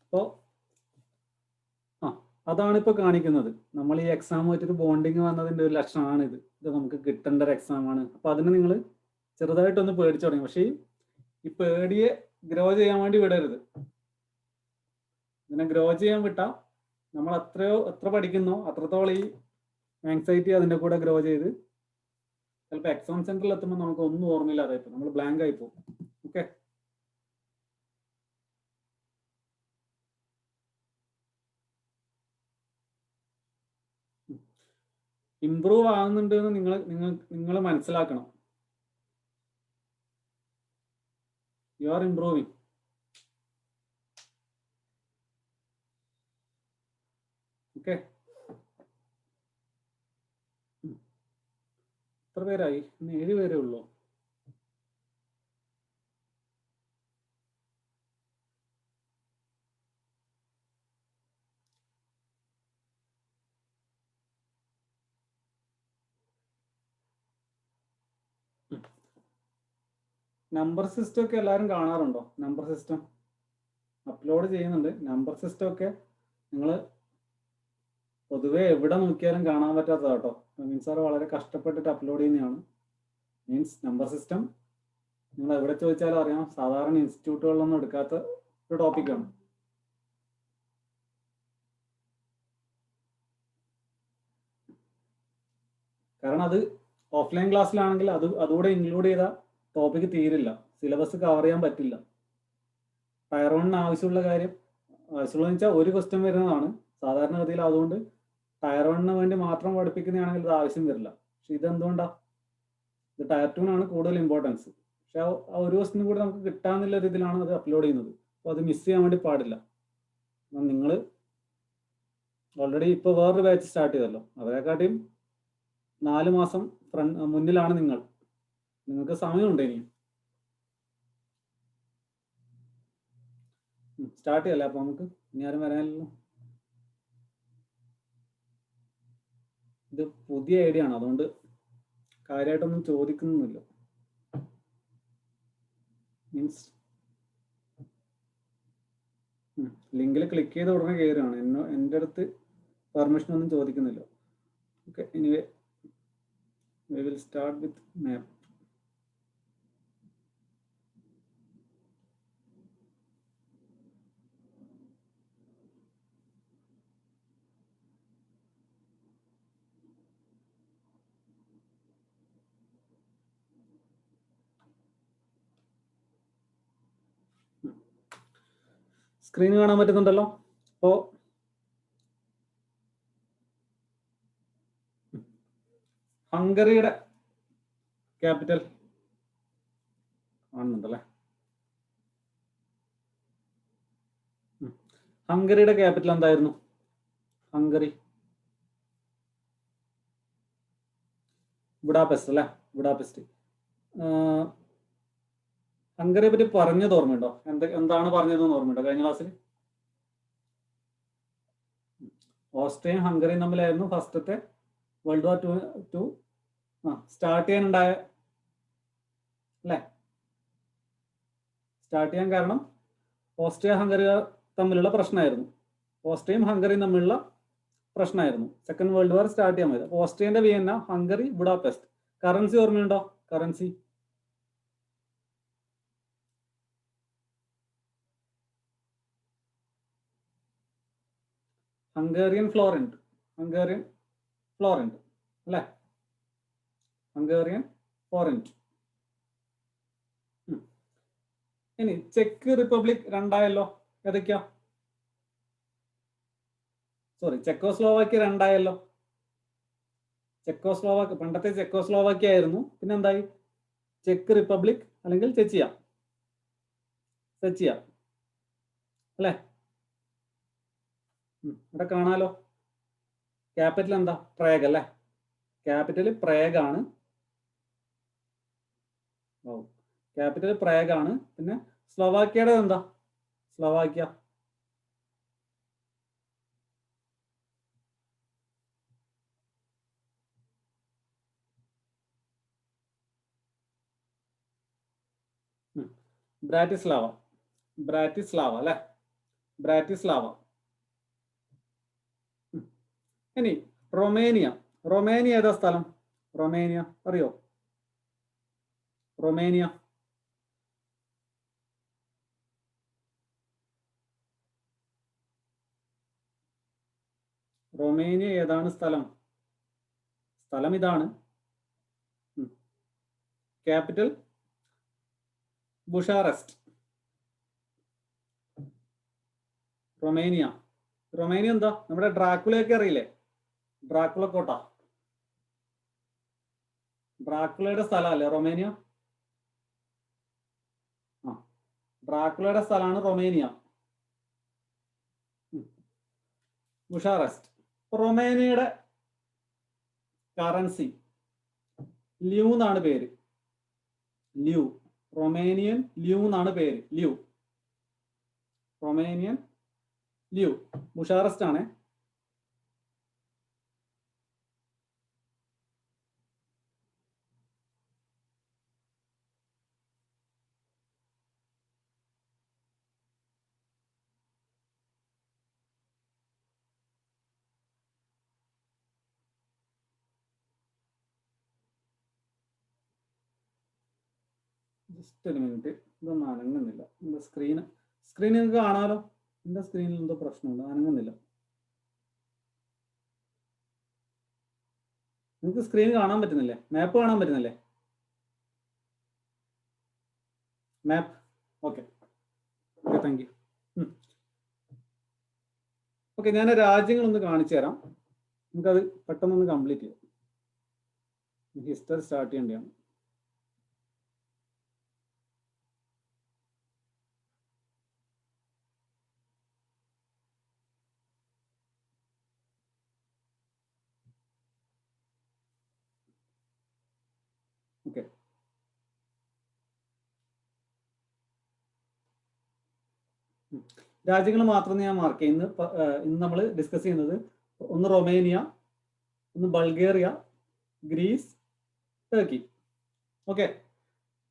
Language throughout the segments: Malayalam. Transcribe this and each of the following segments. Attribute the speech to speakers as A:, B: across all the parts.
A: അപ്പോൾ അതാണ് ഇപ്പോൾ കാണിക്കുന്നത്. നമ്മൾ ഈ എക്സാമുമായിട്ടൊരു ബോണ്ടിങ് വന്നതിൻ്റെ ഒരു ലക്ഷണമാണ് ഇത്. ഇത് നമുക്ക് കിട്ടേണ്ട ഒരു എക്സാമാണ്. അപ്പോൾ അതിന് നിങ്ങൾ ചെറുതായിട്ടൊന്ന് പേടിച്ചു തുടങ്ങി. പക്ഷേ ഈ പേടിയെ ഗ്രോ ചെയ്യാൻ വേണ്ടി വിടരുത്. ഇതിനെ ഗ്രോ ചെയ്യാൻ വിട്ടാൽ നമ്മൾ എത്ര പഠിക്കുന്നോ അത്രത്തോളം ഈ ആങ്സൈറ്റി അതിൻ്റെ കൂടെ ഗ്രോ ചെയ്ത് ചിലപ്പോൾ എക്സാം സെന്ററിൽ എത്തുമ്പോൾ നമുക്ക് ഒന്നും ഓർമ്മയില്ലാതെ ഇപ്പോൾ നമ്മൾ ബ്ലാങ്ക് ആയി പോകും. ഓക്കെ, ഇംപ്രൂവ് ആകുന്നുണ്ട് എന്ന് നിങ്ങൾ മനസ്സിലാക്കണം. You are improving. ഓക്കെ, എത്ര പേരായി? 7 പേരേ ഉള്ളൂ. നമ്പർ സിസ്റ്റം ഒക്കെ എല്ലാവരും കാണാറുണ്ടോ? നമ്പർ സിസ്റ്റം അപ്ലോഡ് ചെയ്യുന്നുണ്ട്. നമ്പർ സിസ്റ്റം ഒക്കെ നിങ്ങൾ പൊതുവെ എവിടെ നോക്കിയാലും കാണാൻ പറ്റാത്തതാണ് കേട്ടോ. മീൻസ് സാർ വളരെ കഷ്ടപ്പെട്ടിട്ട് അപ്ലോഡ് ചെയ്യുന്നതാണ്. മീൻസ് നമ്പർ സിസ്റ്റം നിങ്ങൾ എവിടെ ചോദിച്ചാലും അറിയാം, സാധാരണ ഇൻസ്റ്റിറ്റ്യൂട്ടുകളിലൊന്നും എടുക്കാത്ത ഒരു ടോപ്പിക്കാണ്. കാരണം അത് ഓഫ്ലൈൻ ക്ലാസ്സിലാണെങ്കിൽ അതുകൂടെ ഇൻക്ലൂഡ് ചെയ്ത ടോപ്പിക്ക് തീരില്ല, സിലബസ് കവർ ചെയ്യാൻ പറ്റില്ല. ടയർ 1 ആവശ്യമുള്ളതെന്ന് വെച്ചാൽ ഒരു ക്വസ്റ്റ്യൻ വരുന്നതാണ് സാധാരണഗതിയിൽ. അതുകൊണ്ട് ടയർ 1 വേണ്ടി മാത്രം പഠിപ്പിക്കുന്നതാണെങ്കിൽ ഇത് ആവശ്യം വരില്ല. പക്ഷെ ഇതെന്തുകൊണ്ടാണ്? ഇത് ടയർ 2 കൂടുതൽ ഇമ്പോർട്ടൻസ്. പക്ഷെ ആ ഒരു ക്വസ്റ്റ്യൻ കൂടി നമുക്ക് കിട്ടാന്നുള്ള രീതിയിലാണ് അത് അപ്ലോഡ് ചെയ്യുന്നത്. അപ്പോൾ അത് മിസ് ചെയ്യാൻ വേണ്ടി പാടില്ല. നിങ്ങൾ ഓൾറെഡി ഇപ്പോൾ വേറൊരു ബാച്ച് സ്റ്റാർട്ട് ചെയ്തല്ലോ, അതിനെക്കാട്ടിയും 4 മാസം മുന്നിലാണ് നിങ്ങൾ. നിങ്ങൾക്ക് സമയമുണ്ട് ഇനി. സ്റ്റാർട്ട് ചെയ്യല്ലേ? അപ്പോൾ നമുക്ക് ഇനി ആരും വരാനല്ലോ. ഇത് പുതിയ ഐഡിയ ആണ്, അതുകൊണ്ട് കാര്യമായിട്ടൊന്നും ചോദിക്കുന്നില്ല. മീൻസ് ലിങ്കിൽ ക്ലിക്ക് ചെയ്ത ഉടനെ കയറുകയാണ്. എൻ്റെ അടുത്ത് പെർമിഷൻ ഒന്നും ചോദിക്കുന്നില്ല. Okay, anyway we will start with map. Screen കാണാൻ പറ്റുന്നുണ്ടല്ലോ? അപ്പോൾ ഹംഗറിയുടെ ക്യാപിറ്റൽ കാണുന്നുണ്ടല്ലേ? ഹംഗറിയുടെ ക്യാപിറ്റൽ എന്തായിരുന്നു? ഹംഗറി ബുഡാപെസ്റ്റ് അല്ലേ? ബുഡാപെസ്റ്റ്. ഹംഗറിയെ പറ്റി പറഞ്ഞത് ഓർമ്മയുണ്ടോ? എന്താണ് പറഞ്ഞതെന്ന് ഓർമ്മയുണ്ടോ കഴിഞ്ഞ ക്ലാസ്സിൽ? ഓസ്ട്രിയയും ഹംഗറിയും തമ്മിലായിരുന്നു ഫസ്റ്റത്തെ വേൾഡ് വാർ ടു സ്റ്റാർട്ട് ചെയ്യാനുണ്ടായ അല്ലേ? സ്റ്റാർട്ട് ചെയ്യാൻ കാരണം ഓസ്ട്രിയ ഹംഗറി തമ്മിലുള്ള പ്രശ്നമായിരുന്നു. ഓസ്ട്രിയയും ഹംഗറിയും തമ്മിലുള്ള പ്രശ്നമായിരുന്നു. സെക്കൻഡ് വേൾഡ് വാർ സ്റ്റാർട്ട് ചെയ്യാൻ മതി. അപ്പോൾ ഓസ്ട്രിയന്റെ വിയന്ന, ഹംഗറി ബുഡാപെസ്റ്റ്. കറൻസി ഓർമ്മയുണ്ടോ? Currency Hungarian forint. Hungarian forint അല്ലേ? Hungarian forint. ഇനി ചെക്ക് റിപ്പബ്ലിക് രണ്ടായല്ലോ. ഏതൊക്കെയാ? സോറി, ചെക്കോസ്ലോവാക്യ രണ്ടായല്ലോ. പണ്ടത്തെ ചെക്കോസ്ലോവാക്യ ആയിരുന്നു, പിന്നെ എന്തായി? ചെക്ക് റിപ്പബ്ലിക് അല്ലെങ്കിൽ ചെച്ചിയ അല്ലേ? ഇവിടെ കാണാലോ. ക്യാപിറ്റൽ എന്താ? പ്രേഗ് അല്ലേ? ക്യാപിറ്റൽ പ്രേഗ് ആണ്. ക്യാപിറ്റൽ പ്രേഗ് ആണ്. പിന്നെ സ്ലോവാക്യയുടെ എന്താ? സ്ലോവാക്യ. ബ്രാറ്റിസ്ലാവ അല്ലേ? ബ്രാറ്റിസ്ലാവ. ഇനി റൊമേനിയ. റൊമേനിയ ഏതാ സ്ഥലം? റൊമേനിയ അറിയോ? റൊമേനിയ റൊമേനിയ ഏതാണ് സ്ഥലം? സ്ഥലം ഇതാണ്. ക്യാപിറ്റൽ ബുഷാറസ്റ്റ്. റൊമേനിയ. റൊമേനിയ എന്താ? നമ്മുടെ ഡ്രാക്കുളയൊക്കെ അറിയില്ലേ? ഡ്രാക്കുള കോട്ട. ഡ്രാക്കുളയുടെ സ്ഥലമല്ലേ റൊമേനിയ? ആ, ഡ്രാക്കുളയുടെ സ്ഥലമാണ് റൊമേനിയ, ബുഷാറസ്റ്റ്. റൊമേനിയയുടെ കറൻസി ല്യൂ എന്നാണ് പേര്. ല്യൂ. റൊമേനിയൻ ല്യൂ എന്നാണ് പേര്. ല്യൂ. Romanian leu. ബുഷാറസ്റ്റ് ആണ്. ജസ്റ്റ് ഒരു മിനിറ്റ്, ഇതൊന്നും അനങ്ങുന്നില്ല. എൻ്റെ സ്ക്രീൻ നിങ്ങൾക്ക് കാണാലോ. എൻ്റെ സ്ക്രീനിൽ എന്തോ പ്രശ്നമുണ്ട്, അനങ്ങുന്നില്ല. നിങ്ങൾക്ക് സ്ക്രീൻ കാണാൻ പറ്റുന്നില്ലേ? മാപ്പ് കാണാൻ പറ്റുന്നില്ലേ? Map. Okay okay, thank you. Okay, ഞാൻ രാജ്യങ്ങളൊന്ന് കാണിച്ചു തരാം. നമുക്കത് പെട്ടെന്നൊന്ന് കംപ്ലീറ്റ് ചെയ്യാം. ഹിസ്റ്ററി സ്റ്റാർട്ട് ചെയ്യേണ്ടതാണ്. ഓക്കെ, രാജ്യങ്ങൾ മാത്രം ഞാൻ മാർക്ക് ചെയ്യുന്നത്. ഇന്ന് നമ്മൾ ഡിസ്കസ് ചെയ്യുന്നത് ഒന്ന് റൊമേനിയ, ഒന്ന് Bulgaria, Greece, Turkey. Okay,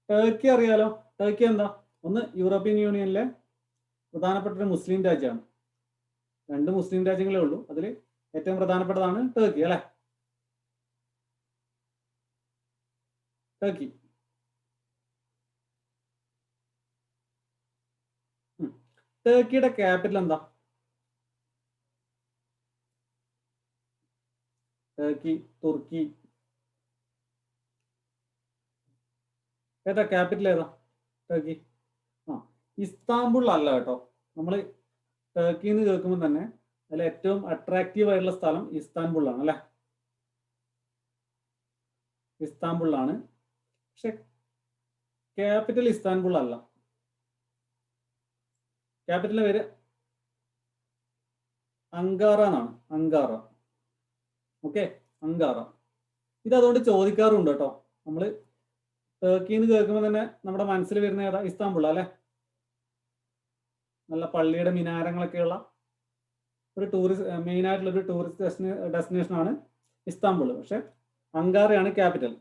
A: Turkey അറിയാലോ. ടർക്കി എന്താ? ഒന്ന് യൂറോപ്യൻ യൂണിയനിലെ പ്രധാനപ്പെട്ട ഒരു മുസ്ലിം രാജ്യമാണ്. 2 മുസ്ലിം രാജ്യങ്ങളേ ഉള്ളൂ, അതിൽ ഏറ്റവും പ്രധാനപ്പെട്ടതാണ് ടർക്കി അല്ലെ? ടർക്കി. ടർക്കിയുടെ ക്യാപിറ്റൽ എന്താ? ടർക്കി, തുർക്കി, ഏതാ ക്യാപിറ്റൽ? ഏതാ ടർക്കി? ആ, ഇസ്താംബുൾ അല്ല കേട്ടോ. നമ്മൾ ടർക്കി എന്ന് കേൾക്കുമ്പോൾ തന്നെ അതിൽ ഏറ്റവും അട്രാക്റ്റീവ് ആയിട്ടുള്ള സ്ഥലം ഇസ്താംബുളാണ് അല്ലെ? ഇസ്താംബുളാണ്. പക്ഷെ ക്യാപിറ്റൽ ഇസ്താംബുൾ അല്ല. ക്യാപിറ്റലിന്റെ പേര് അങ്കാറ എന്നാണ്. അങ്കാറ. Okay, Ankara. ഇത് അതുകൊണ്ട് ചോദിക്കാറുണ്ട് കേട്ടോ. നമ്മൾ ടർക്കി എന്ന് കേൾക്കുമ്പോൾ തന്നെ നമ്മുടെ മനസ്സിൽ വരുന്ന ഏതാ? ഇസ്താംബുൾ അല്ലെ? നല്ല പള്ളിയുടെ മിനാരങ്ങളൊക്കെയുള്ള ഒരു ടൂറിസ്റ്റ്, മെയിൻ ആയിട്ടുള്ള ഒരു ടൂറിസ്റ്റ് ഡെസ്റ്റിനേഷൻ ആണ് ഇസ്താംബുൾ. പക്ഷെ അങ്കാറയാണ് ക്യാപിറ്റൽ.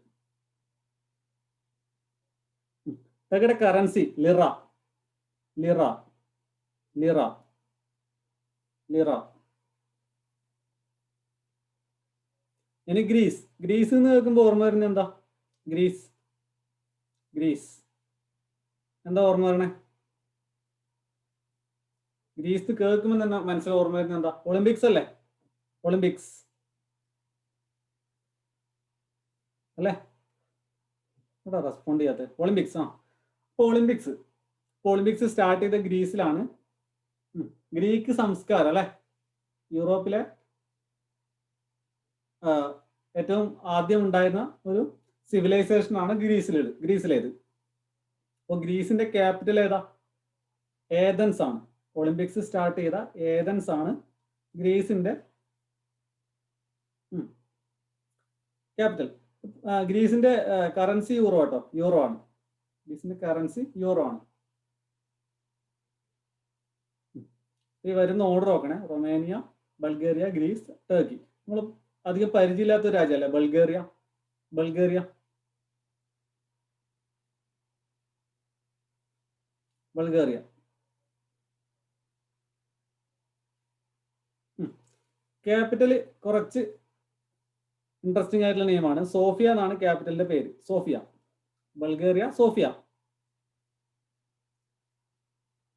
A: ടർക്കിയുടെ currency lira. Lira. Lira. Lira. ഇനി ഗ്രീസ്. ഗ്രീസ് എന്ന് കേൾക്കുമ്പോൾ ഓർമ്മ വരുന്നത് എന്താ? ഗ്രീസ്. ഗ്രീസ് എന്താ ഓർമ്മ വരണേ? ഗ്രീസ് കേൾക്കുമ്പോൾ തന്നെ മനസ്സിൽ ഓർമ്മ വരുന്നത് എന്താ? ഒളിമ്പിക്സ് അല്ലേ? ഒളിമ്പിക്സ് അല്ലേ? എന്താ റെസ്പോണ്ട് ചെയ്യാത്തത്? ഒളിമ്പിക്സ്. ആ, ഒളിമ്പിക്സ്. ഒളിമ്പിക്സ് സ്റ്റാർട്ട് ചെയ്ത ഗ്രീസിലാണ്. ഗ്രീക്ക് സംസ്കാരം അല്ലെ? യൂറോപ്പിലെ ഏറ്റവും ആദ്യം ഉണ്ടായിരുന്ന ഒരു സിവിലൈസേഷൻ ആണ് ഗ്രീസിലേത്. അപ്പോൾ ഗ്രീസിന്റെ ക്യാപിറ്റൽ ഏതാ? ഏതൻസ് ആണ്. ഒളിമ്പിക്സ് സ്റ്റാർട്ട് ചെയ്ത ഏതൻസ് ആണ് ഗ്രീസിന്റെ ക്യാപിറ്റൽ. ഗ്രീസിന്റെ കറൻസി യൂറോ കേട്ടോ. യൂറോ ആണ്. ഗ്രീസിന്റെ കറൻസി യൂറോ ആണ്. ഈ വരുന്ന ഓർഡർ നോക്കണേ. Romania, Bulgaria, Greece, Turkey. നമ്മൾ അധികം പരിചയമില്ലാത്ത ഒരു രാജ്യമല്ലേ ബൾഗേറിയ? ബൾഗേറിയ. ബൾഗേറിയ. ക്യാപിറ്റൽ കുറച്ച് ഇൻട്രസ്റ്റിംഗ് ആയിട്ടുള്ള നെയിമാണ്. സോഫിയ എന്നാണ് ക്യാപിറ്റലിന്റെ പേര്. Sofia, Bulgaria, Sofia.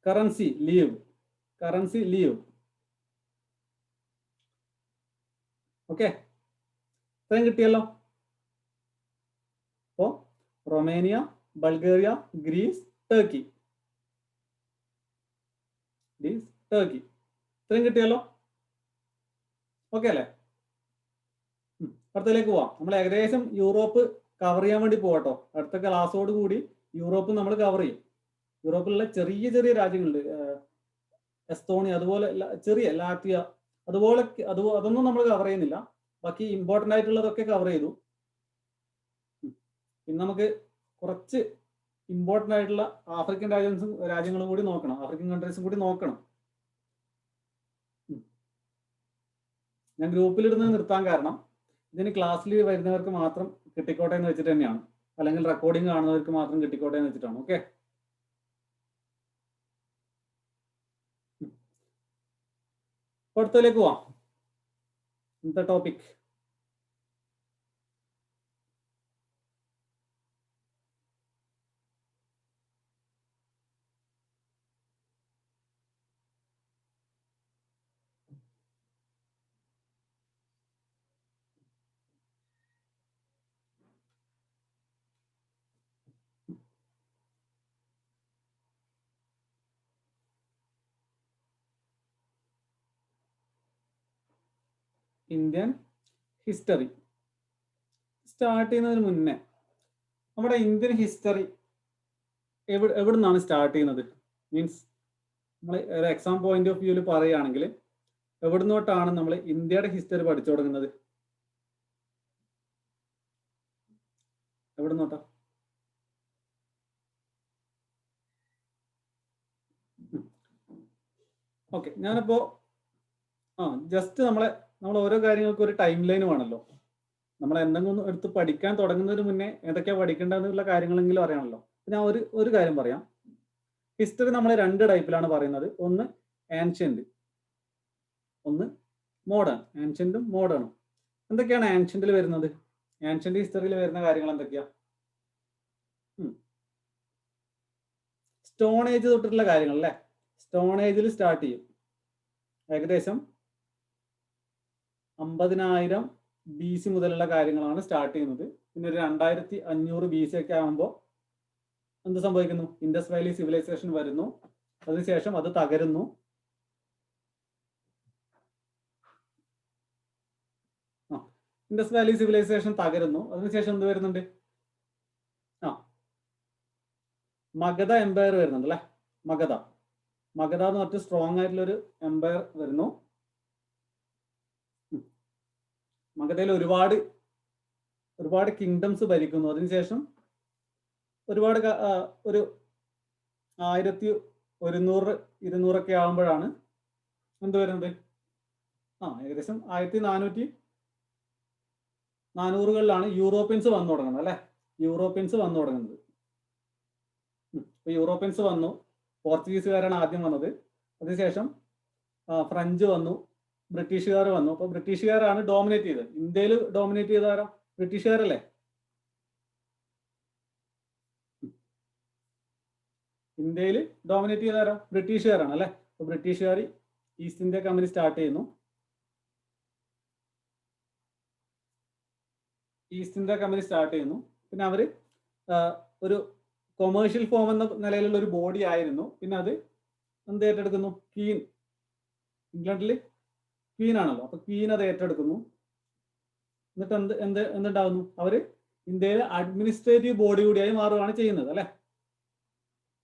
A: Currency lev, currency lev. Okay, ഇത്രയും കിട്ടിയല്ലോ. അപ്പോ Romania, Bulgaria, Greece, Turkey. Turkey ഇത്രയും കിട്ടിയല്ലോ. ഓക്കെ അല്ലേ? അടുത്തതിലേക്ക് പോവാം. നമ്മൾ ഏകദേശം യൂറോപ്പ് കവർ ചെയ്യാൻ വേണ്ടി പോകട്ടോ. അടുത്ത ക്ലാസ്സോട് കൂടി യൂറോപ്പ് നമ്മൾ കവർ ചെയ്യും. യൂറോപ്പിലുള്ള ചെറിയ ചെറിയ രാജ്യങ്ങളുണ്ട്, എസ്തോണിയ, അതുപോലെ ചെറിയ ലാത്വിയ, അതുപോലെ അതൊന്നും നമ്മൾ കവർ ചെയ്യുന്നില്ല. ബാക്കി ഇമ്പോർട്ടൻ്റ് ആയിട്ടുള്ളതൊക്കെ കവർ ചെയ്തു. പിന്നെ നമുക്ക് കുറച്ച് ഇമ്പോർട്ടൻ്റ് ആയിട്ടുള്ള ആഫ്രിക്കൻ രാജ്യങ്ങളും കൂടി നോക്കണം, ആഫ്രിക്കൻ കൺട്രീസും കൂടി നോക്കണം. ഞാൻ ഗ്രൂപ്പിലിടുന്നത് നിർത്താൻ കാരണം ഇതിന് ക്ലാസ്സിൽ വരുന്നവർക്ക് മാത്രം കിട്ടിക്കോട്ടെ എന്ന് വെച്ചിട്ട് തന്നെയാണ്, അല്ലെങ്കിൽ റെക്കോർഡിംഗ് കാണുന്നവർക്ക് മാത്രം കിട്ടിക്കോട്ടെ എന്ന് വെച്ചിട്ടാണ്. ഓക്കെ, അടുത്തതിലേക്ക് പോവാം. ഇന്നത്തെ ടോപ്പിക് ഇന്ത്യൻ ഹിസ്റ്ററി. സ്റ്റാർട്ട് ചെയ്യുന്നതിന് മുന്നേ നമ്മുടെ ഇന്ത്യൻ ഹിസ്റ്ററി എവിടെ നിന്നാണ് സ്റ്റാർട്ട് ചെയ്യുന്നത്? മീൻസ് നമ്മൾ ഒരു എക്സാം പോയിന്റ് ഓഫ് വ്യൂവിൽ പറയുകയാണെങ്കിൽ എവിടെ നിന്നോട്ടാണ് നമ്മൾ ഇന്ത്യയുടെ ഹിസ്റ്ററി പഠിച്ചു തുടങ്ങുന്നത്? എവിടെ നിന്നോട്ടാ? ഓക്കെ, ഞാനിപ്പോ ജസ്റ്റ് നമ്മൾ ഓരോ കാര്യങ്ങൾക്കും ഒരു ടൈം ലൈൻ വേണമല്ലോ. നമ്മൾ എന്തെങ്കിലും ഒന്ന് എടുത്ത് പഠിക്കാൻ തുടങ്ങുന്നതിന് മുന്നേ ഏതൊക്കെയാണ് പഠിക്കേണ്ടതെന്നുള്ള കാര്യങ്ങളെങ്കിലും അറിയണമല്ലോ. ഞാൻ ഒരു കാര്യം പറയാം. ഹിസ്റ്ററി നമ്മൾ രണ്ട് ടൈപ്പിലാണ് പറയുന്നത്. ഒന്ന് ആൻഷ്യന്റ്, ഒന്ന് മോഡേൺ. ആൻഷ്യന്റും മോഡേണും. എന്തൊക്കെയാണ് ആൻഷ്യന്റിൽ വരുന്നത്? ആൻഷ്യന്റ് ഹിസ്റ്ററിയിൽ വരുന്ന കാര്യങ്ങൾ എന്തൊക്കെയാ? സ്റ്റോൺ ഏജ് തൊട്ടിട്ടുള്ള കാര്യങ്ങൾ അല്ലേ? സ്റ്റോൺ ഏജിൽ സ്റ്റാർട്ട് ചെയ്യും. ഏകദേശം 50,000 BC മുതലുള്ള കാര്യങ്ങളാണ് സ്റ്റാർട്ട് ചെയ്യുന്നത്. പിന്നെ ഒരു 2500 BC ഒക്കെ ആകുമ്പോൾ എന്ത് സംഭവിക്കുന്നു? ഇൻഡസ് വാലി സിവിലൈസേഷൻ വരുന്നു. അതിനുശേഷം അത് തകരുന്നു. ഇൻഡസ് വാലി സിവിലൈസേഷൻ തകരുന്നു. അതിനുശേഷം എന്ത് വരുന്നുണ്ട്? മഗധ എംപയർ വരുന്നുണ്ട് അല്ലെ? മഗധ എന്ന് പറഞ്ഞിട്ട് സ്ട്രോങ് ആയിട്ടുള്ള ഒരു എംപയർ വരുന്നു. മഗധയിൽ ഒരുപാട് കിങ്ഡംസ് ഭരിക്കുന്നു. അതിനുശേഷം ഒരുപാട് ഒരു 1100, 200 ആകുമ്പോഴാണ് എന്ത് വരുന്നത്? ഏകദേശം 1400-400കളിലാണ് യൂറോപ്യൻസ് വന്നു തുടങ്ങുന്നത് അല്ലെ? യൂറോപ്യൻസ് വന്നു തുടങ്ങുന്നത്. യൂറോപ്യൻസ് വന്നു. പോർച്ചുഗീസുകാരാണ് ആദ്യം വന്നത്. അതിനുശേഷം ഫ്രഞ്ച് വന്നു, ബ്രിട്ടീഷുകാർ വന്നു. അപ്പൊ ബ്രിട്ടീഷുകാരാണ് ഡോമിനേറ്റ് ചെയ്തത്. ഇന്ത്യയിൽ ഡോമിനേറ്റ് ചെയ്താരോ? ബ്രിട്ടീഷുകാരല്ലേ? ഇന്ത്യയിൽ ഡോമിനേറ്റ് ചെയ്താരോ? ബ്രിട്ടീഷുകാരാണ് അല്ലെ? അപ്പൊ ബ്രിട്ടീഷുകാർ ഈസ്റ്റ് ഇന്ത്യ കമ്പനി സ്റ്റാർട്ട് ചെയ്യുന്നു. പിന്നെ അവര് ഒരു കൊമേഴ്ഷ്യൽ ഫോം എന്ന നിലയിലുള്ള ഒരു ബോഡി ആയിരുന്നു. പിന്നെ അത് എന്ത് ഏറ്റെടുക്കുന്നു? ക്വീൻ. ഇംഗ്ലണ്ടിൽ ക്വീൻ ആണല്ലോ. അപ്പൊ ക്വീൻ അത് ഏറ്റെടുക്കുന്നു. എന്നിട്ട് എന്തുണ്ടാവുന്നു? അവര് ഇന്ത്യയിലെ അഡ്മിനിസ്ട്രേറ്റീവ് ബോഡി കൂടിയായി മാറുകയാണ് ചെയ്യുന്നത് അല്ലെ?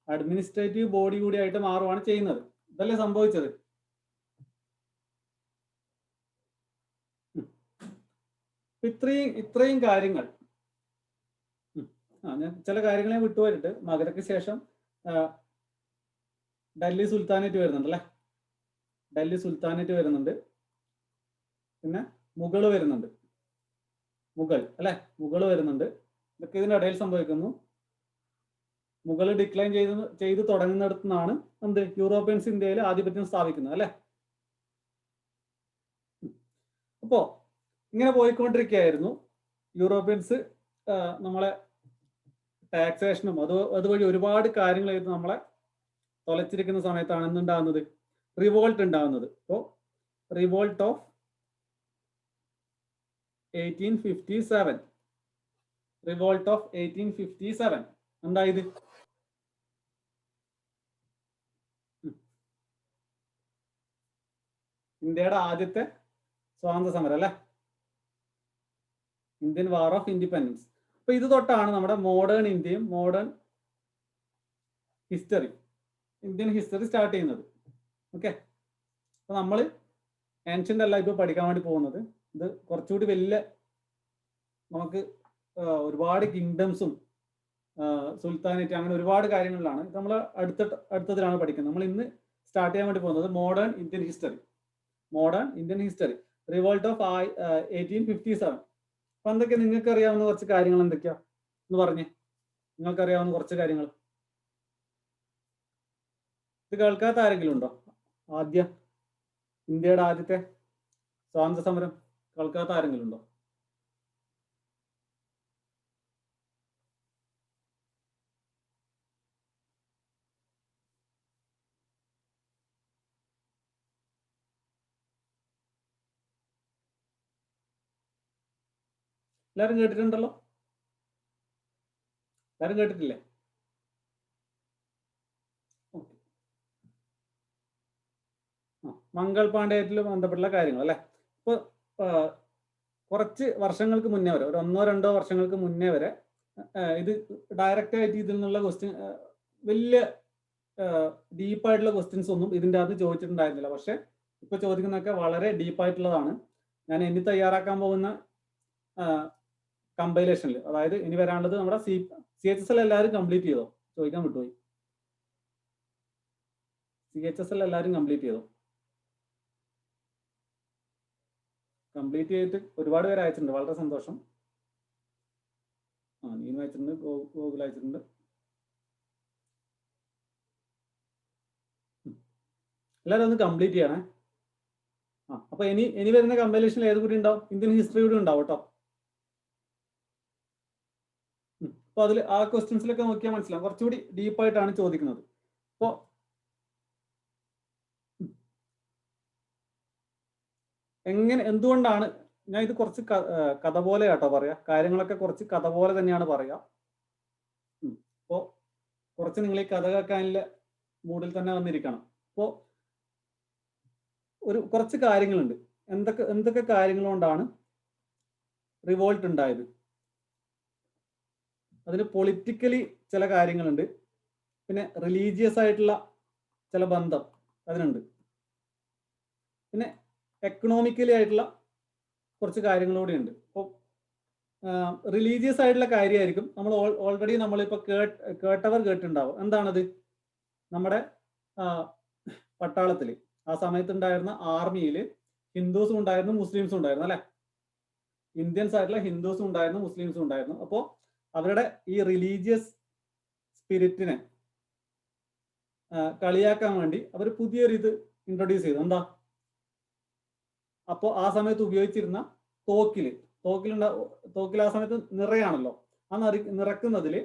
A: അഡ്മിനിസ്ട്രേറ്റീവ് ബോഡി കൂടിയായിട്ട് മാറുകയാണ് ചെയ്യുന്നത്. ഇതല്ലേ സംഭവിച്ചത്? ഇത്രയും കാര്യങ്ങൾ. ഞാൻ ചില കാര്യങ്ങളെ വിട്ടുപോയിട്ട് മഗധയ്ക്ക് ശേഷം ഡൽഹി സുൽത്താനേറ്റ് വരുന്നുണ്ട് അല്ലെ? ഡൽഹി സുൽത്താനേറ്റ് വരുന്നുണ്ട്. പിന്നെ മുഗൾ വരുന്നുണ്ട്. മുഗൾ വരുന്നുണ്ട്. ഇതൊക്കെ ഇതിനിടയിൽ സംഭവിക്കുന്നു. മുഗൾ ഡിക്ലൈൻ ചെയ്ത് തുടങ്ങുന്നിടത്തു നിന്നാണ് എന്ത് യൂറോപ്യൻസ് ഇന്ത്യയിൽ ആധിപത്യം സ്ഥാപിക്കുന്നത് അല്ലെ? അപ്പോൾ ഇങ്ങനെ പോയിക്കൊണ്ടിരിക്കുകയായിരുന്നു. യൂറോപ്യൻസ് നമ്മളെ ടാക്സേഷനും അതുവഴി ഒരുപാട് കാര്യങ്ങളായിരുന്നു നമ്മളെ തൊലച്ചിരിക്കുന്ന സമയത്താണ് എന്തുണ്ടാകുന്നത്, റിവോൾട്ട് ഉണ്ടാകുന്നത്. അപ്പോൾ റിവോൾട്ട് ഓഫ് 1857, റിവോൾട്ട് ഓഫ് 1857 എന്തായത്? ഇന്ത്യയുടെ ആദ്യത്തെ സ്വാതന്ത്ര്യ സമരം അല്ലെ, ഇന്ത്യൻ വാർ ഓഫ് ഇൻഡിപെൻഡൻസ്. അപ്പൊ ഇത് തൊട്ടാണ് നമ്മുടെ മോഡേൺ ഇന്ത്യയും modern history, Indian history start ചെയ്യുന്നത്. ഓക്കെ, അപ്പൊ നമ്മൾ ഏൻഷ്യൻ്റ് അല്ല ഇപ്പോൾ പഠിക്കാൻ വേണ്ടി പോകുന്നത്. ഇത് കുറച്ചുകൂടി വലിയ, നമുക്ക് ഒരുപാട് കിങ്ഡംസും സുൽത്താനേറ്റ് അങ്ങനെ ഒരുപാട് കാര്യങ്ങളിലാണ് നമ്മൾ അടുത്തതിലാണ് പഠിക്കുന്നത്. നമ്മൾ ഇന്ന് സ്റ്റാർട്ട് ചെയ്യാൻ വേണ്ടി പോകുന്നത് modern Indian history, modern Indian history, revolt of 1857. അപ്പൊ എന്തൊക്കെ നിങ്ങൾക്ക് അറിയാവുന്ന കുറച്ച് കാര്യങ്ങൾ എന്തൊക്കെയാ എന്ന് പറഞ്ഞേ, നിങ്ങൾക്ക് അറിയാവുന്ന കുറച്ച് കാര്യങ്ങൾ. ഇത് കേൾക്കാത്ത ആരെങ്കിലും ഉണ്ടോ? ആദ്യം ഇന്ത്യയുടെ ആദ്യത്തെ സ്വാതന്ത്ര്യ സമരം കേൾക്കാത്ത ആരെങ്കിലും ഉണ്ടോ? എല്ലാവരും കേട്ടിട്ടുണ്ടല്ലോ? എല്ലാവരും കേട്ടിട്ടില്ലേ? മംഗൾ പാണ്ഡ്യയായിട്ട് ബന്ധപ്പെട്ടുള്ള കാര്യങ്ങൾ അല്ലെ. ഇപ്പൊ കുറച്ച് വർഷങ്ങൾക്ക് മുന്നേ വരെ, ഒരു 1-2 വർഷങ്ങൾക്ക് മുന്നേ വരെ ഇത് ഡയറക്റ്റ് ആയിട്ട് ഇതിൽ നിന്നുള്ള ക്വസ്റ്റ്യൻ, വലിയ ഡീപ്പായിട്ടുള്ള ക്വസ്റ്റ്യൻസ് ഒന്നും ഇതിൻ്റെ അകത്ത് ചോദിച്ചിട്ടുണ്ടായിരുന്നില്ല. പക്ഷെ ഇപ്പൊ ചോദിക്കുന്നതൊക്കെ വളരെ ഡീപ്പായിട്ടുള്ളതാണ്. ഞാൻ ഇനി തയ്യാറാക്കാൻ പോകുന്ന കമ്പൈലേഷനിൽ, അതായത് ഇനി വരാനുള്ളത് നമ്മുടെ CHSL എല്ലാവരും കംപ്ലീറ്റ് ചെയ്തോ? ചോദിക്കാൻ വിട്ടുപോയി. CHSL എല്ലാവരും കംപ്ലീറ്റ് ചെയ്തോ? കംപ്ലീറ്റ് ചെയ്തിട്ട് ഒരുപാട് പേര് അയച്ചിട്ടുണ്ട്, വളരെ സന്തോഷം. നീനും അയച്ചിട്ടുണ്ട്, ഗോകുൽ അയച്ചിട്ടുണ്ട്. എല്ലാവരും ഒന്ന് കംപ്ലീറ്റ് ചെയ്യണേ. അപ്പൊ ഇനി വരുന്ന കമ്പൈലേഷനിൽ ഏത് കൂടി ഉണ്ടാവും? ഇന്ത്യൻ ഹിസ്റ്ററി കൂടി ഉണ്ടാവും കേട്ടോ. അപ്പൊ അതിൽ ആ ക്വസ്റ്റ്യൻസിലൊക്കെ നോക്കിയാൽ മനസ്സിലാവും, കുറച്ചുകൂടി ഡീപ്പായിട്ടാണ് ചോദിക്കുന്നത്. അപ്പോൾ എന്തുകൊണ്ടാണ് ഞാൻ ഇത് കുറച്ച് കഥ പോലെ കേട്ടോ പറയാ, കാര്യങ്ങളൊക്കെ കുറച്ച് കഥ പോലെ തന്നെയാണ് പറയാ. അപ്പോൾ കുറച്ച് നിങ്ങൾ ഈ കഥ കേൾക്കാനുള്ള മൂഡിൽ തന്നെ വന്നിരിക്കണം. അപ്പോൾ കുറച്ച് കാര്യങ്ങളുണ്ട്. എന്തൊക്കെ കാര്യങ്ങൾ കൊണ്ടാണ് റിവോൾട്ട് ഉണ്ടായത്? അതിന് പൊളിറ്റിക്കലി ചില കാര്യങ്ങളുണ്ട്, പിന്നെ റിലീജിയസ് ആയിട്ടുള്ള ചില ബന്ധം അതിനുണ്ട്, പിന്നെ എക്കണോമിക്കലി ആയിട്ടുള്ള കുറച്ച് കാര്യങ്ങളൂടെ ഉണ്ട്. അപ്പോൾ റിലീജിയസ് ആയിട്ടുള്ള കാര്യമായിരിക്കും നമ്മൾ ഓൾറെഡി നമ്മളിപ്പോൾ കേട്ടവർ കേട്ടിട്ടുണ്ടാവും. എന്താണത്? നമ്മുടെ പട്ടാളത്തിൽ ആ സമയത്തുണ്ടായിരുന്ന ആർമിയിൽ ഹിന്ദുസും ഉണ്ടായിരുന്നു, മുസ്ലിംസും ഉണ്ടായിരുന്നു അല്ലെ. ഇന്ത്യൻസ് ആയിട്ടുള്ള ഹിന്ദുസും ഉണ്ടായിരുന്നു, മുസ്ലിംസും ഉണ്ടായിരുന്നു. അപ്പോൾ അവരുടെ ഈ റിലീജിയസ് സ്പിരിറ്റിനെ കളിയാക്കാൻ വേണ്ടി അവർ പുതിയൊരു ഇത് ഇൻട്രൊഡ്യൂസ് ചെയ്തു. എന്താ? അപ്പോൾ ആ സമയത്ത് ഉപയോഗിച്ചിരുന്ന തോക്കിൽ ആ സമയത്ത് നിറയാണല്ലോ, ആ നിറക്കുന്നതിൽ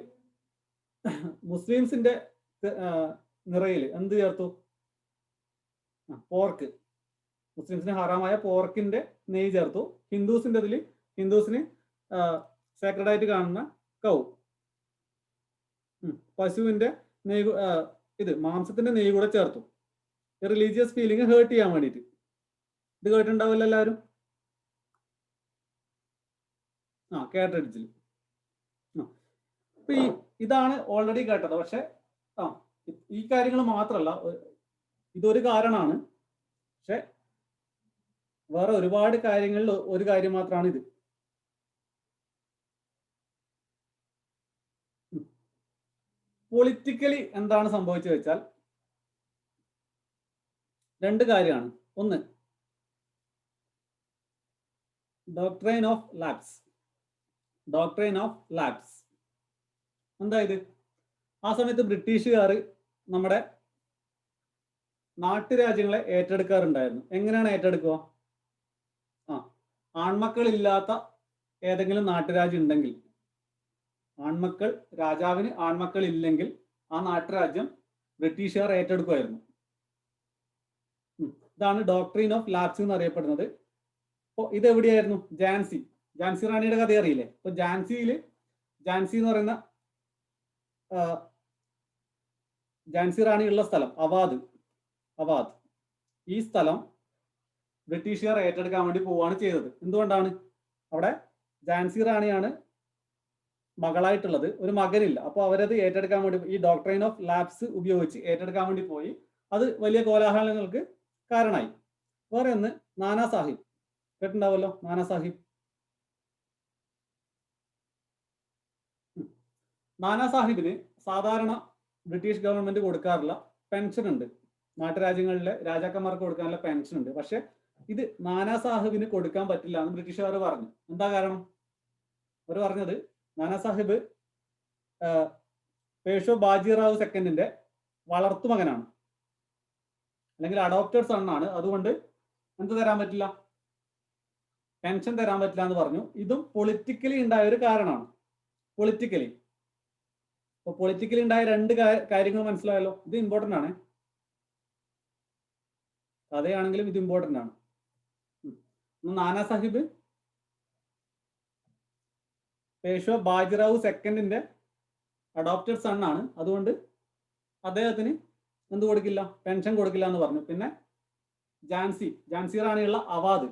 A: മുസ്ലിംസിന്റെ നിറയിൽ എന്ത് ചേർത്തു? പോർക്ക്, മുസ്ലിംസിന് ഹറാമായ പോർക്കിന്റെ നെയ്യ് ചേർത്തു. ഹിന്ദുസിന് സേക്രഡ് ആയിട്ട് കാണുന്ന കൗ, പശുവിന്റെ നെയ്യ്, ഇത് മാംസത്തിന്റെ നെയ്യ് കൂടെ ചേർത്തു, റിലീജിയസ് ഫീലിംഗ് ഹേർട്ട് ചെയ്യാൻ വേണ്ടിയിട്ട്. ഇത് കേട്ടിട്ടുണ്ടാവില്ല എല്ലാവരും? കേട്ടടിച്ചിൽ. അപ്പൊ ഇതാണ് ഓൾറെഡി കേട്ടത്. പക്ഷെ ഈ കാര്യങ്ങൾ മാത്രമല്ല, ഇതൊരു കാരണമാണ്. പക്ഷെ വേറെ ഒരുപാട് കാര്യങ്ങളിൽ ഒരു കാര്യം മാത്രമാണ് ഇത്. പൊളിറ്റിക്കലി എന്താണ് സംഭവിച്ചത് വെച്ചാൽ 2 കാര്യമാണ്. ഒന്ന്, ഡോക്ട്രൈൻ ഓഫ് ലാപ്സ്. എന്താ ഇത്? ആ സമയത്ത് ബ്രിട്ടീഷുകാർ നമ്മുടെ നാട്ടുരാജ്യങ്ങളെ ഏറ്റെടുക്കാറുണ്ടായിരുന്നു. എങ്ങനെയാണ് ഏറ്റെടുക്കുക? ആൺമക്കളില്ലാത്ത ഏതെങ്കിലും നാട്ടുരാജ്യം ഉണ്ടെങ്കിൽ, രാജാവിന് ആൺമക്കൾ ഇല്ലെങ്കിൽ ആ നാട്ടുരാജ്യം ബ്രിട്ടീഷുകാർ ഏറ്റെടുക്കുമായിരുന്നു. ഇതാണ് ഡോക്ട്രീൻ ഓഫ് ലാപ്സ് എന്ന് അറിയപ്പെടുന്നത്. അപ്പോൾ ഇത് എവിടെയായിരുന്നു? ഝാൻസി റാണിയുടെ കഥ അറിയില്ലേ? അപ്പൊ ഝാൻസി എന്ന് പറയുന്ന ഝാൻസി റാണി ഉള്ള സ്ഥലം അവാദ്, ഈ സ്ഥലം ബ്രിട്ടീഷുകാർ ഏറ്റെടുക്കാൻ വേണ്ടി പോവുകയാണ് ചെയ്തത്. എന്തുകൊണ്ടാണ്? അവിടെ ഝാൻസി റാണിയാണ് മകളായിട്ടുള്ളത്, ഒരു മകനില്ല. അപ്പോൾ അവരത് ഏറ്റെടുക്കാൻ വേണ്ടി ഈ ഡോക്ട്രൈൻ ഓഫ് ലാപ്സ് ഉപയോഗിച്ച് ഏറ്റെടുക്കാൻ വേണ്ടി പോയി. അത് വലിയ കോലാഹലങ്ങൾക്ക് കാരണമായി. വേറെ ഒന്ന് നാനാ സാഹിബ്, കേട്ടിട്ടുണ്ടാവല്ലോ നാനാ സാഹിബ്. നാനാ സാഹിബിന് സാധാരണ ബ്രിട്ടീഷ് ഗവൺമെന്റ് കൊടുക്കാറുള്ള പെൻഷൻ ഉണ്ട്. നാട്ടുരാജ്യങ്ങളിലെ രാജാക്കന്മാർക്ക് കൊടുക്കാനുള്ള പെൻഷൻ ഉണ്ട്. പക്ഷെ ഇത് നാനാ സാഹിബിന് കൊടുക്കാൻ പറ്റില്ല എന്ന് ബ്രിട്ടീഷുകാർ പറഞ്ഞു. എന്താ കാരണം? അവർ പറഞ്ഞത് നാനാ സാഹിബ് പേഷോ ബാജിറാവു സെക്കൻഡിന്റെ വളർത്തുമകനാണ്, അല്ലെങ്കിൽ അഡോപ്റ്റഡ് സൺ ആണ്. അതുകൊണ്ട് എന്ത് തരാൻ പറ്റില്ല? പെൻഷൻ തരാൻ പറ്റില്ല എന്ന് പറഞ്ഞു. ഇതും പൊളിറ്റിക്കലി ഉണ്ടായ ഒരു കാരണമാണ്. അപ്പൊ പൊളിറ്റിക്കലി ഉണ്ടായ രണ്ട് കാര്യങ്ങൾ മനസ്സിലായല്ലോ. ഇത് ഇമ്പോർട്ടന്റ് ആണ്, കഥയാണെങ്കിലും ഇത് ഇമ്പോർട്ടന്റ് ആണ്. നാനാ സാഹിബ് പേഷോ ബാജിറാവു സെക്കൻഡിന്റെ അഡോപ്റ്റഡ് സൺ ആണ്. അതുകൊണ്ട് അദ്ദേഹത്തിന് എന്ത് കൊടുക്കില്ല? പെൻഷൻ കൊടുക്കില്ല എന്ന് പറഞ്ഞു. പിന്നെ ഝാൻസി റാണിയുള്ള അവാദ്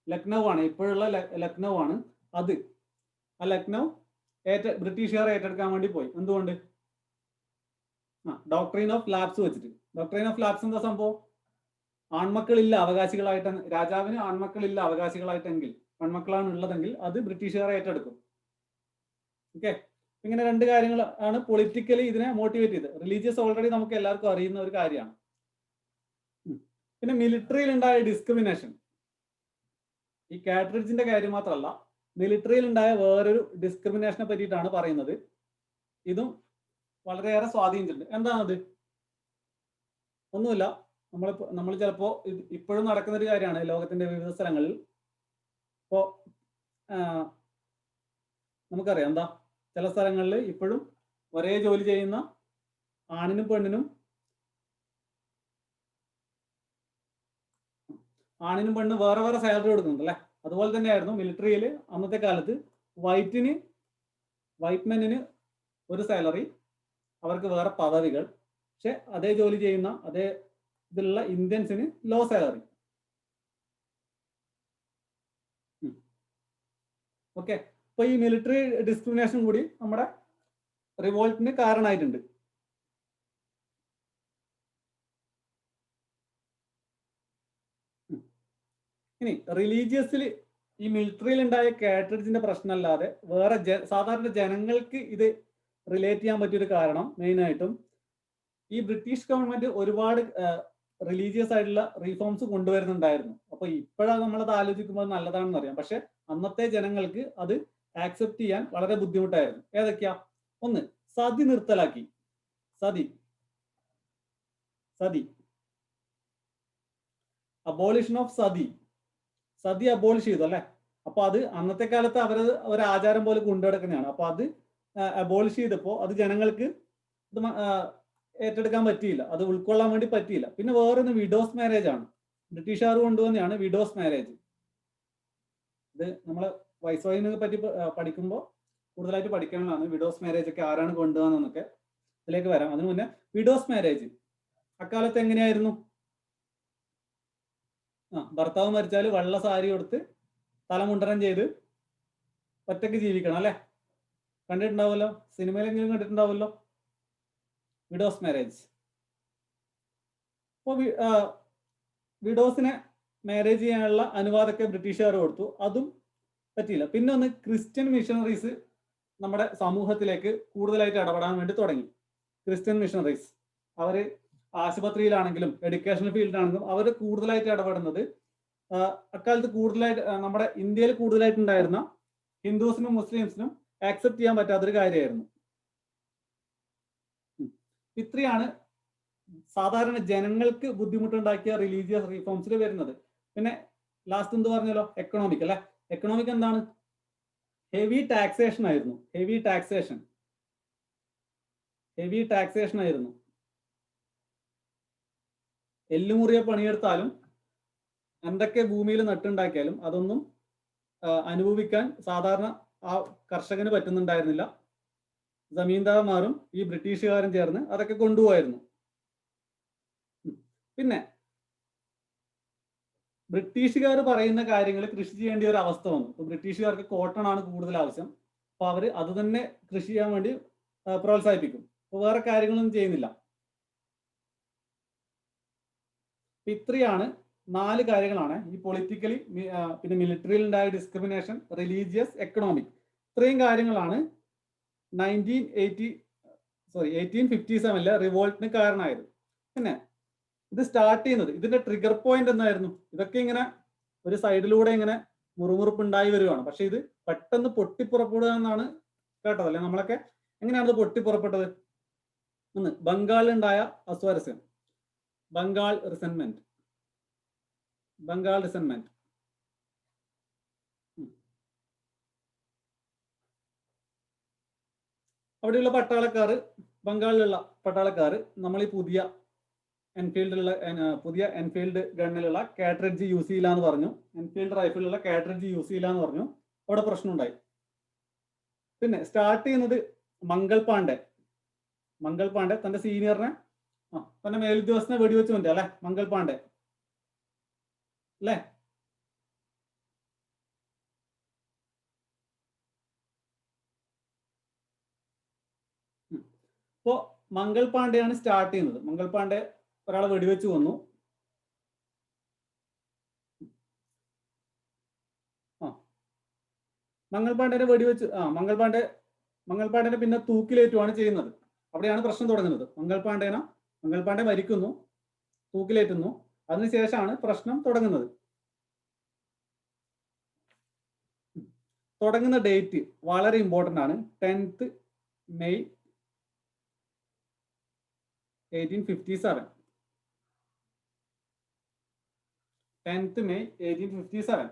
A: ലക്നൗ ആണ്, ഇപ്പോഴുള്ള ലക്നൗ ആണ്. അത് ആ ലക്നൗ ബ്രിട്ടീഷുകാർ ഏറ്റെടുക്കാൻ വേണ്ടി പോയി. എന്തുകൊണ്ട്? ഡോക്ട്രീൻ ഓഫ് ലാപ്സ് വെച്ചിട്ട്. ഡോക്ട്രീൻ ഓഫ് ലാപ്സ് എന്താ സംഭവം? ആൺമക്കളില്ല അവകാശികളായിട്ട്, രാജാവിന് ആൺമക്കളില്ല അവകാശികളായിട്ടെങ്കിൽ, പെൺമക്കളാണ് ഉള്ളതെങ്കിൽ അത് ബ്രിട്ടീഷുകാർ ഏറ്റെടുക്കും. ഓക്കെ, ഇങ്ങനെ രണ്ട് കാര്യങ്ങൾ ആണ് പൊളിറ്റിക്കലി ഇതിനെ മോട്ടിവേറ്റ് ചെയ്ത്. റിലീജിയസ് ഓൾറെഡി നമുക്ക് എല്ലാവർക്കും അറിയുന്ന ഒരു കാര്യമാണ്. പിന്നെ മിലിറ്ററിയിൽ ഉണ്ടായ ഡിസ്ക്രിമിനേഷൻ, ഈ കാട്രിഡ്ജിന്റെ കാര്യം മാത്രമല്ല, മിലിറ്ററിയിൽ ഉണ്ടായ വേറൊരു ഡിസ്ക്രിമിനേഷനെ പറ്റിയിട്ടാണ് പറയുന്നത്. ഇതും വളരെയേറെ സ്വാധീനിച്ചിട്ടുണ്ട്. എന്താണത്? ഒന്നുമില്ല, നമ്മൾ ചിലപ്പോൾ ഇപ്പോഴും നടക്കുന്ന ഒരു കാര്യമാണ് ലോകത്തിന്റെ വിവിധ സ്ഥലങ്ങളിൽ. ഇപ്പോ നമുക്കറിയാം എന്താ, ചില സ്ഥലങ്ങളിൽ ഇപ്പോഴും ഒരേ ജോലി ചെയ്യുന്ന ആണിനും പെണ്ണിനും വേറെ വേറെ സാലറി കൊടുക്കുന്നുണ്ട് അല്ലെ. അതുപോലെ തന്നെയായിരുന്നു മിലിറ്ററിയിൽ അന്നത്തെ കാലത്ത്. വൈറ്റ് മെന്നിന് ഒരു സാലറി, അവർക്ക് വേറെ പദവികൾ. പക്ഷെ അതേ ജോലി ചെയ്യുന്ന അതേ ഇതിലുള്ള ഇന്ത്യൻസിന് ലോ സാലറി. ഓക്കെ, അപ്പൊ ഈ മിലിറ്ററി ഡിസ്ക്രിമിനേഷൻ കൂടി നമ്മുടെ റിവോൾട്ടിന് കാരണമായിട്ടുണ്ട്. ഇനി റിലീജിയസിൽ ഈ മിലിറ്ററിയിൽ ഉണ്ടായ കാട്രിഡ്ജിന്റെ പ്രശ്നമല്ലാതെ വേറെ സാധാരണ ജനങ്ങൾക്ക് ഇത് റിലേറ്റ് ചെയ്യാൻ പറ്റിയൊരു കാരണം മെയിനായിട്ടും ഈ ബ്രിട്ടീഷ് ഗവൺമെന്റ് ഒരുപാട് റിലീജിയസ് ആയിട്ടുള്ള റീഫോംസ് കൊണ്ടുവരുന്നുണ്ടായിരുന്നു. അപ്പൊ ഇപ്പോഴാണ് നമ്മളത് ആലോചിക്കുമ്പോൾ നല്ലതാണെന്ന് അറിയാം. പക്ഷെ അന്നത്തെ ജനങ്ങൾക്ക് അത് ആക്സെപ്റ്റ് ചെയ്യാൻ വളരെ ബുദ്ധിമുട്ടായിരുന്നു. ഏതൊക്കെയാ? ഒന്ന്, സതി നിർത്തലാക്കി. Sati abolition of sati abolish ചെയ്തു അല്ലെ. അപ്പൊ അത് അന്നത്തെ കാലത്ത് അവരത് ഒരു ആചാരം പോലെ കൊണ്ടുനടക്കുന്നതാണ്. അപ്പൊ അത് അബോളിഷ് ചെയ്തപ്പോൾ അത് ജനങ്ങൾക്ക് ഇത് ഏറ്റെടുക്കാൻ പറ്റിയില്ല, അത് ഉൾക്കൊള്ളാൻ വേണ്ടി പറ്റിയില്ല. പിന്നെ വേറൊന്ന് വിഡോസ് മാരേജ് ആണ്. ബ്രിട്ടീഷുകാർ കൊണ്ടുവന്നെയാണ് വിഡോസ് മാരേജ്. ഇത് നമ്മളെ വൈസ്രോയിനെ പറ്റി പഠിക്കുമ്പോൾ കൂടുതലായിട്ട് പഠിക്കാനുള്ളതാണ്. വിഡോസ് മാരേജ് ഒക്കെ ആരാണ് കൊണ്ടുവന്നതെന്നൊക്കെ ഇതിലേക്ക് വരാം. അതിനു മുന്നേ വിഡോസ് മാരേജ് അക്കാലത്ത് എങ്ങനെയായിരുന്നു? ഭർത്താവ് മരിച്ചാൽ വെള്ള സാരി കൊടുത്ത് തലമുണ്ടനം ചെയ്ത് ഒറ്റയ്ക്ക് ജീവിക്കണം അല്ലെ. കണ്ടിട്ടുണ്ടാവുമല്ലോ, സിനിമയിലെങ്കിലും കണ്ടിട്ടുണ്ടാവുമല്ലോ വിഡോസ് മാരേജ്. അപ്പോൾ വിഡോസിനെ മാരേജ് ചെയ്യാനുള്ള അനുവാദമൊക്കെ ബ്രിട്ടീഷുകാർ കൊടുത്തു, അതും പറ്റിയില്ല. പിന്നെ ഒന്ന്, ക്രിസ്ത്യൻ മിഷണറീസ് നമ്മുടെ സമൂഹത്തിലേക്ക് കൂടുതലായിട്ട് ഇടപെടാൻ വേണ്ടി തുടങ്ങി. ക്രിസ്ത്യൻ മിഷണറീസ് അവര് ആശുപത്രിയിലാണെങ്കിലും എഡ്യൂക്കേഷണൽ ഫീൽഡിലാണെങ്കിലും അവർ കൂടുതലായിട്ട് ഇടപെടുന്നത് അക്കാലത്ത് കൂടുതലായിട്ട് നമ്മുടെ ഇന്ത്യയിൽ കൂടുതലായിട്ടുണ്ടായിരുന്ന ഹിന്ദുസിനും മുസ്ലിംസിനും ആക്സെപ്റ്റ് ചെയ്യാൻ പറ്റാത്തൊരു കാര്യമായിരുന്നു. ഇത്രയാണ് സാധാരണ ജനങ്ങൾക്ക് ബുദ്ധിമുട്ടുണ്ടാക്കിയ റിലീജിയസ് റീഫോംസിൽ വരുന്നത്. പിന്നെ ലാസ്റ്റ് എന്ത് പറഞ്ഞല്ലോ, എക്കണോമിക് അല്ലെ. എക്കണോമിക് എന്താണ്? ഹെവി ടാക്സേഷൻ ആയിരുന്നു. ഹെവി ടാക്സേഷൻ ആയിരുന്നു. എല്ലുമുറിയെ പണിയെടുത്താലും എന്തൊക്കെ ഭൂമിയിൽ നട്ടുണ്ടാക്കിയാലും അതൊന്നും അനുഭവിക്കാൻ സാധാരണ ആ കർഷകന് പറ്റുന്നുണ്ടായിരുന്നില്ല. ജമീന്ദാർമാരും ഈ ബ്രിട്ടീഷുകാരും ചേർന്ന് അതൊക്കെ കൊണ്ടുപോയിരുന്നു. പിന്നെ ബ്രിട്ടീഷുകാർ പറയുന്ന കാര്യങ്ങൾ കൃഷി ചെയ്യേണ്ട ഒരു അവസ്ഥ വന്നു. ബ്രിട്ടീഷുകാർക്ക് കോട്ടൺ ആണ് കൂടുതൽ ആവശ്യം. അപ്പൊ അവർ അത് തന്നെ കൃഷി ചെയ്യാൻ വേണ്ടി പ്രോത്സാഹിപ്പിക്കും. അപ്പൊ വേറെ കാര്യങ്ങളൊന്നും ചെയ്യുന്നില്ല. ഇത്രയാണ് 4 കാര്യങ്ങളാണ് ഈ പൊളിറ്റിക്കലി, പിന്നെ മിലിറ്ററിയിൽ ഉണ്ടായ ഡിസ്ക്രിമിനേഷൻ, റിലീജിയസ്, എക്കണോമിക്, ഇത്രയും കാര്യങ്ങളാണ് 1857 റിവോൾട്ടിന് കാരണമായത്. പിന്നെ ഇത് സ്റ്റാർട്ട് ചെയ്യുന്നത്, ഇതിന്റെ ട്രിഗർ പോയിന്റ് എന്നായിരുന്നു? ഇതൊക്കെ ഇങ്ങനെ ഒരു സൈഡിലൂടെ ഇങ്ങനെ മുറുമുറുപ്പ് ഉണ്ടായി വരുവാണ്. പക്ഷെ ഇത് പെട്ടെന്ന് പൊട്ടിപ്പുറപ്പെടുക എന്നാണ് കേട്ടതല്ലേ നമ്മളൊക്കെ. എങ്ങനെയാണ് ഇത് പൊട്ടിപ്പുറപ്പെട്ടത്? ഒന്ന്, ബംഗാളിലുണ്ടായ അസ്വാരസ്യം, ബംഗാൾ റിസെന്റ്മെന്റ്. അവിടെയുള്ള പട്ടാളക്കാർ, ബംഗാളിലുള്ള പട്ടാളക്കാർ നമ്മൾ ഈ പുതിയ എൻഫീൽഡ് ഗണ്ണിലുള്ള കാട്രിഡ്ജ് യൂസ് ചെയ്യില്ല എന്ന് പറഞ്ഞു. എൻഫീൽഡ് റൈഫിലുള്ള കാട്രിഡ്ജ് യൂസ് ചെയ്യില്ല എന്ന് പറഞ്ഞു. അവിടെ പ്രശ്നം ഉണ്ടായി. പിന്നെ സ്റ്റാർട്ട് ചെയ്യുന്നത് മംഗൾ പാണ്ഡെ തന്റെ സീനിയറിനെ, തന്റെ മേലുദ്യോഗസ്ഥനെ വെടിവെച്ച് കൊണ്ടേ അല്ലെ, മംഗൾ പാണ്ഡെ അല്ലേ? ഇപ്പോ മംഗൾ പാണ്ഡെയാണ് സ്റ്റാർട്ട് ചെയ്യുന്നത്. മംഗൾ പാണ്ഡെ ഒരാളെ വെടിവെച്ച് കൊന്നു. മംഗൾ പാണ്ഡെനെ വെടിവെച്ച് മംഗൾ പാണ്ഡെനെ പിന്നെ തൂക്കിലേറ്റുവാണ് ചെയ്യുന്നത്. അവിടെയാണ് പ്രശ്നം തുടങ്ങുന്നത്. മംഗൾ പാണ്ഡെ മരിക്കുന്നു, തൂക്കിലേറ്റുന്നു. അതിനുശേഷമാണ് പ്രശ്നം തുടങ്ങുന്നത്. തുടങ്ങുന്ന ഡേറ്റ് വളരെ ഇമ്പോർട്ടൻ്റ് ആണ്. 10th May 1857. 10th May 1857.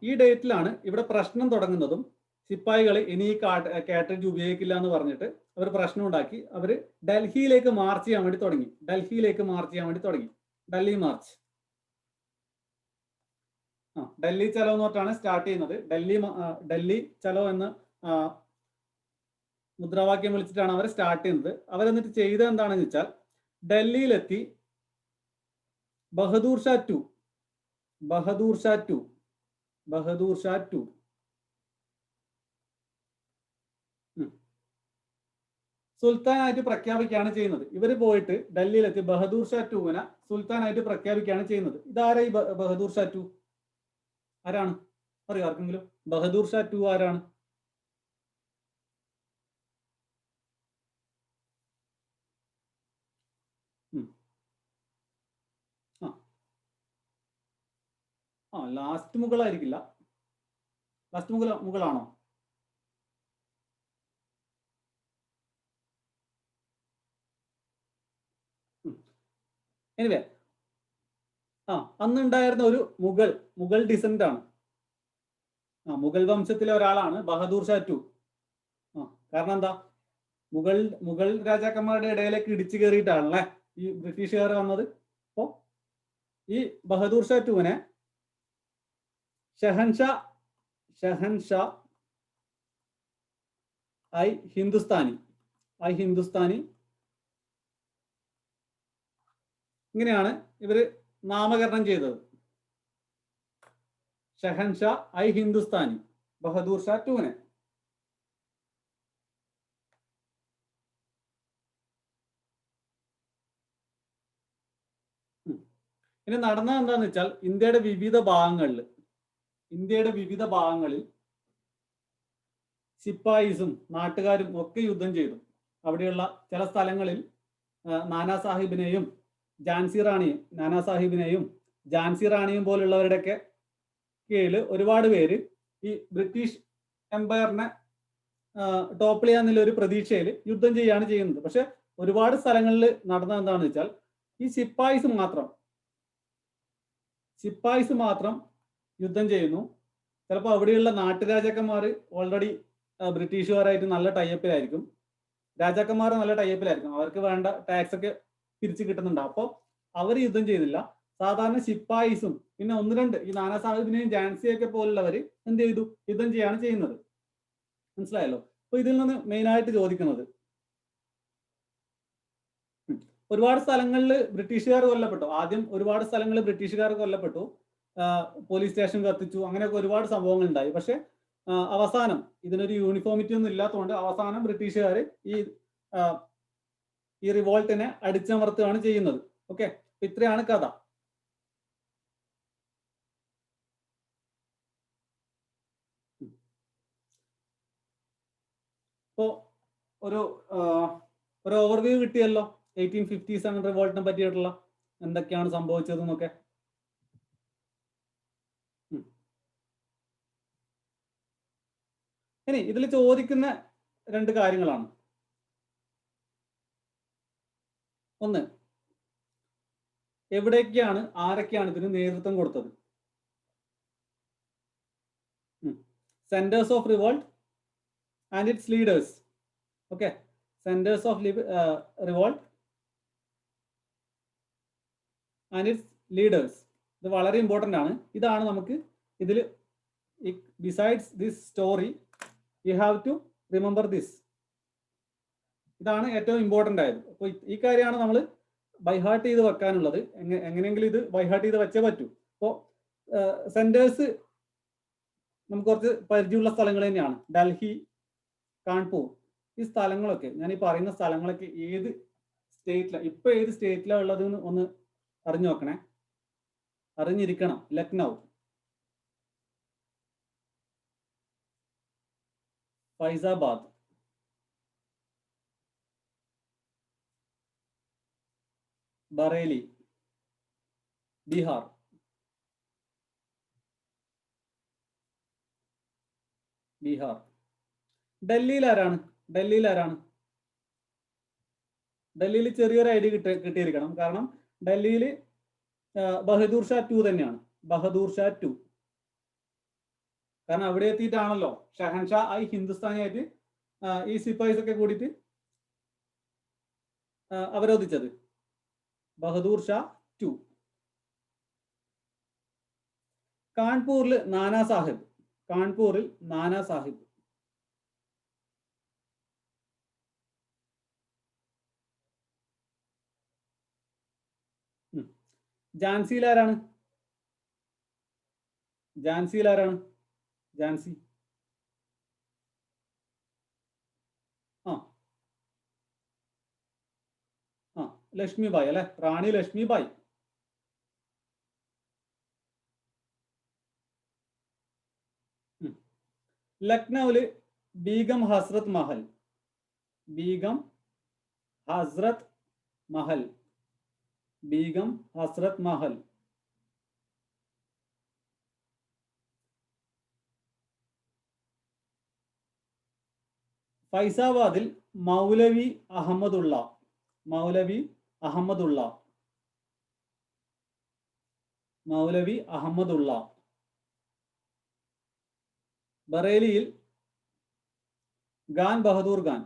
A: ഈ ഡേറ്റിലാണ് ഇവിടെ പ്രശ്നം തുടങ്ങുന്നതും. സിപ്പായികൾ ഇനി ഈ കാട്രിഡ്ജ് ഉപയോഗിക്കില്ല എന്ന് പറഞ്ഞിട്ട് അവർ പ്രശ്നം ഉണ്ടാക്കി. അവർ ഡൽഹിയിലേക്ക് മാർച്ച് ചെയ്യാൻ വേണ്ടി തുടങ്ങി. ഡൽഹി മാർച്ച്. ഡൽഹി ചലോ എന്ന് പറഞ്ഞാണ് സ്റ്റാർട്ട് ചെയ്യുന്നത്. ഡൽഹി ചലോ എന്ന് മുദ്രാവാക്യം വിളിച്ചിട്ടാണ് അവർ സ്റ്റാർട്ട് ചെയ്യുന്നത്. അവരെന്നിട്ട് ചെയ്തത് എന്താണെന്ന് വെച്ചാൽ, ഡൽഹിയിലെത്തി ബഹദൂർ ഷാ ടു സുൽത്താനായിട്ട് പ്രഖ്യാപിക്കുകയാണ് ചെയ്യുന്നത്. ഇവർ പോയിട്ട് ഡൽഹിയിലെത്തി ബഹദൂർ ഷാ ടൂവിനെ സുൽത്താനായിട്ട് പ്രഖ്യാപിക്കുകയാണ് ചെയ്യുന്നത്. ഇതാരാ ഈ ബഹദൂർ ഷാ ടു? ആരാണ് അറിയോ ആർക്കെങ്കിലും? ബഹദൂർ ഷാ ടു ആരാണ്? ലാസ്റ്റ് മുഗളായിരിക്കില്ല. ലാസ്റ്റ് മുഗളാണോ? എനിവേ, അന്നുണ്ടായിരുന്ന ഒരു മുഗൾ ഡിസെന്റ് ആണ്. മുഗൾ വംശത്തിലെ ഒരാളാണ് ബഹദൂർ ഷാ ടു. കാരണം എന്താ? മുഗൾ രാജാക്കന്മാരുടെ ഇടയിലേക്ക് ഇടിച്ചു കയറിയിട്ടാണല്ലേ ഈ ബ്രിട്ടീഷുകാർ വന്നത്. അപ്പോ ഈ ബഹദൂർ ഷാ ടുവിനെ ഷഹൻഷാ ഐ ഹിന്ദുസ്ഥാനി ഇങ്ങനെയാണ് ഇവര് നാമകരണം ചെയ്തത്. ഷഹൻഷാ ഐ ഹിന്ദുസ്ഥാനി, ബഹദൂർ ഷാ ടുവിനെ. ഇനി നടന്നത് എന്താന്ന് വെച്ചാൽ, ഇന്ത്യയുടെ വിവിധ ഭാഗങ്ങളിൽ സിപ്പായിസും നാട്ടുകാരും ഒക്കെ യുദ്ധം ചെയ്തു. അവിടെയുള്ള ചില സ്ഥലങ്ങളിൽ നാനാസാഹിബിനെയും ഝാൻസി റാണിയും പോലുള്ളവരുടെയൊക്കെ കീഴിൽ ഒരുപാട് പേര് ഈ ബ്രിട്ടീഷ് എംപയറിനെ ടോപ്പിൾ ചെയ്യാന്നുള്ള ഒരു പ്രതീക്ഷയിൽ യുദ്ധം ചെയ്യാണ് ചെയ്യുന്നത്. പക്ഷെ ഒരുപാട് സ്ഥലങ്ങളിൽ നടന്നത് എന്താണെന്ന് വെച്ചാൽ ഈ സിപ്പായിസ് മാത്രം യുദ്ധം ചെയ്യുന്നു. ചിലപ്പോൾ അവിടെയുള്ള നാട്ടുരാജാക്കന്മാർ ഓൾറെഡി ബ്രിട്ടീഷുകാരായിട്ട് നല്ല ടൈപ്പിലായിരിക്കും. രാജാക്കന്മാർ നല്ല ടൈപ്പിലായിരിക്കും, അവർക്ക് വേണ്ട ടാക്സ് ഒക്കെ തിരിച്ചു കിട്ടുന്നുണ്ട്. അപ്പോൾ അവർ യുദ്ധം ചെയ്തില്ല. സാധാരണ സിപ്പായിസും പിന്നെ ഒന്ന് രണ്ട് ഈ നാനാ സാഹിബിനെയും ജാൻസിയൊക്കെ പോലുള്ളവർ എന്ത് ചെയ്തു, യുദ്ധം ചെയ്യാണ് ചെയ്യുന്നത്. മനസ്സിലായല്ലോ? അപ്പൊ ഇതിൽ നിന്ന് മെയിനായിട്ട് ചോദിക്കുന്നത്, ഒരുപാട് സ്ഥലങ്ങളിൽ ബ്രിട്ടീഷുകാർ കൊല്ലപ്പെട്ടു. ആദ്യം ഒരുപാട് സ്ഥലങ്ങളിൽ ബ്രിട്ടീഷുകാർ കൊല്ലപ്പെട്ടു, പോലീസ് സ്റ്റേഷൻ കത്തിച്ചു, അങ്ങനെയൊക്കെ ഒരുപാട് സംഭവങ്ങൾ ഉണ്ടായി. പക്ഷെ അവസാനം ഇതിനൊരു യൂണിഫോമിറ്റി ഒന്നും ഇല്ലാത്തതുകൊണ്ട് അവസാനം ബ്രിട്ടീഷുകാർ ഈ റിവോൾട്ടിനെ അടിച്ചമർത്തുകയാണ് ചെയ്യുന്നത്. ഓക്കെ, ഇത്രയാണ് കഥ. ഇപ്പോ ഒരു ഓവർവ്യൂ കിട്ടിയല്ലോ 1857 റിവോൾട്ടിനെ പറ്റിയിട്ടുള്ള എന്തൊക്കെയാണ് സംഭവിച്ചതെന്നൊക്കെ. ഇനി ഇതിൽ ചോദിക്കുന്ന രണ്ട് കാര്യങ്ങളാണ്. ഒന്ന്, എവിടേക്കാണ് ആരൊക്കെയാണ് ഇതിന് നേതൃത്വം കൊടുത്തത്? Centres of revolt and its leaders. Okay, centres of revolt and its leaders. ഇത് വളരെ ഇമ്പോർട്ടൻ്റ് ആണ്. ഇതാണ് നമുക്ക് ഇതിൽ, besides this story you have to remember this. ഇതാണ് ഏറ്റവും ഇമ്പോർട്ടൻ്റ് ആയത്. അപ്പോൾ ഈ കാര്യമാണ് നമ്മൾ ബൈഹാർട്ട് ചെയ്ത് വെക്കാനുള്ളത്. എങ്ങനെയെങ്കിലും ഇത് ബൈഹാർട്ട് ചെയ്ത് വെച്ചേ പറ്റൂ. അപ്പോൾ സെന്റേഴ്സ് നമുക്ക് കുറച്ച് പരിചയമുള്ള സ്ഥലങ്ങൾ തന്നെയാണ്. ഡൽഹി, കാൺപൂർ, ഈ സ്ഥലങ്ങളൊക്കെ, ഞാൻ ഈ പറയുന്ന സ്ഥലങ്ങളൊക്കെ ഏത് സ്റ്റേറ്റിലാണ്, ഇപ്പൊ ഏത് സ്റ്റേറ്റിലാണ് ഉള്ളത് എന്ന് ഒന്ന് അറിഞ്ഞു നോക്കണേ, അറിഞ്ഞിരിക്കണം. ലക്നൗ, ഫൈസാബാദ്, ബറേലി, ബീഹാർ, ഡൽഹിയിൽ ആരാണ്? ഡൽഹിയിൽ ചെറിയൊരു ഐഡിയ കിട്ടിയിരിക്കണം. കാരണം ഡൽഹിയിൽ ബഹദൂർ ഷാ 2 തന്നെയാണ്. ബഹദൂർ ഷാ 2. കാരണം അവിടെ എത്തിയിട്ടാണല്ലോ ഷഹൻഷാ ഐ ഹിന്ദുസ്ഥാനിയായിട്ട് ഈ സിപ്പായിസ് ഒക്കെ കൂടിയിട്ട് അവരോധിച്ചത്. ബഹദൂർ ഷാ 2. കാൺപൂരിൽ നാനാ സാഹിബ്. ഝാൻസിയിൽ ആരാണ്? ഝാൻസി ലക്ഷ്മിബായി അല്ലെ, റാണി ലക്ഷ്മിബായി. ലക്നൌവില് ബീഗം ഹസ്രത് മഹൽ. ഫൈസാബാദിൽ മൗലവി അഹമ്മദുള്ള. ബറേലിയിൽ ഖാൻ ബഹദൂർ ഖാൻ.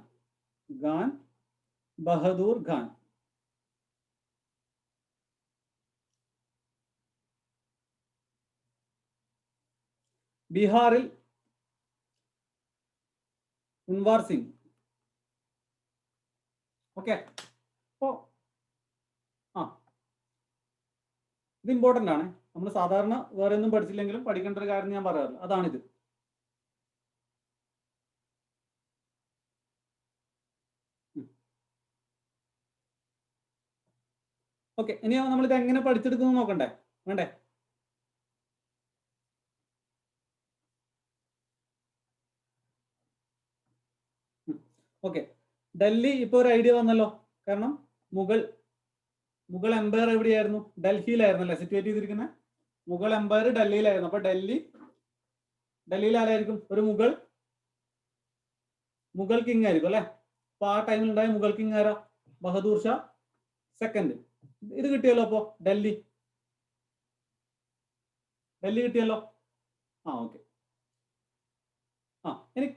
A: ബീഹാറിൽ കുൻവാർ സിംഗ്. ഓക്കെ, അപ്പോ ഇത് ഇമ്പോർട്ടൻ്റ് ആണ്. നമ്മൾ സാധാരണ വേറെ ഒന്നും പഠിച്ചില്ലെങ്കിലും പഠിക്കേണ്ട ഒരു കാര്യം ഞാൻ പറയാറില്ല, അതാണിത്. ഓക്കെ, ഇനി നമ്മളിത് എങ്ങനെ പഠിച്ചെടുക്കുന്നു നോക്കണ്ടേ, വേണ്ടേ? ഓക്കെ, ഡൽഹി ഇപ്പൊ ഒരു ഐഡിയ വന്നല്ലോ. കാരണം മുഗൾ എംപയർ എവിടെയായിരുന്നു? ഡൽഹിയിലായിരുന്നു അല്ലെ സിറ്റുവേറ്റ് ചെയ്തിരിക്കുന്നത്. മുഗൾ എംപയർ ഡൽഹിയിലായിരുന്നു. അപ്പൊ ഡൽഹിയിൽ ആരായിരിക്കും? ഒരു മുഗൾ മുഗൾ കിങ് ആയിരിക്കും അല്ലെ. അപ്പൊ ആ ടൈമിൽ ഉണ്ടായ മുഗൾ കിങ് ആരാ? ബഹദൂർ ഷാ സെക്കൻഡ്. ഇത് കിട്ടിയല്ലോ. അപ്പോ ഡൽഹി കിട്ടിയല്ലോ. ആ ഓക്കെ. ഇനി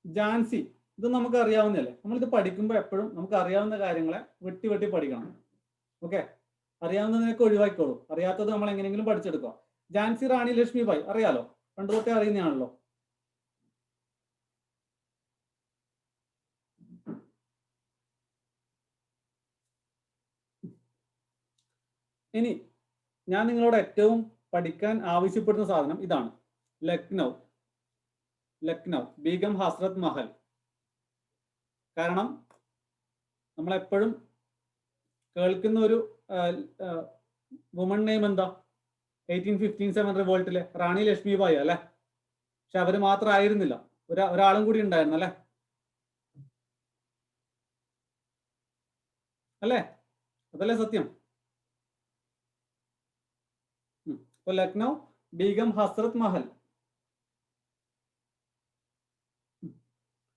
A: ഝാൻസി, ഇത് നമുക്ക് അറിയാവുന്നതല്ലേ. നമ്മളിത് പഠിക്കുമ്പോൾ എപ്പോഴും നമുക്ക് അറിയാവുന്ന കാര്യങ്ങളെ വെട്ടി വെട്ടി പഠിക്കണം. ഓക്കെ, അറിയാവുന്നതിനൊക്കെ ഒഴിവാക്കിക്കോളൂ, അറിയാത്തത് നമ്മൾ എങ്ങനെയെങ്കിലും പഠിച്ചെടുക്കുക. ഝാൻസി റാണി ലക്ഷ്മിബായി അറിയാലോ, പണ്ട് തൊട്ടേ അറിയുന്നതാണല്ലോ. ഇനി ഞാൻ നിങ്ങളോട് ഏറ്റവും പഠിക്കാൻ ആവശ്യപ്പെടുന്ന സാധനം ഇതാണ്. ലക്നൗ ബീഗം ഹസ്രത്ത് മഹൽ. കാരണം നമ്മളെപ്പോഴും കേൾക്കുന്ന ഒരു വുമൺ നെയിം എന്താ? 1857 റിവോൾട്ടിലെ റാണി ലക്ഷ്മിബായി അല്ലെ. പക്ഷെ അവര് മാത്രമായിരുന്നില്ല, ഒരാളും കൂടി ഉണ്ടായിരുന്നു അല്ലെ. അല്ലേ? അതല്ലേ സത്യം. ഇപ്പൊ ലക്നൗ ബീഗം ഹസ്രത്ത് മഹൽ,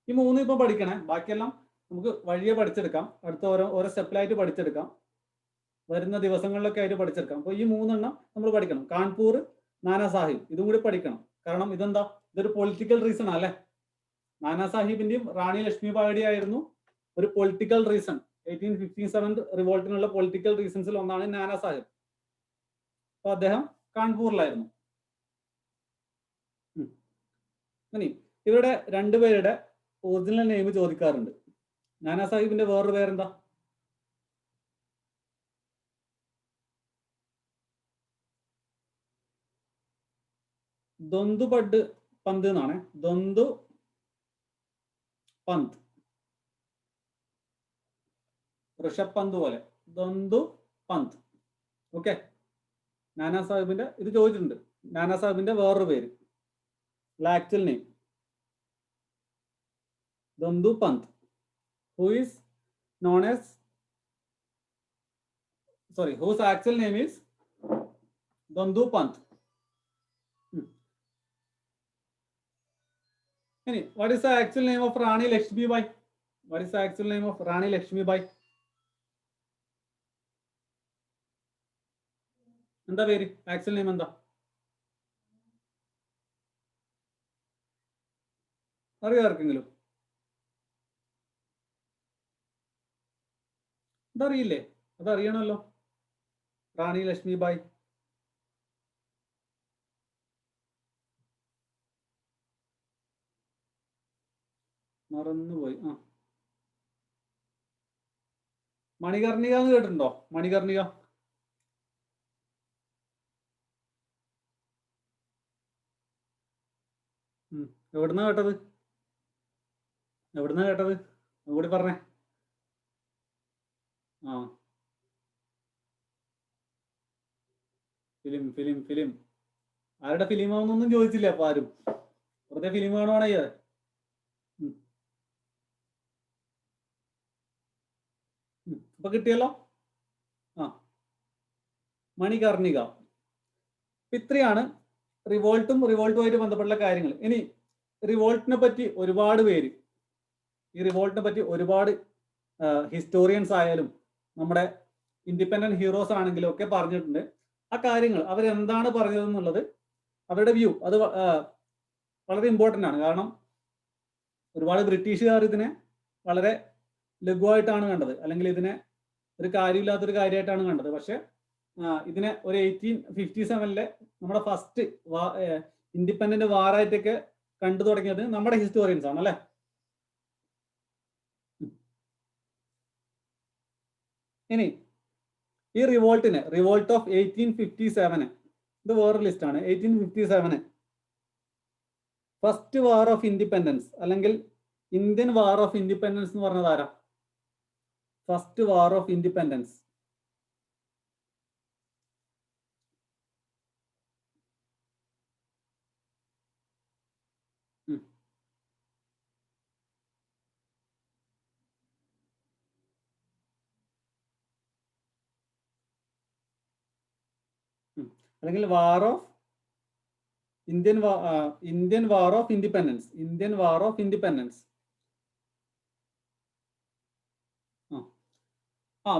A: ഈ മൂന്ന് ഇപ്പൊ പഠിക്കണേ. ബാക്കിയെല്ലാം നമുക്ക് വഴിയെ പഠിച്ചെടുക്കാം, അടുത്ത ഓരോ സ്റ്റെപ്പിലായിട്ട് പഠിച്ചെടുക്കാം, വരുന്ന ദിവസങ്ങളിലൊക്കെ ആയിട്ട് പഠിച്ചെടുക്കാം. അപ്പൊ ഈ മൂന്നെണ്ണം നമ്മൾ പഠിക്കണം. കാൺപൂർ, നാനാ സാഹിബ്, ഇതും കൂടി പഠിക്കണം. കാരണം ഇതെന്താ, ഇതൊരു പൊളിറ്റിക്കൽ റീസൺ അല്ലേ. നാനാ സാഹിബിന്റെയും റാണി ലക്ഷ്മിബായിയുടെയും ആയിരുന്നു ഒരു പൊളിറ്റിക്കൽ റീസൺ. 1857 റിവോൾട്ടിനുള്ള പൊളിറ്റിക്കൽ റീസൺസിൽ ഒന്നാണ് നാനാ സാഹിബ്. അപ്പൊ അദ്ദേഹം കാൺപൂറിലായിരുന്നു. ഇനി ഇവരുടെ രണ്ടുപേരുടെ ഒറിജിനൽ നെയിം ചോദിക്കാറുണ്ട്. നാനാ സാഹിബിന്റെ വേറൊരു പേരെന്താ? ദൊന്തു പഡ് പന്ത് എന്നാണ്. ദൊന്തു പന്ത്, ഋഷഭ് പന്ത് പോലെ, ദൊന്തു പന്ത്. ഓക്കെ, നാനാ സാഹിബിന്റെ ഇത് ചോദിച്ചിട്ടുണ്ട്. നാനാ സാഹിബിന്റെ വേറൊരു പേര്, ആക്ച്വൽ നെയിം ദൊന്തു പന്ത്, whose actual name is ദൊന്തു പന്ത്. ഇനി what is the actual name of റാണി ലക്ഷ്മിബായി? എന്താ പേര്? ആക്ച്വൽ നെയിം എന്താ അറിയോ ആർക്കെങ്കിലും? അതറിയില്ലേ? അതറിയണമല്ലോ. റാണി ലക്ഷ്മിബായി മറന്നുപോയി. മണികർണിക എന്ന് കേട്ടിട്ടുണ്ടോ? മണികർണിക എവിടുന്നാ കേട്ടത്? അതുകൂടി പറഞ്ഞേ. ഫിലിം ആരുടെ ഫിലിമാണെന്നൊന്നും ചോദിച്ചില്ല അപ്പൊ ആരും. വെറുതെ ഫിലിം കാണുവാണെങ്കിൽ ഇപ്പൊ കിട്ടിയല്ലോ. മണികർണിക. ഇത്രയാണ് റിവോൾട്ടുമായിട്ട് ബന്ധപ്പെട്ട കാര്യങ്ങൾ. ഇനി റിവോൾട്ടിനെ പറ്റി ഒരുപാട് ഹിസ്റ്റോറിയൻസ് ആയാലും നമ്മുടെ ഇൻഡിപെൻഡന്റ് ഹീറോസ് ആണെങ്കിലും ഒക്കെ പറഞ്ഞിട്ടുണ്ട്. ആ കാര്യങ്ങൾ അവരെന്താണ് പറഞ്ഞതെന്നുള്ളത്, അവരുടെ വ്യൂ, അത് വളരെ ഇമ്പോർട്ടൻ്റ് ആണ്. കാരണം ഒരുപാട് ബ്രിട്ടീഷുകാർ ഇതിനെ വളരെ ലഘുവായിട്ടാണ് കണ്ടത്, അല്ലെങ്കിൽ ഇതിനെ ഒരു കാര്യമില്ലാത്തൊരു കാര്യമായിട്ടാണ് കണ്ടത്. പക്ഷെ ഇതിനെ ഒരു 1857 നമ്മുടെ ഫസ്റ്റ് ഇൻഡിപെൻഡന്റ് വാറായിട്ടൊക്കെ കണ്ടു തുടങ്ങിയത് നമ്മുടെ ഹിസ്റ്റോറിയൻസ് ആണ് അല്ലെ. ഇനി ഈ റിവോൾട്ട് ഓഫ് 1857, ഇത് വേറൊരു ലിസ്റ്റ് ആണ്. 1857 ഫസ്റ്റ് വാർ ഓഫ് ഇൻഡിപെൻഡൻസ്, അല്ലെങ്കിൽ ഇന്ത്യൻ വാർ ഓഫ് ഇൻഡിപെൻഡൻസ് എന്ന് പറഞ്ഞത് ആരാ? First war of independence. അല്ലെങ്കിൽ war of Indian war of independence. Indian war of independence.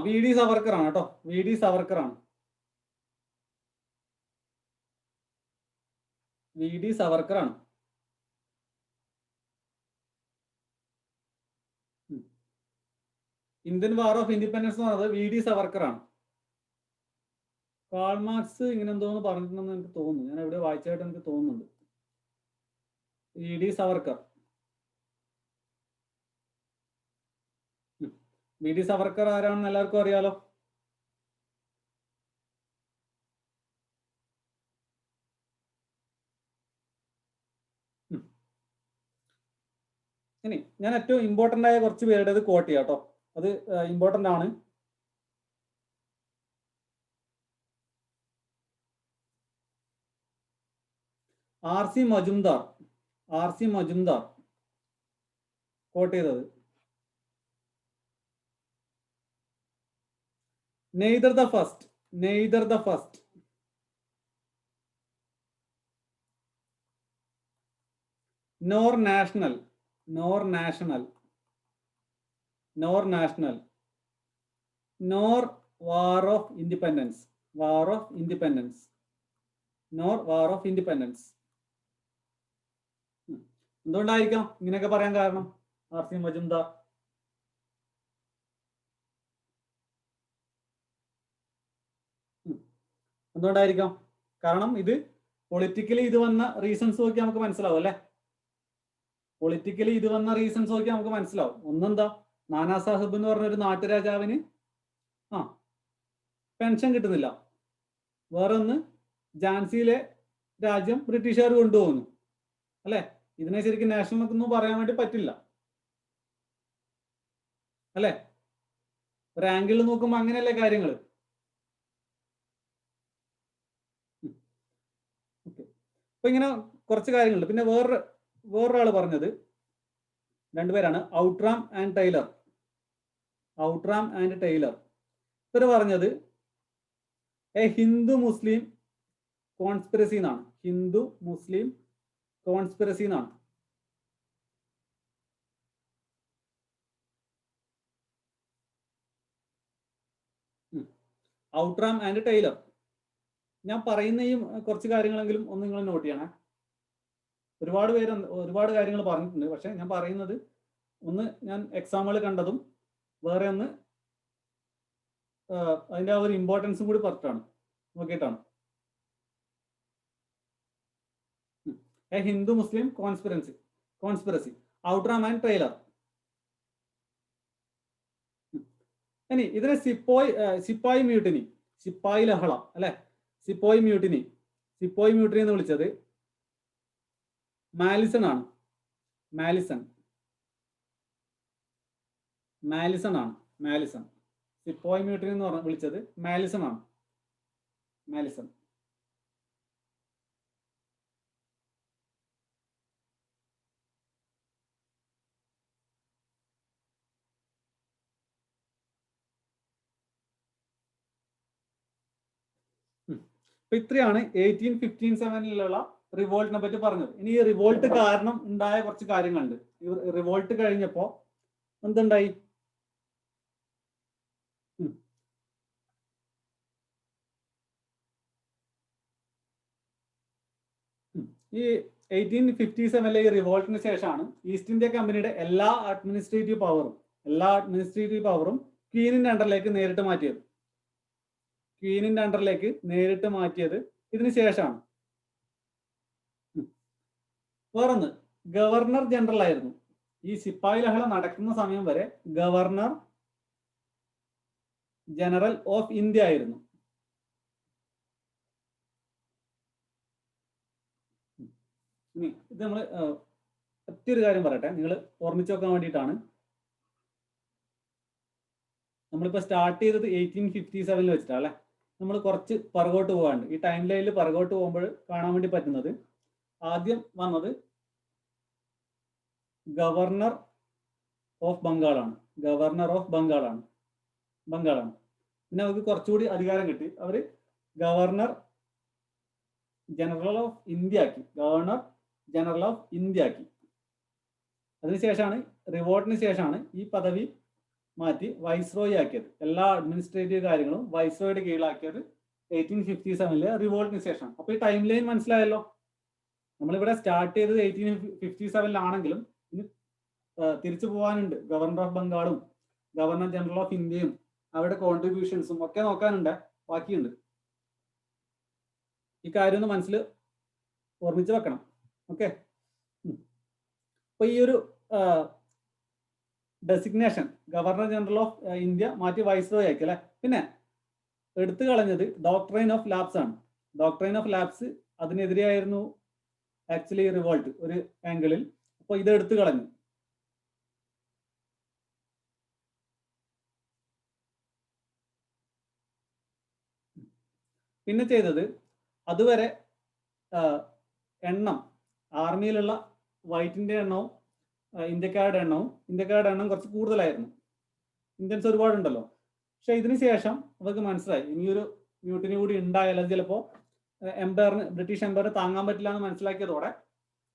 A: V D Savarkar ആണ് കേട്ടോ. വി ഡി സവർക്കർ ആണ്. വി ഡി സവർക്കർ ആണ്. ഇന്ത്യൻ വാർ ഓഫ് ഇൻഡിപെൻഡൻസ് എന്ന് പറയുന്നത് വി ഡി സവർക്കർ ആണ്. കാൾ മാർക്സ് ഇങ്ങനെ എന്തോന്ന് പറഞ്ഞിട്ടുണ്ടെന്ന് എനിക്ക് തോന്നുന്നു. ഞാൻ എവിടെ വായിച്ചായിട്ട് എനിക്ക് തോന്നുന്നുണ്ട്. V D Savarkar. V D Savarkar ആരാണെന്ന് എല്ലാവർക്കും അറിയാലോ. ഇനി ഞാൻ ഏറ്റവും ഇമ്പോർട്ടൻ്റ് ആയ കുറച്ച് പേരുടേത് കോട്ട് ചെയ്യാം കേട്ടോ. അത് ഇമ്പോർട്ടൻ്റ് ആണ്. R C Majumdar. R C Majumdar quote ചെയ്തത്. Neither the first. Neither the first. Nor national. Nor national. Nor national. Nor war of independence. War of independence. Nor war of independence. എന്തുകൊണ്ടായിരിക്കാം ഇങ്ങനെയൊക്കെ പറയാൻ കാരണം? R C Majumdar. എന്തുകൊണ്ടായിരിക്കാം? കാരണം ഇത് പൊളിറ്റിക്കലി ഇത് വന്ന റീസൺസ് നോക്കി നമുക്ക് മനസ്സിലാവും അല്ലെ. പൊളിറ്റിക്കലി ഇത് വന്ന റീസൺസ് നോക്കി നമുക്ക് മനസ്സിലാവും. ഒന്നെന്താ, നാനാ സാഹിബ് എന്ന് പറഞ്ഞൊരു നാട്ടുരാജാവിന് പെൻഷൻ കിട്ടുന്നില്ല. വേറൊന്ന്, ഝാൻസിയിലെ രാജ്യം ബ്രിട്ടീഷുകാർ കൊണ്ടുപോകുന്നു അല്ലെ. ഇതിനെ ശരിക്കും നാഷണൽ ഒന്നും പറയാൻ വേണ്ടി പറ്റില്ല അല്ലെ. ഒരു ആംഗിളിൽ നോക്കുമ്പോൾ അങ്ങനെയല്ലേ കാര്യങ്ങൾ. അപ്പൊ ഇങ്ങനെ കുറച്ച് കാര്യങ്ങളുണ്ട്. പിന്നെ വേറൊരാൾ പറഞ്ഞത്, രണ്ടുപേരാണ്, Outram and Tyler. Outram and Tyler. ഇവർ പറഞ്ഞത് ഹിന്ദു മുസ്ലിം കോൺസ്പിറസി എന്നാണ്. ഹിന്ദു മുസ്ലിം കോൺസ്പിറസി എന്നാണ്. ഔട്ട്റാം ആൻഡ് ടൈലർ. ഞാൻ പറയുന്ന ഈ കുറച്ച് കാര്യങ്ങളെങ്കിലും ഒന്ന് നിങ്ങൾ നോട്ട് ചെയ്യണേ. ഒരുപാട് കാര്യങ്ങൾ പറഞ്ഞിട്ടുണ്ട്. പക്ഷെ ഞാൻ പറയുന്നത് ഒന്ന് ഞാൻ എക്സാമ്പിൾ കണ്ടതും വേറെ ഒന്ന് അതിൻ്റെ ആ ഒരു ഇമ്പോർട്ടൻസും കൂടി പറഞ്ഞിട്ടാണ്, നോക്കിയിട്ടാണ്. Hindu Muslim conspiracy. Outram and Tyler. ഇനി ഇതിനെ സിപ്പായി മ്യൂട്ടിനി, സിപ്പായി ലഹള അല്ലെ. സിപ്പോയി മ്യൂട്ടിനി എന്ന് വിളിച്ചത് മാലിസൺ ആണ്. മാലിസൺ ആണ്. മാലിസൺ. സിപ്പോയി മ്യൂട്ടിനി എന്ന് വിളിച്ചത് മാലിസൺ ആണ്. മാലിസൺ. അപ്പൊ ഇത്രയാണ് 1857 റിവോൾട്ടിനെ പറ്റി പറഞ്ഞത്. ഇനി ഈ റിവോൾട്ട് കാരണം ഉണ്ടായ കുറച്ച് കാര്യങ്ങളുണ്ട്. ഈ റിവോൾട്ട് കഴിഞ്ഞപ്പോ എന്തുണ്ടായി? ഈ 1857 ഈ റിവോൾട്ടിന് ശേഷമാണ് ഈസ്റ്റ് ഇന്ത്യ കമ്പനിയുടെ എല്ലാ അഡ്മിനിസ്ട്രേറ്റീവ് പവറും ക്വീനിന്റെ അണ്ടറിലേക്ക് നേരിട്ട് മാറ്റിയത് ഇതിന് ശേഷമാണ്. വേറൊന്ന്, ഗവർണർ ജനറൽ ആയിരുന്നു. ഈ സിപ്പായി ലഹള നടക്കുന്ന സമയം വരെ ഗവർണർ ജനറൽ ഓഫ് ഇന്ത്യ ആയിരുന്നു. ഇനി ഇത് നമ്മൾ ഒറ്റൊരു കാര്യം പറയട്ടെ, നിങ്ങൾ ഓർമ്മിച്ച് വെക്കാൻ വേണ്ടിയിട്ടാണ്. നമ്മളിപ്പോൾ സ്റ്റാർട്ട് ചെയ്തത് 1857 വെച്ചിട്ടാണ് അല്ലെ. നമ്മൾ കുറച്ച് പുറകോട്ട് പോകാണ്ട്, ഈ ടൈം ലൈനിൽ പുറകോട്ട് പോകുമ്പോൾ കാണാൻ വേണ്ടി പറ്റുന്നത്, ആദ്യം വന്നത് ഗവർണർ ഓഫ് ബംഗാളാണ്. പിന്നെ അവർക്ക് കുറച്ചുകൂടി അധികാരം കിട്ടി. അവർ ഗവർണർ ജനറൽ ഓഫ് ഇന്ത്യ ആക്കി, ഗവർണർ ജനറൽ ഓഫ് ഇന്ത്യ ആക്കി. അതിനുശേഷമാണ് റിവോൾട്ടിന് ശേഷമാണ് ഈ പദവി മാറ്റി വൈസ്രോയി ആക്കിയത്. എല്ലാ അഡ്മിനിസ്ട്രേറ്റീവ് കാര്യങ്ങളും വൈസ്രോയുടെ കീഴിലാക്കിയത് 1857 റിവോൾട്ടിന് ശേഷമാണ്. അപ്പൊ ഈ ടൈം ലൈൻ മനസ്സിലായല്ലോ. നമ്മളിവിടെ സ്റ്റാർട്ട് ചെയ്തത് 1857 ഇനി തിരിച്ചു പോകാനുണ്ട്. ഗവർണർ ഓഫ് ബംഗാളും ഗവർണർ ജനറൽ ഓഫ് ഇന്ത്യയും അവരുടെ കോൺട്രിബ്യൂഷൻസും ഒക്കെ നോക്കാനുണ്ട്, ബാക്കിയുണ്ട്. ഈ കാര്യം ഒന്ന് മനസ്സിൽ ഓർമ്മിച്ച് വെക്കണം. ഓക്കെ. അപ്പൊ ഈ ഒരു designation governor general of India മാറ്റി വൈസ്രോയി ആക്കി അല്ലെ. പിന്നെ എടുത്തു കളഞ്ഞത് ഡോക്ട്രൈൻ ഓഫ് ലാപ്സ് ആണ്. ഡോക്ട്രൈൻ ഓഫ് ലാപ്സ് അതിനെതിരെയായിരുന്നു ആക്ച്വലി റിവോൾട്ട് ഒരു ആംഗിളിൽ. അപ്പൊ ഇത് എടുത്തു കളഞ്ഞു. പിന്നെ ചെയ്തത് അതുവരെ എണ്ണം ആർമിയിലുള്ള വൈറ്റിന്റെ എണ്ണവും ഇന്ത്യക്കാരുടെ എണ്ണം കുറച്ച് കൂടുതലായിരുന്നു. ഇന്ത്യൻസ് ഒരുപാടുണ്ടല്ലോ. പക്ഷെ ഇതിന് ശേഷം അവർക്ക് മനസ്സിലായി ഇനിയൊരു മ്യൂട്ടിനി കൂടി ഉണ്ടായാലും ചിലപ്പോൾ ബ്രിട്ടീഷ് എംപയറിന് താങ്ങാൻ പറ്റില്ല എന്ന് മനസ്സിലാക്കിയതോടെ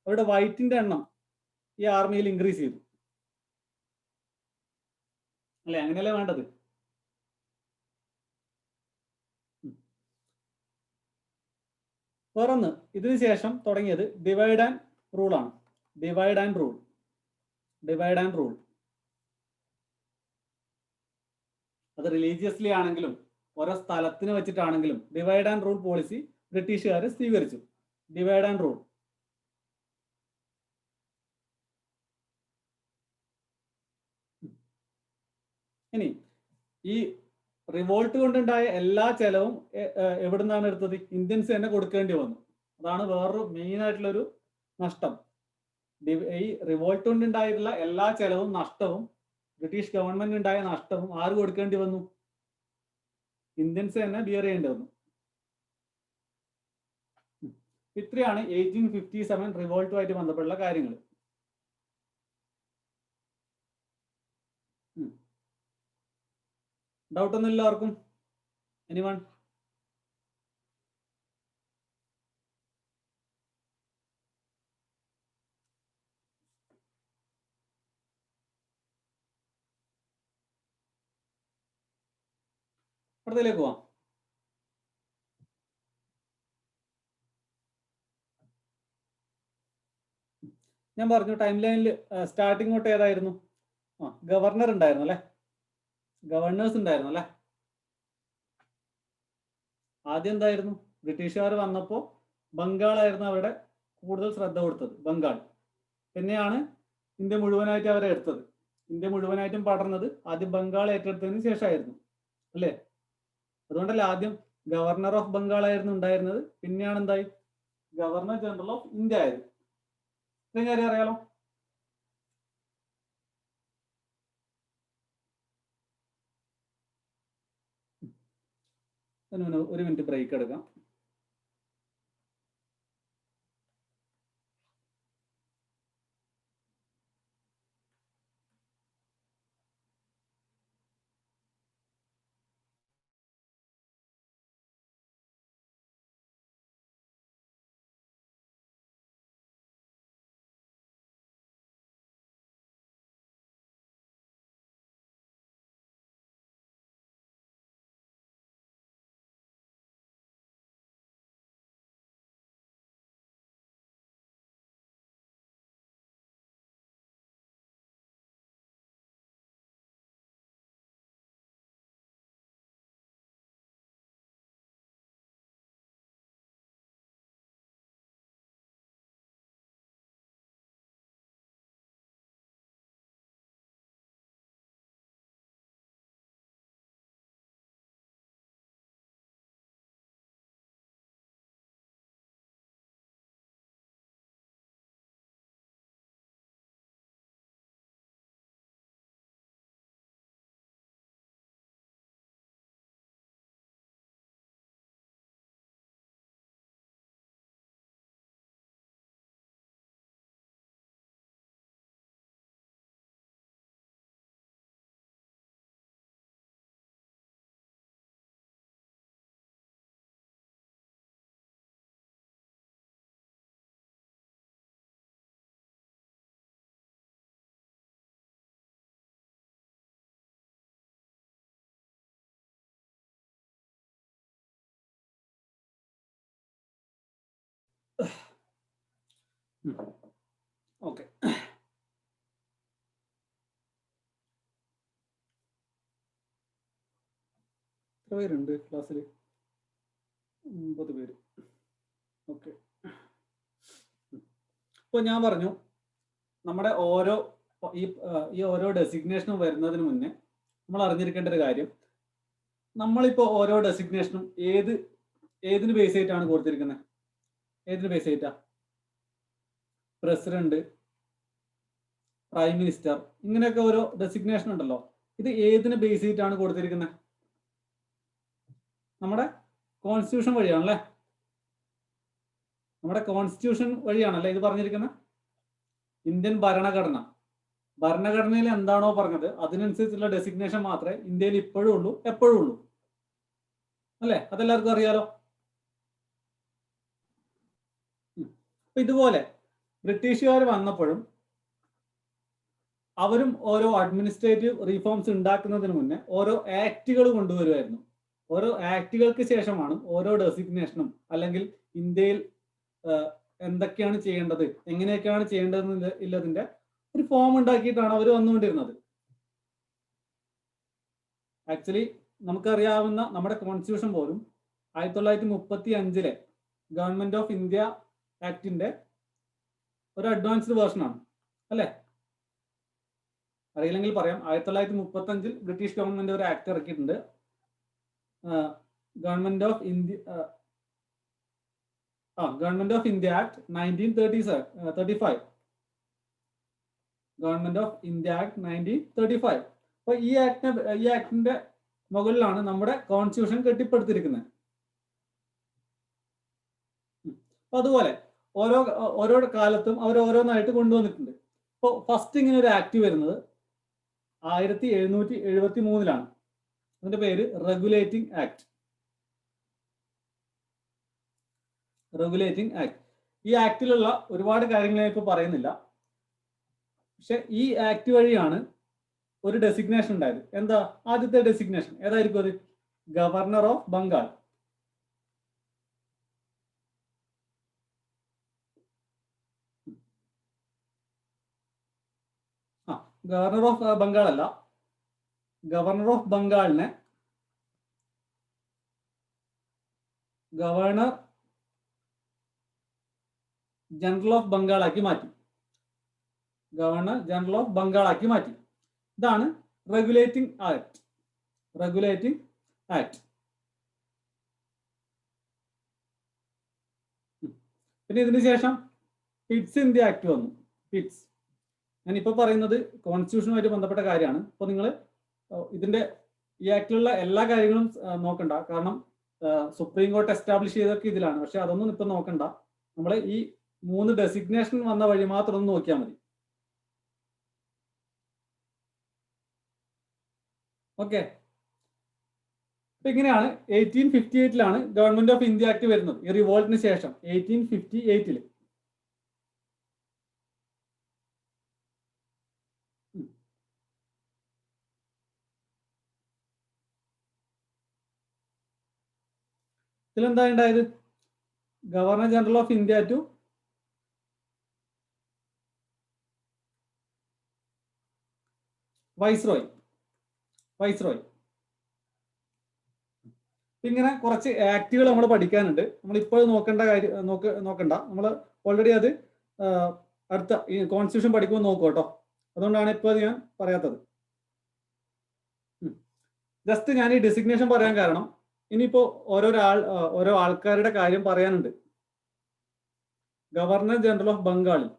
A: അവരുടെ വൈറ്റിന്റെ എണ്ണം ഈ ആർമിയിൽ ഇൻക്രീസ് ചെയ്തു. അല്ലെ, അങ്ങനെയല്ലേ വേണ്ടത്. വേറൊന്ന്, ഇതിനു ശേഷം തുടങ്ങിയത് ഡിവൈഡ് ആൻഡ് റൂൾ ആണ്. ഡിവൈഡ് ആൻഡ് റൂൾ അത് റിലീജിയസ്ലി ആണെങ്കിലും ഓരോ സ്ഥലത്തിന് വെച്ചിട്ടാണെങ്കിലും ഡിവൈഡ് ആൻഡ് റൂൾ പോളിസി ബ്രിട്ടീഷുകാർ സ്വീകരിച്ചു. Divide and rule. ഇനി ഈ റിവോൾട്ട് കൊണ്ടുണ്ടായ എല്ലാ ചെലവും എവിടെ നിന്നാണ് എടുത്തത്? ഇന്ത്യൻസ് തന്നെ കൊടുക്കേണ്ടി വന്നു. അതാണ് വേറൊരു മെയിൻ ആയിട്ടുള്ളൊരു നഷ്ടം. ഈ റിവോൾട്ട് കൊണ്ടുണ്ടായിട്ടുള്ള എല്ലാ ചെലവും നഷ്ടവും ബ്രിട്ടീഷ് ഗവൺമെന്റ് ഉണ്ടായ നഷ്ടവും ആര് കൊടുക്കേണ്ടി വന്നു? ഇന്ത്യൻസ് തന്നെ ബിയർ ചെയ്യേണ്ടി വന്നു. ഇത്രയാണ് 1857 റിവോൾട്ടുമായിട്ട് ബന്ധപ്പെട്ടുള്ള കാര്യങ്ങൾ. ഡൗട്ട് ഒന്നും എല്ലാവർക്കും? എനിവൺ? അടുത്തതിലേക്ക് പോവാം. ഞാൻ പറഞ്ഞു ടൈം ലൈനിൽ സ്റ്റാർട്ടിങ് തൊട്ട് ഏതായിരുന്നു? ഗവർണർ ഉണ്ടായിരുന്നു അല്ലെ, ഗവർണേഴ്സ് ഉണ്ടായിരുന്നു അല്ലെ. ആദ്യം എന്തായിരുന്നു? ബ്രിട്ടീഷുകാർ വന്നപ്പോൾ ബംഗാളായിരുന്നു അവരുടെ കൂടുതൽ ശ്രദ്ധ കൊടുത്തത്, ബംഗാൾ. പിന്നെയാണ് ഇന്ത്യ മുഴുവനായിട്ട് അവരെ എടുത്തത്. ഇന്ത്യ മുഴുവനായിട്ടും പടർന്നത് ആദ്യം ബംഗാൾ ഏറ്റെടുത്തതിന് ശേഷമായിരുന്നു അല്ലേ. അതുകൊണ്ടല്ലേ ആദ്യം ഗവർണർ ഓഫ് ബംഗാൾ ആയിരുന്നു ഉണ്ടായിരുന്നത്, പിന്നെയാണ് എന്തായി ഗവർണർ ജനറൽ ഓഫ് ഇന്ത്യ ആയത്. ഇത്രയും കാര്യം അറിയാലോ. ഒരു മിനിറ്റ് ബ്രേക്ക് എടുക്കാം. ഓക്കെ, എത്ര പേരുണ്ട് ക്ലാസ്സിൽ? 9 പേര്. ഓക്കെ, ഇപ്പോൾ ഞാൻ പറഞ്ഞു നമ്മുടെ ഈ ഓരോ ഡെസിഗ്നേഷനും വരുന്നതിന് മുന്നേ നമ്മൾ അറിഞ്ഞിരിക്കേണ്ട ഒരു കാര്യം, നമ്മളിപ്പോൾ ഓരോ ഡെസിഗ്നേഷനും ഏതിന് ബേസ് ചെയ്തിട്ടാണ് കൊടുത്തിരിക്കുന്നത്? ഏതിന് ബേസ് ചെയ്തിട്ടാ? പ്രസിഡന്റ്, പ്രൈം മിനിസ്റ്റർ, ഇങ്ങനെയൊക്കെ ഓരോ ഡെസിഗ്നേഷൻ ഉണ്ടല്ലോ. ഇത് ഏതിന് ബേസ് ചെയ്തിട്ടാണ് കൊടുത്തിരിക്കുന്നത്? നമ്മുടെ കോൺസ്റ്റിറ്റ്യൂഷൻ വഴിയാണല്ലേ. നമ്മുടെ കോൺസ്റ്റിറ്റ്യൂഷൻ വഴിയാണല്ലേ ഇത് പറഞ്ഞിരിക്കുന്നത്. ഇന്ത്യൻ ഭരണഘടനയിൽ എന്താണോ പറഞ്ഞത് അതിനനുസരിച്ചുള്ള ഡെസിഗ്നേഷൻ മാത്രമേ ഇന്ത്യയിൽ ഇപ്പോഴും ഉള്ളൂ, എപ്പോഴും ഉള്ളൂ, അല്ലേ? അതെല്ലാവർക്കും അറിയാലോ. അപ്പൊ ഇതുപോലെ ബ്രിട്ടീഷുകാർ വന്നപ്പോഴും അവരും ഓരോ അഡ്മിനിസ്ട്രേറ്റീവ് റീഫോംസ് ഉണ്ടാക്കുന്നതിന് മുന്നേ ഓരോ ആക്ടുകൾ കൊണ്ടുവരുമായിരുന്നു. ഓരോ ആക്ടുകൾക്ക് ശേഷമാണ് ഓരോ ഡെസിഗ്നേഷനും അല്ലെങ്കിൽ ഇന്ത്യയിൽ എന്തൊക്കെയാണ് ചെയ്യേണ്ടത്, എങ്ങനെയൊക്കെയാണ് ചെയ്യേണ്ടത് ഇല്ലതിന്റെ ഒരു ഫോം ഉണ്ടാക്കിയിട്ടാണ് അവർ വന്നുകൊണ്ടിരുന്നത്. ആക്ച്വലി നമുക്കറിയാവുന്ന നമ്മുടെ കോൺസ്റ്റിറ്റ്യൂഷൻ പോലും 1935 ഗവൺമെന്റ് ഓഫ് ഇന്ത്യ ആക്ടിന്റെ ഒരു അഡ്വാൻസ്ഡ് വേർഷനാണ്, അല്ലേ? അറിയില്ലെങ്കിൽ പറയാം. 1935 ബ്രിട്ടീഷ് ഗവൺമെന്റ് ഒരു ആക്ട് ഇറക്കിയിട്ടുണ്ട്, government of India act 1935. Government of India act 1935. അപ്പൊ ഈ ആക്ടിന്റെ മുകളിലാണ് നമ്മുടെ കോൺസ്റ്റിറ്റ്യൂഷൻ കെട്ടിപ്പടുത്തിരിക്കുന്നത്. അപ്പൊ അതുപോലെ ഓരോ കാലത്തും അവർ ഓരോന്നായിട്ട് കൊണ്ടുവന്നിട്ടുണ്ട്. ഇപ്പോൾ ഫസ്റ്റ് ഇങ്ങനെ ഒരു ആക്ട് വരുന്നത് 1773 അതിന്റെ പേര് റെഗുലേറ്റിംഗ് ആക്ട്. ഈ ആക്ടിലുള്ള ഒരുപാട് കാര്യങ്ങൾ ഞാൻ ഇപ്പോൾ പറയുന്നില്ല. പക്ഷെ ഈ ആക്ട് വഴിയാണ് ഒരു ഡെസിഗ്നേഷൻ ഉണ്ടായത്. എന്താ ആദ്യത്തെ ഡെസിഗ്നേഷൻ? ഏതായിരിക്കും അത്? Governor of Bengal. Governor of Bengal അല്ല, ഗവർണർ ഓഫ് ബംഗാളിനെ ഗവർണർ ജനറൽ ഓഫ് ബംഗാളാക്കി മാറ്റി. ഇതാണ് റെഗുലേറ്റിംഗ് ആക്ട്. പിന്നെ ഇതിന് ശേഷം പിറ്റ്സ് ഇന്ത്യ ആക്ട് വന്നു. പിറ്റ്സ്, ഞാനിപ്പോൾ പറയുന്നത് കോൺസ്റ്റിറ്റ്യൂഷനുമായിട്ട് ബന്ധപ്പെട്ട കാര്യമാണ്. അപ്പോൾ നിങ്ങൾ ഈ ആക്ടിലുള്ള എല്ലാ കാര്യങ്ങളും നോക്കണ്ട, കാരണം സുപ്രീം കോർട്ട് എസ്റ്റാബ്ലിഷ് ചെയ്തൊക്കെ ഇതിലാണ്. പക്ഷെ അതൊന്നും ഇപ്പൊ നോക്കണ്ട, നമ്മൾ ഈ 3 ഡെസിഗ്നേഷൻ വന്ന വഴി മാത്രം ഒന്ന് നോക്കിയാൽ മതി. ഓക്കെ, അപ്പൊ ഇങ്ങനെയാണ് 1858 ഗവൺമെന്റ് ഓഫ് ഇന്ത്യ ആക്ട് വരുന്നത്. ഈ റിവോൾട്ടിന് ശേഷം 1858 ഇതിലെന്താ ഉണ്ടായത്? Governor general of India to viceroy. ഇങ്ങനെ കുറച്ച് ആക്ടുകൾ നമ്മൾ പഠിക്കാനുണ്ട്. നമ്മൾ ഇപ്പോൾ നോക്കേണ്ട കാര്യം നോക്കണ്ട, നമ്മൾ ഓൾറെഡി അത് അടുത്ത ഈ കോൺസ്റ്റിറ്റ്യൂഷൻ പഠിക്കുമ്പോൾ നോക്കൂ കേട്ടോ. അതുകൊണ്ടാണ് ഇപ്പോൾ ഞാൻ പറയാത്തത്. ജസ്റ്റ് ഞാൻ ഈ ഡെസിഗ്നേഷൻ പറയാൻ കാരണം ഇനിയിപ്പോ ഓരോ ആൾക്കാരുടെ കാര്യം പറയാനുണ്ട്. ഗവർണർ ജനറൽ ഓഫ് ബംഗാളിൽ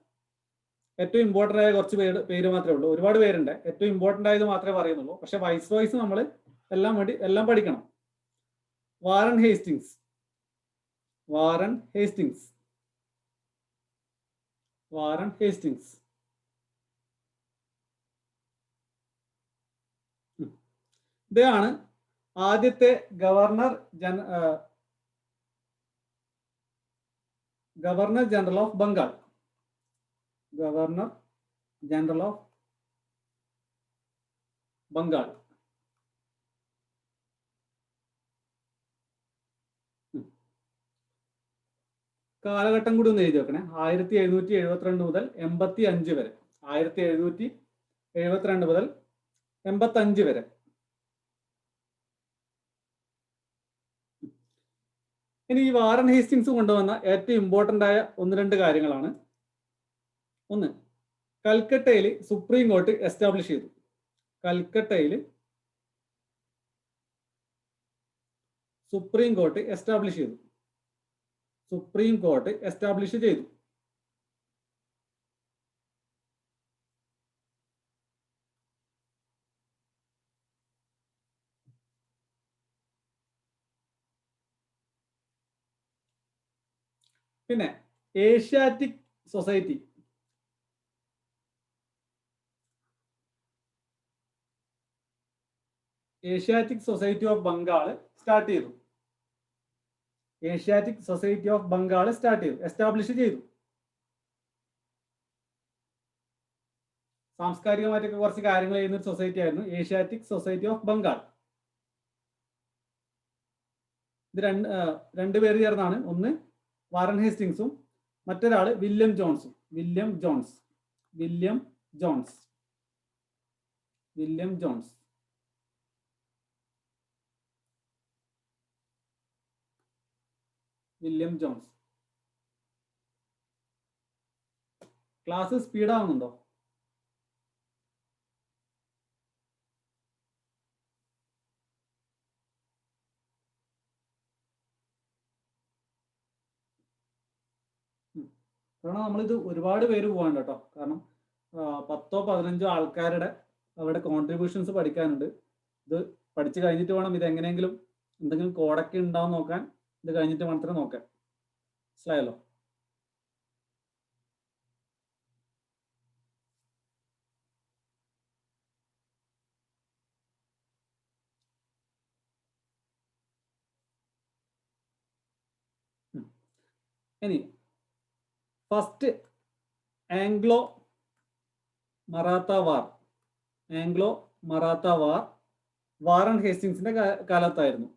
A: ഏറ്റവും ഇമ്പോർട്ടൻ്റ് ആയ കുറച്ച് പേര് മാത്രമേ ഉള്ളൂ. ഒരുപാട് പേരുണ്ട്, ഏറ്റവും ഇമ്പോർട്ടൻ്റ് ആയത് മാത്രമേ പറയുന്നുള്ളൂ. പക്ഷെ വൈസ്രോയ്സ് നമ്മൾ എല്ലാം പഠിക്കണം. Warren Hastings. ഇതാണ് ആദ്യത്തെ ഗവർണർ ജനറൽ ഓഫ് ബംഗാൾ. കാലഘട്ടം കൂടി ഒന്ന് എഴുതി വെക്കണേ. 1772 മുതൽ 85 വരെ. 1772 മുതൽ 85 വരെ. ഇനി ഈ വാറൻ ഹേസ്റ്റിങ്സ് കൊണ്ടുവന്ന ഏറ്റവും ഇമ്പോർട്ടൻ്റ് ആയ 1-2 കാര്യങ്ങളാണ്. ഒന്ന്, കൽക്കട്ടയിൽ സുപ്രീം കോർട്ട് എസ്റ്റാബ്ലിഷ് ചെയ്തു. കൽക്കട്ടയിൽ സുപ്രീം കോർട്ട് എസ്റ്റാബ്ലിഷ് ചെയ്തു. സുപ്രീം കോർട്ട് എസ്റ്റാബ്ലിഷ് ചെയ്തു. പിന്നെ Asiatic society, Asiatic society of Bengal start ചെയ്തു. Asiatic society of Bengal start ചെയ്തു, എസ്റ്റാബ്ലിഷ് ചെയ്തു. സാംസ്കാരികമായിട്ടൊക്കെ കുറച്ച് കാര്യങ്ങൾ ചെയ്യുന്ന ഒരു സൊസൈറ്റി ആയിരുന്നു ഏഷ്യാറ്റിക് സൊസൈറ്റി ഓഫ് ബംഗാൾ. ഇത് രണ്ടുപേര് ചേർന്നാണ്. ഒന്ന് വാറൻ ഹേസ്റ്റിങ്സും മറ്റൊരാള് വില്യം ജോൺസും. William Jones. William Jones. Class speed ആവുന്നുണ്ടോ? കാരണം നമ്മളിത് ഒരുപാട് പേര് പോകാണ്ട് കേട്ടോ. കാരണം 10-15 ആൾക്കാരുടെ അവരുടെ കോൺട്രിബ്യൂഷൻസ് പഠിക്കാനുണ്ട്. ഇത് പഠിച്ചു കഴിഞ്ഞിട്ട് വേണം ഇത് എങ്ങനെയെങ്കിലും എന്തെങ്കിലും കോഡൊക്കെ ഉണ്ടാവും നോക്കാൻ. ഇത് കഴിഞ്ഞിട്ട് മാത്രമേ നോക്കാൻ. മനസ്സിലായല്ലോ? ഇനി ഫസ്റ്റ് ആംഗ്ലോ മറാത്ത വാർ. ആംഗ്ലോ മറാത്ത വാർ വാറൻ ഹേസ്റ്റിങ്സിന്റെ കാലത്തായിരുന്നു.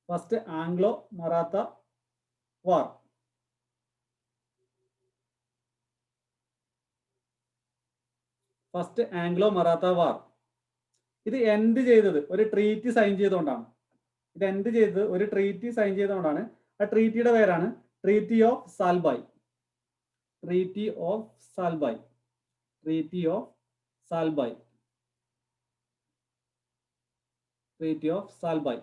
A: ഫസ്റ്റ് ആംഗ്ലോ മറാത്ത വാർ. ഫസ്റ്റ് ആംഗ്ലോ മറാത്ത വാർ. ഇത് എൻഡ് ചെയ്തത് ഒരു ട്രീറ്റി സൈൻ ചെയ്തുകൊണ്ടാണ്. ഇത് എൻഡ് ചെയ്തത് ഒരു ട്രീറ്റി സൈൻ ചെയ്തുകൊണ്ടാണ്. ആ ട്രീറ്റിയുടെ പേരാണ് treaty of Salbai. Treaty of Salbai. Treaty of Salbai. Treaty of Salbai.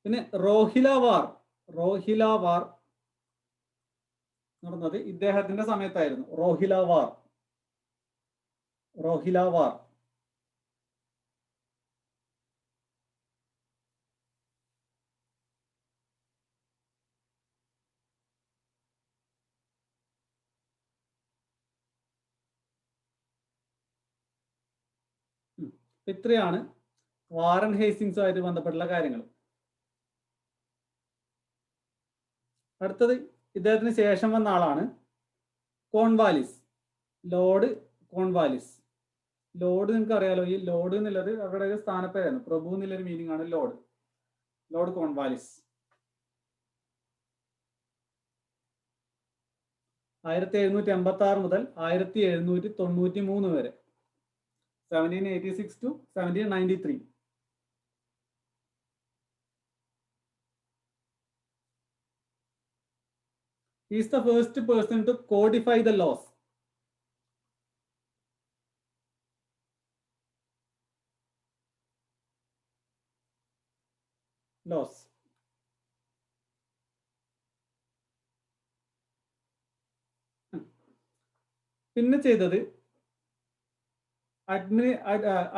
A: പിന്നെ റോഹില വാർ. റോഹില വാർ നടന്നത് ഇദ്ദേഹത്തിന്റെ സമയത്തായിരുന്നു. റോഹില വാർ. റോഹില വാർ. ഇത്രയാണ് വാറൻ ഹേസ്റ്റിങ്സുമായിട്ട് ബന്ധപ്പെട്ടുള്ള കാര്യങ്ങൾ. അടുത്തത് ഇദ്ദേഹത്തിന് ശേഷം വന്ന ആളാണ് കോൺവാലിസ്. Lord Cornwallis. ലോർഡ് നിങ്ങൾക്ക് അറിയാലോ. ഈ ലോർഡ് എന്നുള്ളത് അവരുടെ ഒരു സ്ഥാനപ്പേരായിരുന്നു. പ്രഭു എന്നുള്ളൊരു മീനിങ് ആണ് ലോർഡ്. ലോർഡ് കോൺവാലിസ് 1786 മുതൽ 1793 വരെ. 1786 to 1793. He is the first person to codify the laws. പിന്നെ ചെയ്തത്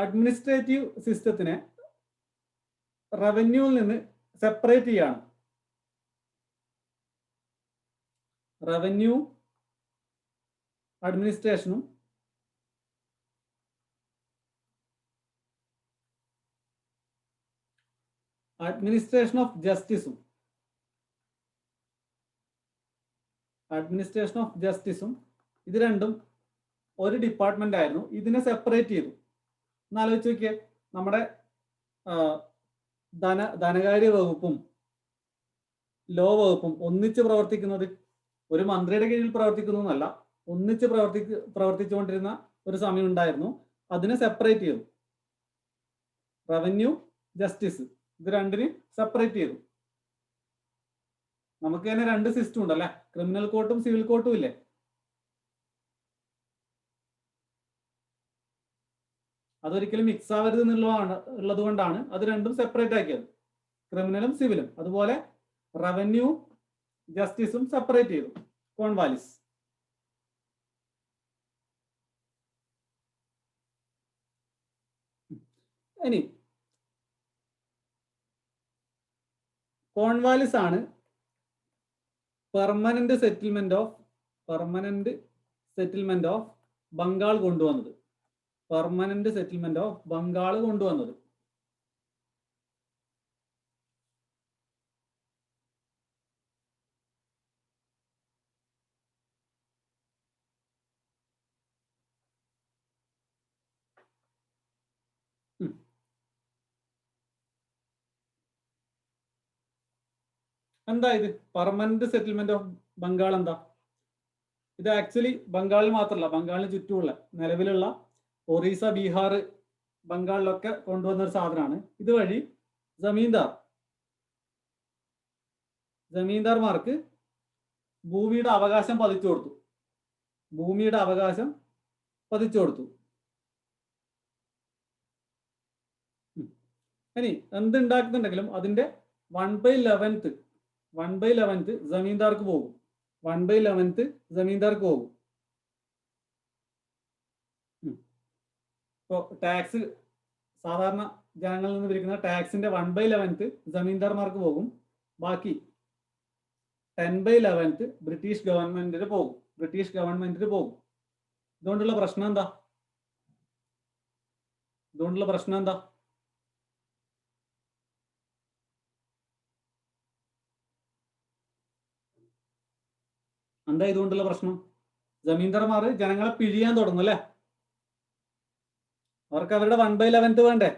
A: അഡ്മിനിസ്ട്രേറ്റീവ് സിസ്റ്റത്തിനെ റവന്യൂവിൽ നിന്ന് സെപ്പറേറ്റ് ചെയ്യാണ്. റവന്യൂ അഡ്മിനിസ്ട്രേഷനും അഡ്മിനിസ്ട്രേഷൻ ഓഫ് ജസ്റ്റിസും ഇത് രണ്ടും ഒരു ഡിപ്പാർട്ട്മെന്റ് ആയിരുന്നു. ഇതിനെ സെപ്പറേറ്റ് ചെയ്തു. എന്നാലോചിച്ച് നോക്കിയേ, നമ്മുടെ ധനകാര്യ വകുപ്പും ലോ വകുപ്പും ഒന്നിച്ച് പ്രവർത്തിക്കുന്നത്. ഒരു മന്ത്രിയുടെ കീഴിൽ പ്രവർത്തിക്കുന്നതല്ല, ഒന്നിച്ച് പ്രവർത്തിച്ചുകൊണ്ടിരുന്ന ഒരു സമയം ഉണ്ടായിരുന്നു. അതിനെ സെപ്പറേറ്റ് ചെയ്തു. റവന്യൂ, ജസ്റ്റിസ്, ഇത് രണ്ടിനും സെപ്പറേറ്റ് ചെയ്തു. നമുക്ക് തന്നെ രണ്ട് സിസ്റ്റം ഉണ്ടല്ലേ, ക്രിമിനൽ കോർട്ടും സിവിൽ കോർട്ടും ഇല്ലേ. അതൊരിക്കലും മിക്സ് ആവരുത് ഉള്ളത് കൊണ്ടാണ് അത് രണ്ടും സെപ്പറേറ്റ് ആക്കിയത്, ക്രിമിനലും സിവിലും. അതുപോലെ റവന്യൂ, ജസ്റ്റിസും സെപ്പറേറ്റ് ചെയ്തു കോൺവാലിസ്. ഇനി കോൺവാലിസ് ആണ് പെർമനന്റ് സെറ്റിൽമെന്റ് ഓഫ് ബംഗാൾ കൊണ്ടുവന്നത്. പെർമനന്റ് സെറ്റിൽമെന്റ് ഓഫ് ബംഗാൾ കൊണ്ടുവന്നത്. എന്താ ഇത് പെർമനന്റ് സെറ്റിൽമെന്റ് ഓഫ് ബംഗാൾ? എന്താ ഇത്? ആക്ച്വലി ബംഗാളിൽ മാത്രമല്ല, ബംഗാളിന് ചുറ്റുമുള്ള നിലവിലുള്ള ഒറീസ, ബീഹാർ, ബംഗാളിലൊക്കെ കൊണ്ടുവന്ന ഒരു സാധനമാണ്. ഇതുവഴി ജമീന്ദാർമാർക്ക് ഭൂമിയുടെ അവകാശം പതിച്ചു കൊടുത്തു. ഇനി എന്തുണ്ടാക്കുന്നുണ്ടെങ്കിലും അതിന്റെ 1/11 ജമീന്ദാർക്ക് പോകും. 1/11 ജമീന്ദാർക്ക് പോകും. ഇപ്പോൾ ടാക്സ്, സാധാരണ ജനങ്ങളിൽ നിന്ന് പിരിക്കുന്ന ടാക്സിന്റെ 1/11 ജമീന്ദാർമാർക്ക് പോകും. ബാക്കി 10/11 ബ്രിട്ടീഷ് ഗവൺമെന്റിന് പോകും. ഇതുകൊണ്ടുള്ള പ്രശ്നം എന്താ? എന്താ ഇതുകൊണ്ടുള്ള പ്രശ്നം? ജമീന്ദാർമാർ ജനങ്ങളെ പിഴിയാൻ തുടങ്ങും അല്ലെ. അവർക്ക് അവരുടെ 1/11 വേണ്ടേ?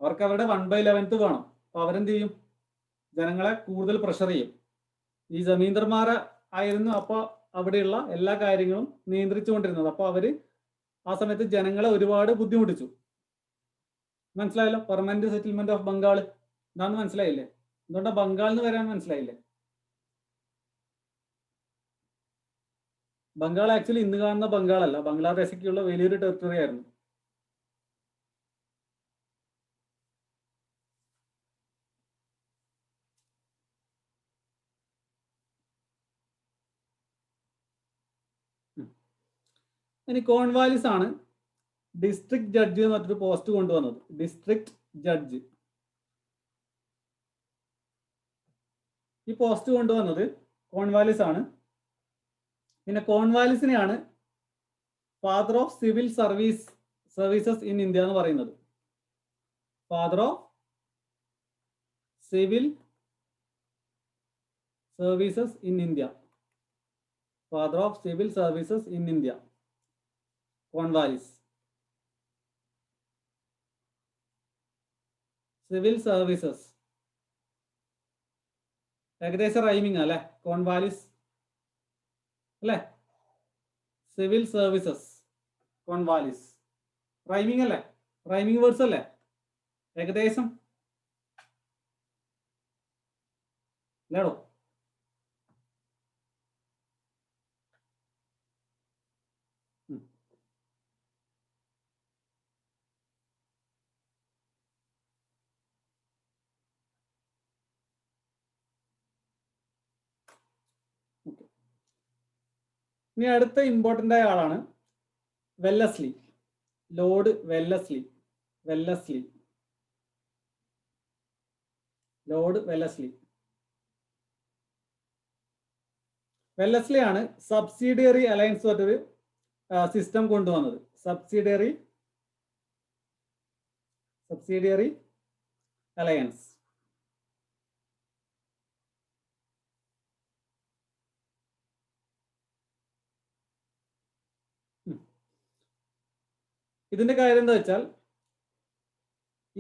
A: അവർക്ക് അവരുടെ 1/11 വേണം. അപ്പൊ അവരെന്ത് ചെയ്യും? ജനങ്ങളെ കൂടുതൽ പ്രഷർ ചെയ്യും. ഈ ജമീന്ദാർമാരെ ആയിരുന്നു അപ്പൊ അവിടെയുള്ള എല്ലാ കാര്യങ്ങളും നിയന്ത്രിച്ചുകൊണ്ടിരുന്നത്. അപ്പൊ അവര് ആ സമയത്ത് ജനങ്ങളെ ഒരുപാട് ബുദ്ധിമുട്ടിച്ചു. മനസ്സിലായല്ലോ? പെർമനന്റ് സെറ്റിൽമെന്റ് ഓഫ് ബംഗാൾ എന്താണെന്ന് മനസ്സിലായില്ലേ? എന്തുകൊണ്ടാ ബംഗാളിന് വരാൻ മനസ്സിലായില്ലേ? ബംഗാൾ ആക്ച്വലി ഇന്ന് കാണുന്ന ബംഗാളല്ല, ബംഗ്ലാദേശിക്കുള്ള വലിയൊരു ടെറിട്ടറി ആയിരുന്നു. ഇനി കോൺവാലിസ് ആണ് ഡിസ്ട്രിക്ട് ജഡ്ജ് എന്ന് പറഞ്ഞൊരു പോസ്റ്റ് കൊണ്ടുവന്നത്. District judge. ഈ പോസ്റ്റ് കൊണ്ടുവന്നത് കോൺവാലിസ് ആണ്. പിന്നെ കോൺവാലിസിനെയാണ് father of civil services in India എന്ന് പറയുന്നത്. Father of civil services in India. Cornwallis. Civil services ഏകദേശം റൈമിങ് അല്ലെ? കോൺവാലിസ് അല്ലെ? സിവിൽ സർവീസസ്, കോൺവാലിസ് റൈമിങ് അല്ലേ? റൈമിങ് വേർഡ്സ് അല്ലേ? ഏകദേശം അല്ലേടോ? ഇനി അടുത്ത ഇമ്പോർട്ടൻ്റ് ആയ ആളാണ് വെല്ലസ്ലി. Lord Wellesley. വെല്ലസ്ലി ആണ് സബ്സിഡിയറി അലയൻസ് പറഞ്ഞൊരു സിസ്റ്റം കൊണ്ടുവന്നത്. Subsidiary alliance. ഇതിന്റെ കാര്യം എന്താ വെച്ചാൽ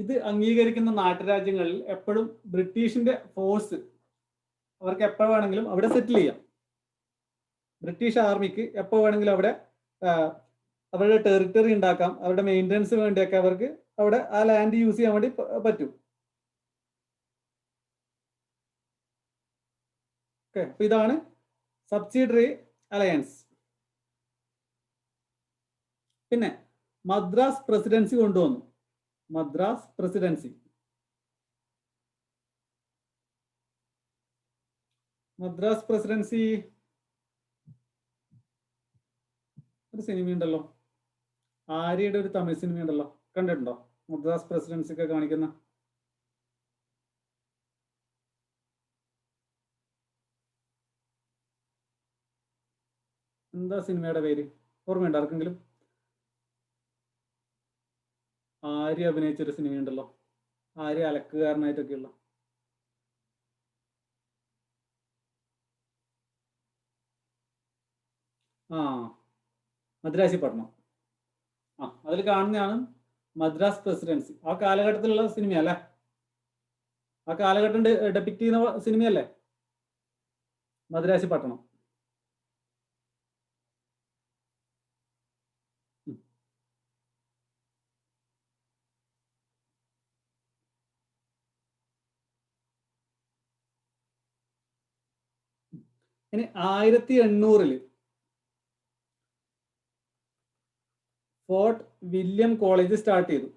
A: ഇത് അംഗീകരിക്കുന്ന നാട്ടുരാജ്യങ്ങളിൽ എപ്പോഴും ബ്രിട്ടീഷിന്റെ ഫോഴ്സ് അവർക്ക് എപ്പോൾ വേണമെങ്കിലും അവിടെ സെറ്റിൽ ചെയ്യാം. ബ്രിട്ടീഷ് ആർമിക്ക് എപ്പോൾ വേണമെങ്കിലും അവിടെ അവരുടെ ടെറിട്ടറി ഉണ്ടാക്കാം. അവരുടെ മെയിൻ്റനൻസ് വേണ്ടിയൊക്കെ അവർക്ക് അവിടെ ആ ലാൻഡ് യൂസ് ചെയ്യാൻ വേണ്ടി പറ്റും. ഓക്കെ, അപ്പൊ ഇതാണ് സബ്സിഡിയറി അലയൻസ്. പിന്നെ മദ്രാസ് പ്രസിഡൻസി കൊണ്ടുവന്നു. മദ്രാസ് പ്രസിഡൻസി. മദ്രാസ് പ്രസിഡൻസി ഒരു സിനിമയുണ്ടല്ലോ, ആര്യയുടെ ഒരു തമിഴ് സിനിമയുണ്ടല്ലോ, കണ്ടിട്ടുണ്ടോ? മദ്രാസ് പ്രസിഡൻസി ഒക്കെ കാണിക്കുന്ന. എന്താ സിനിമയുടെ പേര്? ഓർമ്മയുണ്ടോ ആർക്കെങ്കിലും? ആര്യ അഭിനയിച്ചൊരു സിനിമയുണ്ടല്ലോ, ആര്യ അലക്കുകാരനായിട്ടൊക്കെയുള്ള. ആ, മദ്രാസിപട്ടണം. ആ, അതിൽ കാണുന്നതാണ് മദ്രാസ് പ്രസിഡൻസി. ആ കാലഘട്ടത്തിലുള്ള സിനിമയല്ലേ? ആ കാലഘട്ടം ഡെപിക്ട് ചെയ്യുന്ന സിനിമയല്ലേ മദ്രാസിപട്ടണം? ഇനി 1800 ഫോർട്ട് വില്യം കോളേജ് സ്റ്റാർട്ട് ചെയ്തു.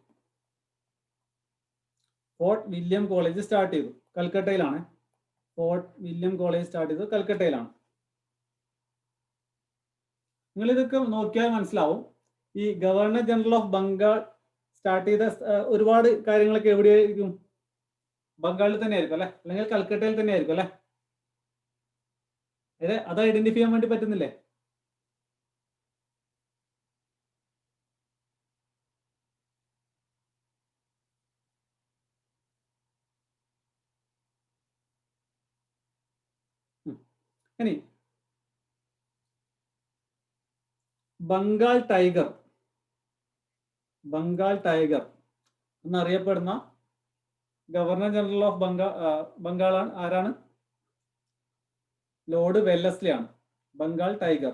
A: ഫോർട്ട് വില്യം കോളേജ് സ്റ്റാർട്ട് ചെയ്തു കൽക്കട്ടയിലാണ്. ഫോർട്ട് വില്യം കോളേജ് സ്റ്റാർട്ട് ചെയ്തത് കൽക്കട്ടയിലാണ്. നിങ്ങൾ ഇതൊക്കെ നോക്കിയാൽ മനസ്സിലാവും. ഈ governor general of Bengal start ചെയ്ത ഒരുപാട് കാര്യങ്ങളൊക്കെ എവിടെയായിരിക്കും? ബംഗാളിൽ തന്നെ ആയിരിക്കും അല്ലെ, അല്ലെങ്കിൽ കൽക്കട്ടയിൽ തന്നെ ആയിരിക്കും അല്ലെ? അത് ഐഡന്റിഫൈ ചെയ്യാൻ വേണ്ടി പറ്റുന്നില്ലേ? ഇനി ബംഗാൾ ടൈഗർ, ബംഗാൾ ടൈഗർ എന്നറിയപ്പെടുന്ന ഗവർണർ ജനറൽ ഓഫ് ബംഗാളാണ് ആരാണ്? ലോർഡ് വെല്ലസ്ലി ആണ്. ബംഗാൾ ടൈഗർ.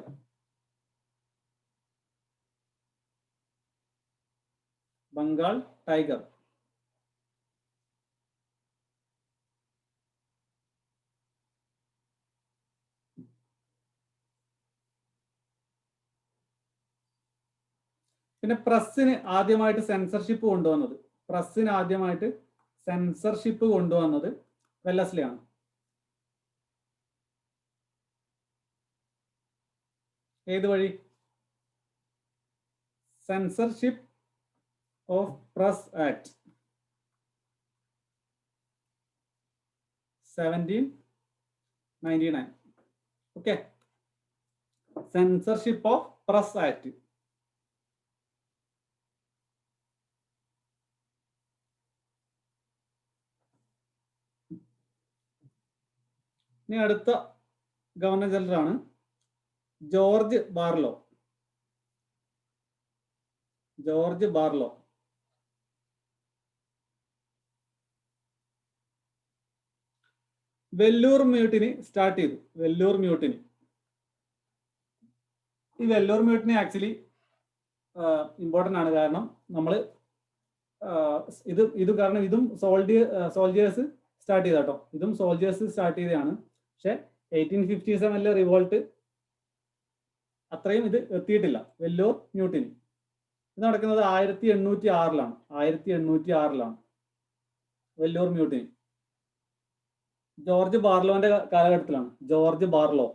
A: ബംഗാൾ ടൈഗർ. പിന്നെ പ്രസ്സിന് ആദ്യമായിട്ട് സെൻസർഷിപ്പ് കൊണ്ടുവന്നത്, പ്രസ്സിന് ആദ്യമായിട്ട് സെൻസർഷിപ്പ് കൊണ്ടുവന്നത് വെല്ലസ്ലി ആണ്. ഏത് വഴി? Censorship of press act 1799. Okay, censorship of press act. ഇനി അടുത്ത ഗവർണർ ജനറൽ ആണ് George Barlow. George Barlow. Vellore mutiny start ചെയ്തു. വെല്ലൂർ മ്യൂട്ടിനി. ഈ വെല്ലൂർ മ്യൂട്ടിനി ആക്ച്വലി ഇമ്പോർട്ടൻ്റ് ആണ്. കാരണം നമ്മൾ ഇത് കാരണം ഇതും സോൾജേഴ്സ് സ്റ്റാർട്ട് ചെയ്ത കേട്ടോ. ഇതും സോൾജേഴ്സ് സ്റ്റാർട്ട് ചെയ്തതാണ്. പക്ഷെ 1857 റിവോൾട്ട് അത്രയും ഇത് എത്തിയിട്ടില്ല. വെല്ലൂർ മ്യൂട്ടിനി ഇത് നടക്കുന്നത് 1806 1806 വെല്ലൂർ മ്യൂട്ടിനി. ജോർജ് ബാർലോന്റെ കാലഘട്ടത്തിലാണ്. George Barlow.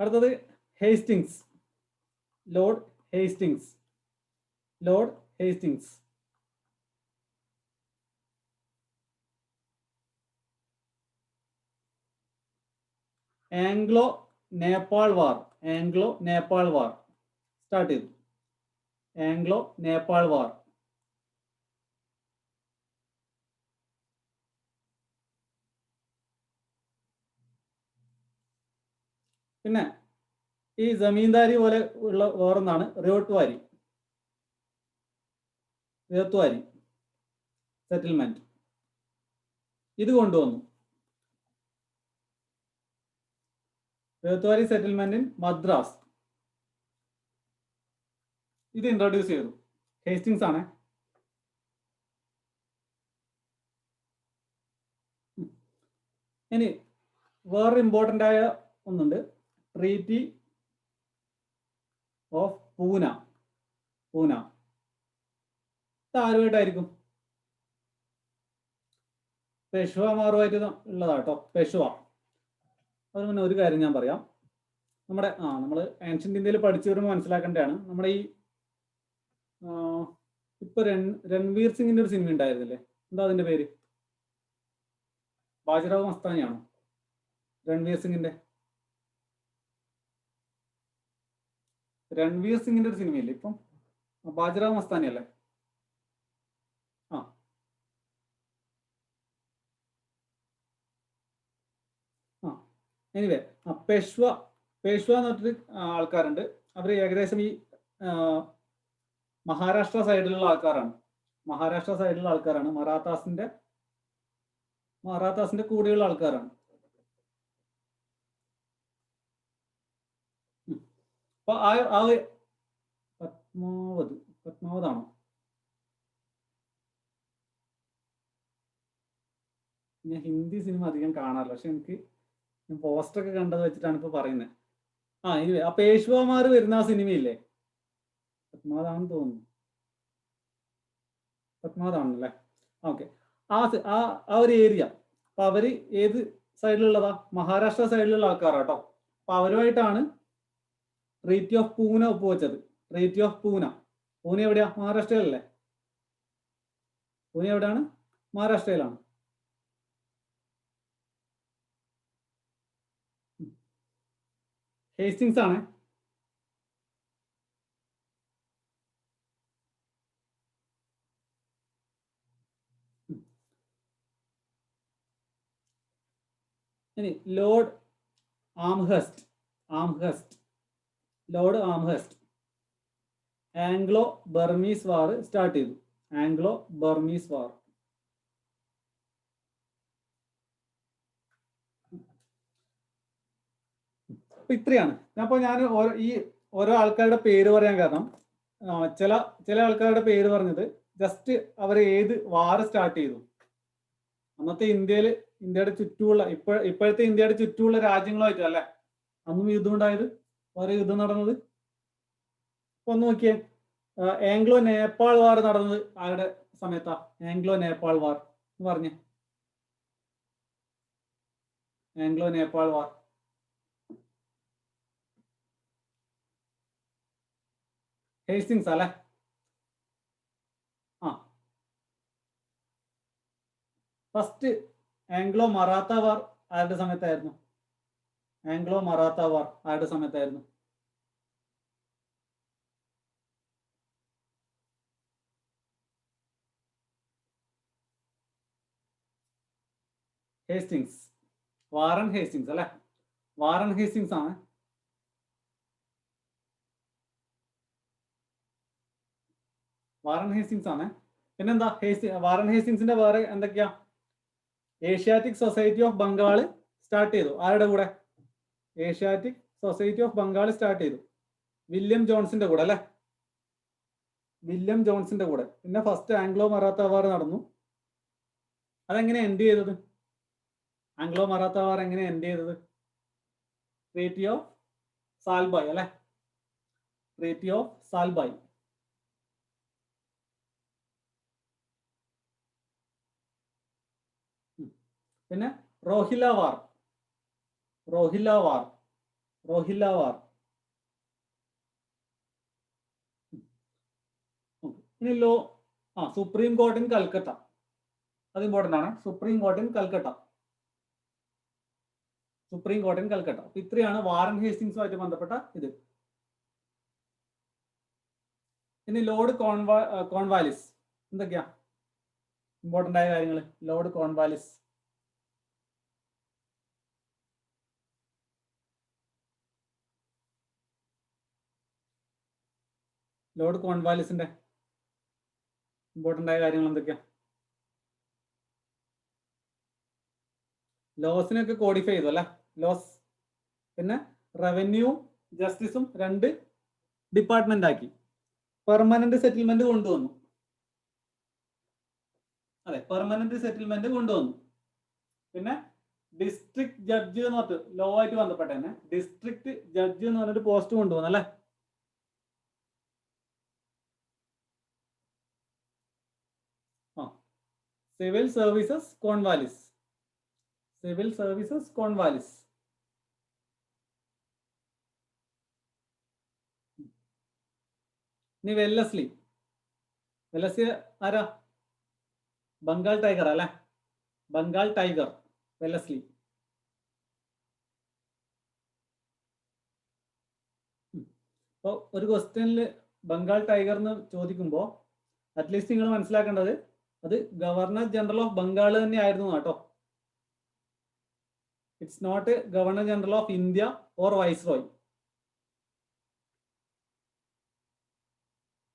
A: അടുത്തത് Hastings. Lord Hastings. Lord Hastings. Anglo Nepal war. Anglo Nepal war start ചെയ്തു. ആംഗ്ലോ നേപ്പാൾ വാർ പിന്നെ ഈ ജമീന്ദാരി പോലെ ഉള്ള വേറൊന്നാണ് റിയോട്ട്വാരി സെറ്റിൽമെന്റ്. ഇത് കൊണ്ടുവന്നു. റിയോട്ട്വാരി സെറ്റിൽമെന്റ് ഇൻ മദ്രാസ് ഇത് ഇൻട്രൊഡ്യൂസ് ചെയ്തു. ഹേസ്റ്റിങ്സ് ആണ്. ഇനി വേറൊരു ഇമ്പോർട്ടൻ്റ് ആയ ഒന്നുണ്ട്, ട്രീറ്റി ഓഫ് പൂന. ഇത് ആരുമായിട്ടായിരിക്കും? പെഷ്വാമാറുമായിട്ട് ഉള്ളതാട്ടോ. പെഷ്വ. അതിന് മുന്നേ ഒരു കാര്യം ഞാൻ പറയാം. നമ്മൾ ഏൻഷ്യന്റ് ഇന്ത്യയിൽ പഠിച്ചു വരുമ്പോൾ മനസ്സിലാക്കേണ്ടതാണ്. നമ്മുടെ ഈ ഇപ്പൊ രൺവീർ സിംഗിന്റെ ഒരു സിനിമ ഉണ്ടായിരുന്നില്ലേ, എന്താ അതിന്റെ പേര്? ബാജിറാവ് മസ്താനിയാണോ രൺവീർ സിംഗിന്റെ? രൺവീർ സിംഗിന്റെ ഒരു സിനിമയില്ലേ ഇപ്പം, ബാജിറാവ് മസ്താനി അല്ലേ? എനിവേ പേഷ്വ എന്ന് പറഞ്ഞിട്ട് ആൾക്കാരുണ്ട്. അവർ ഏകദേശം ഈ മഹാരാഷ്ട്ര സൈഡിലുള്ള ആൾക്കാരാണ്. മറാത്താസിന്റെ കൂടെയുള്ള ആൾക്കാരാണ്. അപ്പൊ പത്മാവതാണോ? ഞാൻ ഹിന്ദി സിനിമ അധികം കാണാറില്ല, പക്ഷെ എനിക്ക് പോസ്റ്ററൊക്കെ കണ്ടത് വെച്ചിട്ടാണ് ഇപ്പൊ പറയുന്നത്. എനിവേ ആ പേഷ്വാമാർ വരുന്ന ആ സിനിമയില്ലേ, പത്മാവതാണെന്ന് തോന്നുന്നു. പത്മാവതാണല്ലേ? ഓക്കെ. ആ ഒരു ഏരിയ, അപ്പൊ അവര് ഏത് സൈഡിലുള്ളതാ? മഹാരാഷ്ട്ര സൈഡിലുള്ള ആൾക്കാരാട്ടോ. അപ്പൊ അവരുമായിട്ടാണ് ട്രീറ്റി ഓഫ് പൂന ഒപ്പുവെച്ചത്. ട്രീറ്റി ഓഫ് പൂന എവിടെയാ? മഹാരാഷ്ട്രയിലല്ലേ? പൂനെ എവിടെയാണ്? മഹാരാഷ്ട്രയിലാണ്. ഹേസ്റ്റിങ്സ് ആണ്. ഇനി ലോർഡ് ആംഹെസ്റ്റ് ആംഗ്ലോ ബർമീസ് വാർ സ്റ്റാർട്ട് ചെയ്തു. ആംഗ്ലോ ബർമീസ് വാർ. അപ്പൊ ഇത്രയാണ്. അപ്പോൾ ഞാൻ ഈ ഓരോ ആൾക്കാരുടെ പേര് പറയാൻ കാരണം, ചില ആൾക്കാരുടെ പേര് പറഞ്ഞത് ജസ്റ്റ് അവർ ഏത് വാർ സ്റ്റാർട്ട് ചെയ്തു. അന്നത്തെ ഇന്ത്യയുടെ ചുറ്റുമുള്ള ഇപ്പോഴത്തെ ഇന്ത്യയുടെ ചുറ്റുമുള്ള രാജ്യങ്ങളുമായിട്ട് അല്ലേ അന്നും യുദ്ധം ഉണ്ടായത്, ഓരോ യുദ്ധം നടന്നത്. അപ്പൊ ഒന്ന് നോക്കിയേ, ആംഗ്ലോ നേപ്പാൾ വാർ നടന്നത് ആരുടെ സമയത്താ? ആംഗ്ലോ നേപ്പാൾ വാർ എന്ന് പറഞ്ഞേ. ആംഗ്ലോ നേപ്പാൾ വാർ ഹേസ്റ്റിങ്സ് അല്ലേ? ഫസ്റ്റ് ആംഗ്ലോ മറാത്ത വാർ ആരുടെ സമയത്തായിരുന്നു? ഹേസ്റ്റിങ്സ്. വാറൻ ഹേസ്റ്റിങ്സ് അല്ലെ? വാറൻ ഹേസ്റ്റിങ്സ് ആണ്. പിന്നെന്താ വാറൻ ഹേസ്റ്റിങ്സിന്റെ വേറെ എന്തൊക്കെയാ? Asiatic society of Bengal start ചെയ്തു. ആരുടെ കൂടെ? Asiatic society of Bengal start ചെയ്തു വില്യം ജോൺസിന്റെ കൂടെ അല്ലെ? പിന്നെ ഫസ്റ്റ് ആംഗ്ലോ മറാത്ത വാർ നടന്നു. അതെങ്ങനെ എൻഡ് ചെയ്തത്? ആംഗ്ലോ മറാത്ത വാർ എങ്ങനെ എൻഡ് ചെയ്തത്? ട്രീറ്റി ഓഫ് സാൽബായ് അല്ലെ? പിന്നെ റോഹില്ല വാർ. ഇനി സുപ്രീം കോർട്ട് ഇൻ കൽക്കട്ട. അത് ഇമ്പോർട്ടൻ്റ് ആണ്. Supreme court in Calcutta. അപ്പൊ ഇത്രയാണ് വാറൻ ഹേസ്റ്റിങ്സുമായിട്ട് ബന്ധപ്പെട്ട ഇത്. ഇനി ലോർഡ് കോൺവാലിസ് എന്തൊക്കെയാ ഇമ്പോർട്ടൻ്റ് ആയ കാര്യങ്ങൾ? ലോർഡ് കോൺവാലിസ് ലോർഡ് കോൺവാലിസിന്റെ ഇമ്പോർട്ടൻ്റ് ആയ കാര്യങ്ങൾ എന്തൊക്കെയാ? ലോസിനൊക്കെ കോഡിഫൈ ചെയ്തു അല്ലെ, ലോസ്. പിന്നെ റവന്യൂ ജസ്റ്റിസും 2 ഡിപ്പാർട്ട്മെന്റ് ആക്കി. പെർമനന്റ് സെറ്റിൽമെന്റ് കൊണ്ടുവന്നു. അതെ, പെർമനന്റ് സെറ്റിൽമെന്റ് കൊണ്ടുവന്നു. പിന്നെ ഡിസ്ട്രിക്ട് ജഡ്ജ് എന്ന് പറഞ്ഞിട്ട് ലോ ആയിട്ട് ബന്ധപ്പെട്ട തന്നെ ഡിസ്ട്രിക്ട് ജഡ്ജ് എന്ന് പറഞ്ഞിട്ട് പോസ്റ്റ് കൊണ്ടുവന്നു അല്ലെ. Civil services Cornwallis. Civil services Cornwallis. ഇനി വെല്ലസ്ലി. വെല്ലസ്ലി ആരാ? ബംഗാൾ ടൈഗർ അല്ലെ, ബംഗാൾ ടൈഗർ വെല്ലസ്ലി. അപ്പോൾ ഒരു ക്വസ്റ്റ്യനിൽ ബംഗാൾ ടൈഗർ എന്ന് ചോദിക്കുമ്പോൾ അറ്റ്ലീസ്റ്റ് നിങ്ങൾ മനസ്സിലാക്കേണ്ടത് അത് ഗവർണർ ജനറൽ ഓഫ് ബംഗാൾ തന്നെ ആയിരുന്നു കേട്ടോ. It's not governor general of India or viceroy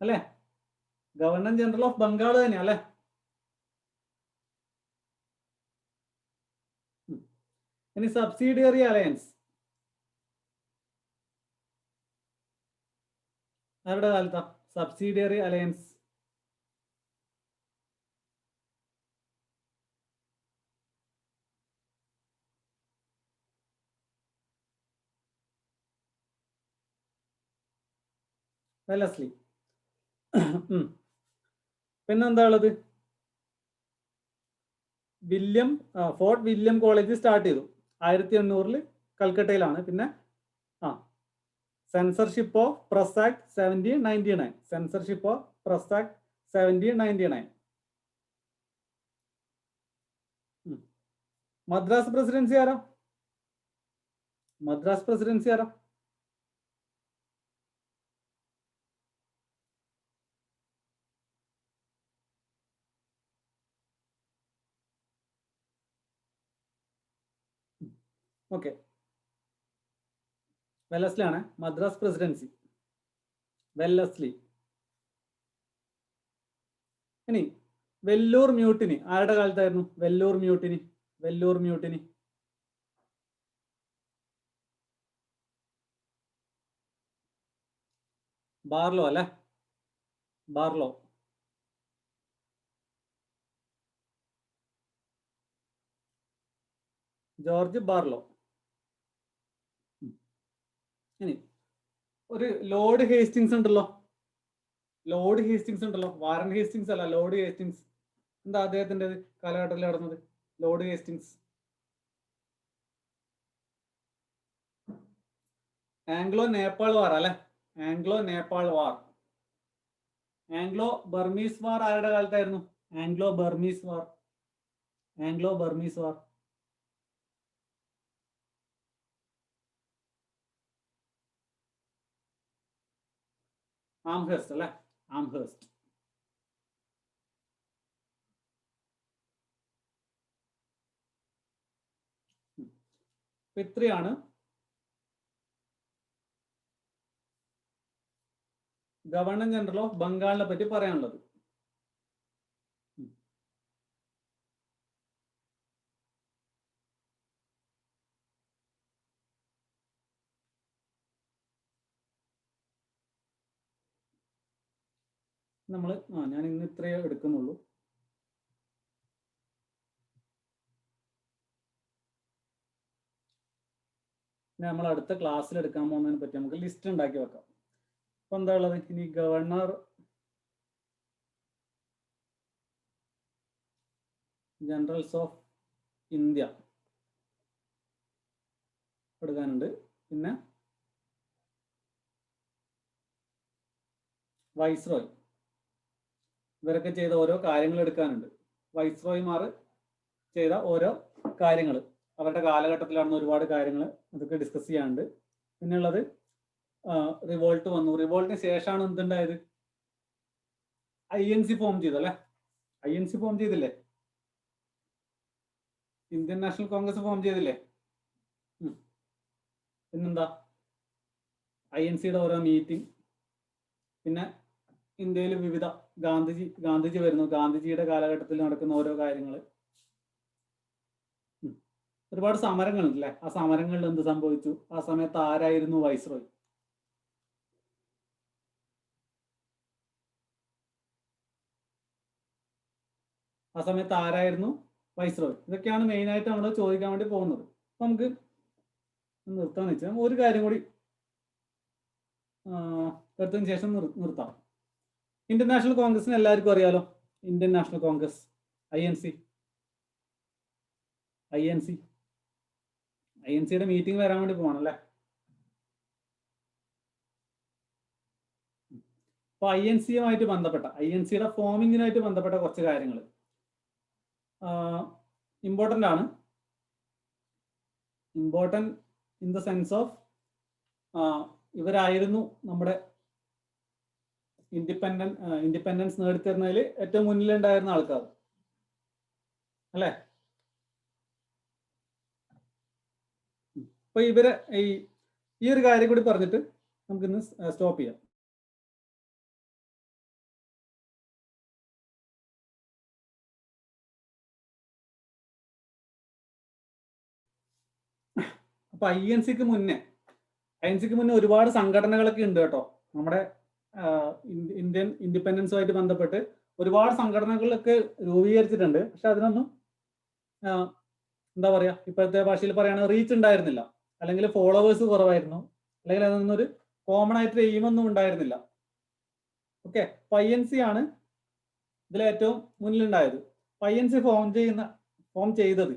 A: അല്ലേ, ഗവർണർ ജനറൽ ഓഫ് ബംഗാൾ തന്നെയാ അല്ലേ. ഇനി സബ്സിഡിയറി അലയൻസ് ആരുടെ കാലത്താ? Subsidiary alliance Wellesley. പിന്നെന്താ ഉള്ളത്? ഫോർട്ട് വില്യം കോളേജ് സ്റ്റാർട്ട് ചെയ്തു 1800 കൽക്കട്ടയിലാണ്. പിന്നെ censorship of press act 1799. Censorship of press act 1799. Madras presidency ആരാ? മദ്രാസ് പ്രസിഡൻസി ആരാ? ഓക്കെ, വെല്ലസ്ലി ആണ് മദ്രാസ് പ്രസിഡൻസി. വെല്ലസ്ലി. ഇനി വെല്ലൂർ മ്യൂട്ടിനി ആരുടെ കാലത്തായിരുന്നു? Vellore mutiny. Vellore mutiny Barlow അല്ലെ, ബാർലോ. George Barlow. ഇനി ഒരു ലോർഡ് ഹേസ്റ്റിങ്സ് ഉണ്ടല്ലോ, ലോർഡ് ഹേസ്റ്റിങ്സ് ഉണ്ടല്ലോ, വാറൻ ഹേസ്റ്റിങ്സ് അല്ല, ലോർഡ് ഹേസ്റ്റിങ്സ്. എന്താ അദ്ദേഹത്തിന്റെ കാലഘട്ടത്തിൽ നടന്നത്? Lord Hastings Anglo Nepal war അല്ലെ, Anglo Nepal war. Anglo Burmese war ആരുടെ കാലത്തായിരുന്നു? ആംഗ്ലോ ബർമീസ് വാർ. ആംഗ്ലോ ബർമീസ് വാർ ആംഹേഴ്സ്റ്റ് അല്ലെ, ആംഹേഴ്സ്റ്റ്. ഇത്രയാണ് ഗവർണർ ജനറൽ ഓഫ് ബംഗാളിനെ പറ്റി പറയാനുള്ളത്. നമ്മൾ ഞാൻ ഇന്ന് ഇത്രയേ എടുക്കുന്നുള്ളൂ. നമ്മൾ അടുത്ത ക്ലാസ്സിൽ എടുക്കാൻ പോകുന്നതിനെ പറ്റി നമുക്ക് ലിസ്റ്റ് ഉണ്ടാക്കി വെക്കാം. അപ്പൊ എന്താ ഉള്ളത്? ഇനി ഗവർണർ ജനറൽസ് ഓഫ് ഇന്ത്യ എടുക്കാനുണ്ട്. പിന്നെ വൈസ്രോയ്, ഇവരൊക്കെ ചെയ്ത ഓരോ കാര്യങ്ങൾ എടുക്കാനുണ്ട്. വൈസ്രോയ്മാർ ചെയ്ത ഓരോ കാര്യങ്ങൾ, അവരുടെ കാലഘട്ടത്തിൽ നടന്ന ഒരുപാട് കാര്യങ്ങൾ അതൊക്കെ ഡിസ്കസ് ചെയ്യാനുണ്ട്. പിന്നെ ഉള്ളത് റിവോൾട്ട് വന്നു. റിവോൾട്ടിന് ശേഷമാണ് എന്തുണ്ടായത്? INC ഫോം ചെയ്തു അല്ലെ, INC ഫോം ചെയ്തില്ലേ, ഇന്ത്യൻ നാഷണൽ കോൺഗ്രസ് ഫോം ചെയ്തില്ലേ. പിന്നെന്താ? INCയുടെ ഓരോ മീറ്റിംഗ്, പിന്നെ ഇന്ത്യയിൽ വിവിധ ഗാന്ധിജി വരുന്നു, ഗാന്ധിജിയുടെ കാലഘട്ടത്തിൽ നടക്കുന്ന ഓരോ കാര്യങ്ങൾ. ഒരുപാട് സമരങ്ങളുണ്ട് അല്ലേ? ആ സമരങ്ങളിൽ എന്ത് സംഭവിച്ചു? ആ സമയത്ത് ആരായിരുന്നു വൈസ്രോയ്? ആ സമയത്ത് ആരായിരുന്നു വൈസ്രോയ്? ഇതൊക്കെയാണ് മെയിനായിട്ട് നമ്മൾ ചോദിക്കാൻ വേണ്ടി പോകുന്നത്. നമുക്ക് നിർത്താന്ന് വെച്ചാൽ ഒരു കാര്യം കൂടി എടുത്തതിന് ശേഷം നിർത്താം. ഇന്ത്യൻ നാഷണൽ കോൺഗ്രസിന് എല്ലാവർക്കും അറിയാലോ. Indian national Congress, INC. INCയുടെ മീറ്റിംഗ് വരാൻ വേണ്ടി പോവാണല്ലേ. അപ്പൊ INCയുമായിട്ട് ബന്ധപ്പെട്ട, INCയുടെ ഫോമിങ്ങിനായിട്ട് ബന്ധപ്പെട്ട കുറച്ച് കാര്യങ്ങൾ ഇമ്പോർട്ടൻ്റ് ആണ്. Important in the sense of ഇവരായിരുന്നു നമ്മുടെ ഇൻഡിപെൻഡൻസ് നേടിത്തരുന്നതിൽ ഏറ്റവും മുന്നിലുണ്ടായിരുന്ന ആൾക്കാർ അല്ലേ. അപ്പൊ ഇവരെ ഈ ഒരു കാര്യം കൂടി പറഞ്ഞിട്ട് നമുക്കിന്ന് സ്റ്റോപ്പ് ചെയ്യാം. അപ്പൊ INCക്ക് മുന്നേ ഒരുപാട് സംഘടനകളൊക്കെ ഉണ്ട് കേട്ടോ. നമ്മുടെ ഇന്ത്യൻ ഇൻഡിപെൻഡൻസുമായിട്ട് ബന്ധപ്പെട്ട് ഒരുപാട് സംഘടനകളൊക്കെ രൂപീകരിച്ചിട്ടുണ്ട്. പക്ഷെ അതിനൊന്നും എന്താ പറയാ, ഇപ്പോഴത്തെ ഭാഷയിൽ പറയുകയാണെങ്കിൽ റീച്ച് ഉണ്ടായിരുന്നില്ല, അല്ലെങ്കിൽ ഫോളോവേഴ്സ് കുറവായിരുന്നു, അല്ലെങ്കിൽ അതൊന്നൊരു കോമൺ ആയിട്ട് എയിമൊന്നും ഉണ്ടായിരുന്നില്ല. ഓക്കെ, INC ആണ് ഇതിലേറ്റവും മുന്നിലുണ്ടായത്. INC ഫോം ചെയ്തത്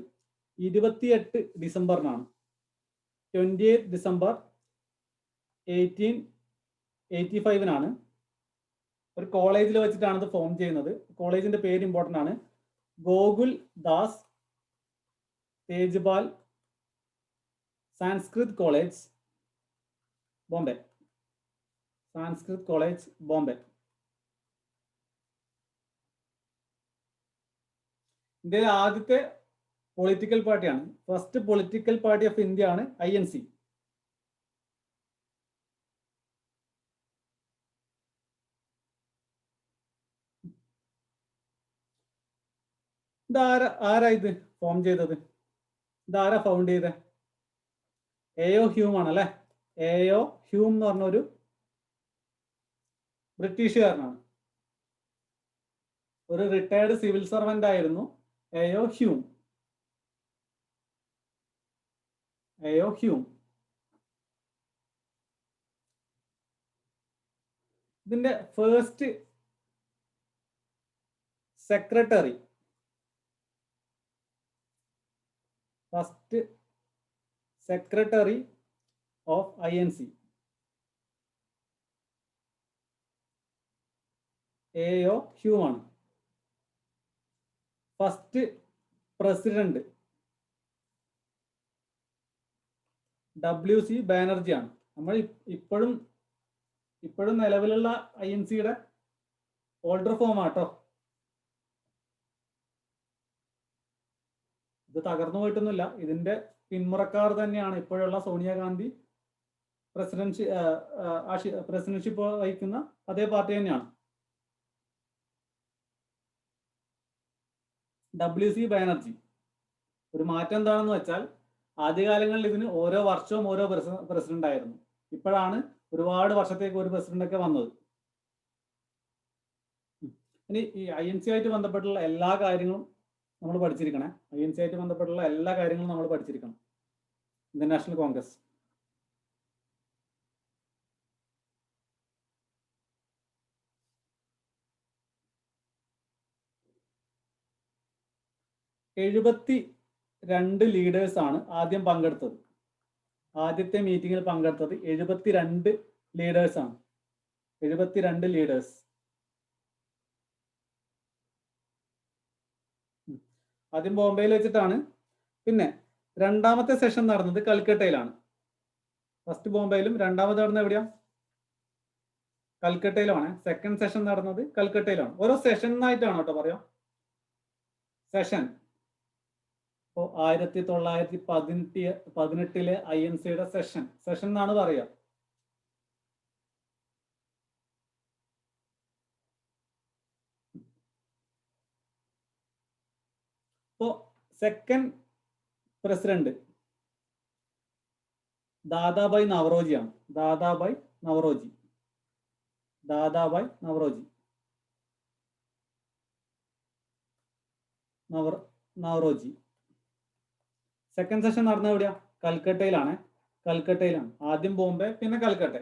A: 28 ഡിസംബറിനാണ്. 28 ഡിസംബർ 1885 ഒരു കോളേജിൽ വെച്ചിട്ടാണ് ഇത് ഫോം ചെയ്യുന്നത്. കോളേജിന്റെ പേര് ഇമ്പോർട്ടൻ്റ് ആണ്. Gokul Das Tejpal Sanskrit college, Bombay. Sanskrit college, Bombay. ഇന്ത്യയിലെ ആദ്യത്തെ പൊളിറ്റിക്കൽ പാർട്ടിയാണ്. First political party of India ആണ് INC. ആരാ ഇത് ഫോം ചെയ്തത്? ഇതാരാ ഫൗണ്ട് ചെയ്തത്? AO ഹ്യൂം ആണല്ലേ. AO ഹ്യൂം എന്ന് പറഞ്ഞൊരു ബ്രിട്ടീഷുകാരനാണ്. ഒരു റിട്ടയർഡ് സിവിൽ സർവന്റ് ആയിരുന്നു AO ഹ്യൂം. ഇതിന്റെ first secretary of INC AO Hume ആണ്. ഫസ്റ്റ് പ്രസിഡന്റ് WC ബാനർജി ആണ്. നമ്മൾ ഇപ്പോഴും നിലവിലുള്ള INCയുടെ ഓൾഡർ ഫോം ആട്ടോ. ഇത് തകർന്നു പോയിട്ടൊന്നുമില്ല. ഇതിന്റെ പിന്മുറക്കാർ തന്നെയാണ് ഇപ്പോഴുള്ള സോണിയാഗാന്ധി പ്രസിഡന്റ്ഷിപ്പ് വഹിക്കുന്ന അതേ പാർട്ടി തന്നെയാണ്. WC ബാനർജി. ഒരു മാറ്റം എന്താണെന്ന് വെച്ചാൽ ആദ്യകാലങ്ങളിൽ ഇതിന് ഓരോ വർഷവും ഓരോ പ്രസിഡന്റ് ആയിരുന്നു. ഇപ്പോഴാണ് ഒരുപാട് വർഷത്തേക്ക് ഒരു പ്രസിഡന്റ് ഒക്കെ വന്നത്. ഇനി ഈ INC ആയിട്ട് ബന്ധപ്പെട്ടുള്ള എല്ലാ കാര്യങ്ങളും നമ്മൾ പഠിച്ചിരിക്കണം. INC ആയിട്ട് ബന്ധപ്പെട്ടുള്ള എല്ലാ കാര്യങ്ങളും നമ്മൾ പഠിച്ചിരിക്കണം. Indian national Congress. എഴുപത്തി 72 ലീഡേഴ്സ് ആണ് ആദ്യം പങ്കെടുത്തത്. ആദ്യത്തെ മീറ്റിംഗിൽ പങ്കെടുത്തത് 72 ലീഡേഴ്സ് ആണ്. 72 ലീഡേഴ്സ്. ആദ്യം ബോംബെയിൽ വെച്ചിട്ടാണ്. പിന്നെ രണ്ടാമത്തെ സെഷൻ നടന്നത് കൽക്കട്ടയിലാണ്. ഫസ്റ്റ് ബോംബെയിലും രണ്ടാമത് നടന്നത് എവിടെയാ? കൽക്കട്ടയിലുമാണ്. സെക്കൻഡ് സെഷൻ നടന്നത് കൽക്കട്ടയിലാണ്. ഓരോ സെഷനായിട്ടാണ് കേട്ടോ പറയാം. സെഷൻ ഇപ്പോൾ 1918 INCയുടെ സെഷൻ എന്നാണ് പറയുക. ഇപ്പോൾ സെക്കൻഡ് പ്രസിഡന്റ് ദാദാഭായ് നവറോജിയാണ്. ദാദാഭായ് നവറോജി. ദാദാഭായ് നവറോജി. നവറോജി. സെക്കൻഡ് സെഷൻ നടന്നത് എവിടെയാ? കൽക്കട്ടയിലാണ്. കൽക്കട്ടയിലാണ്. ആദ്യം ബോംബെ, പിന്നെ കൽക്കട്ട.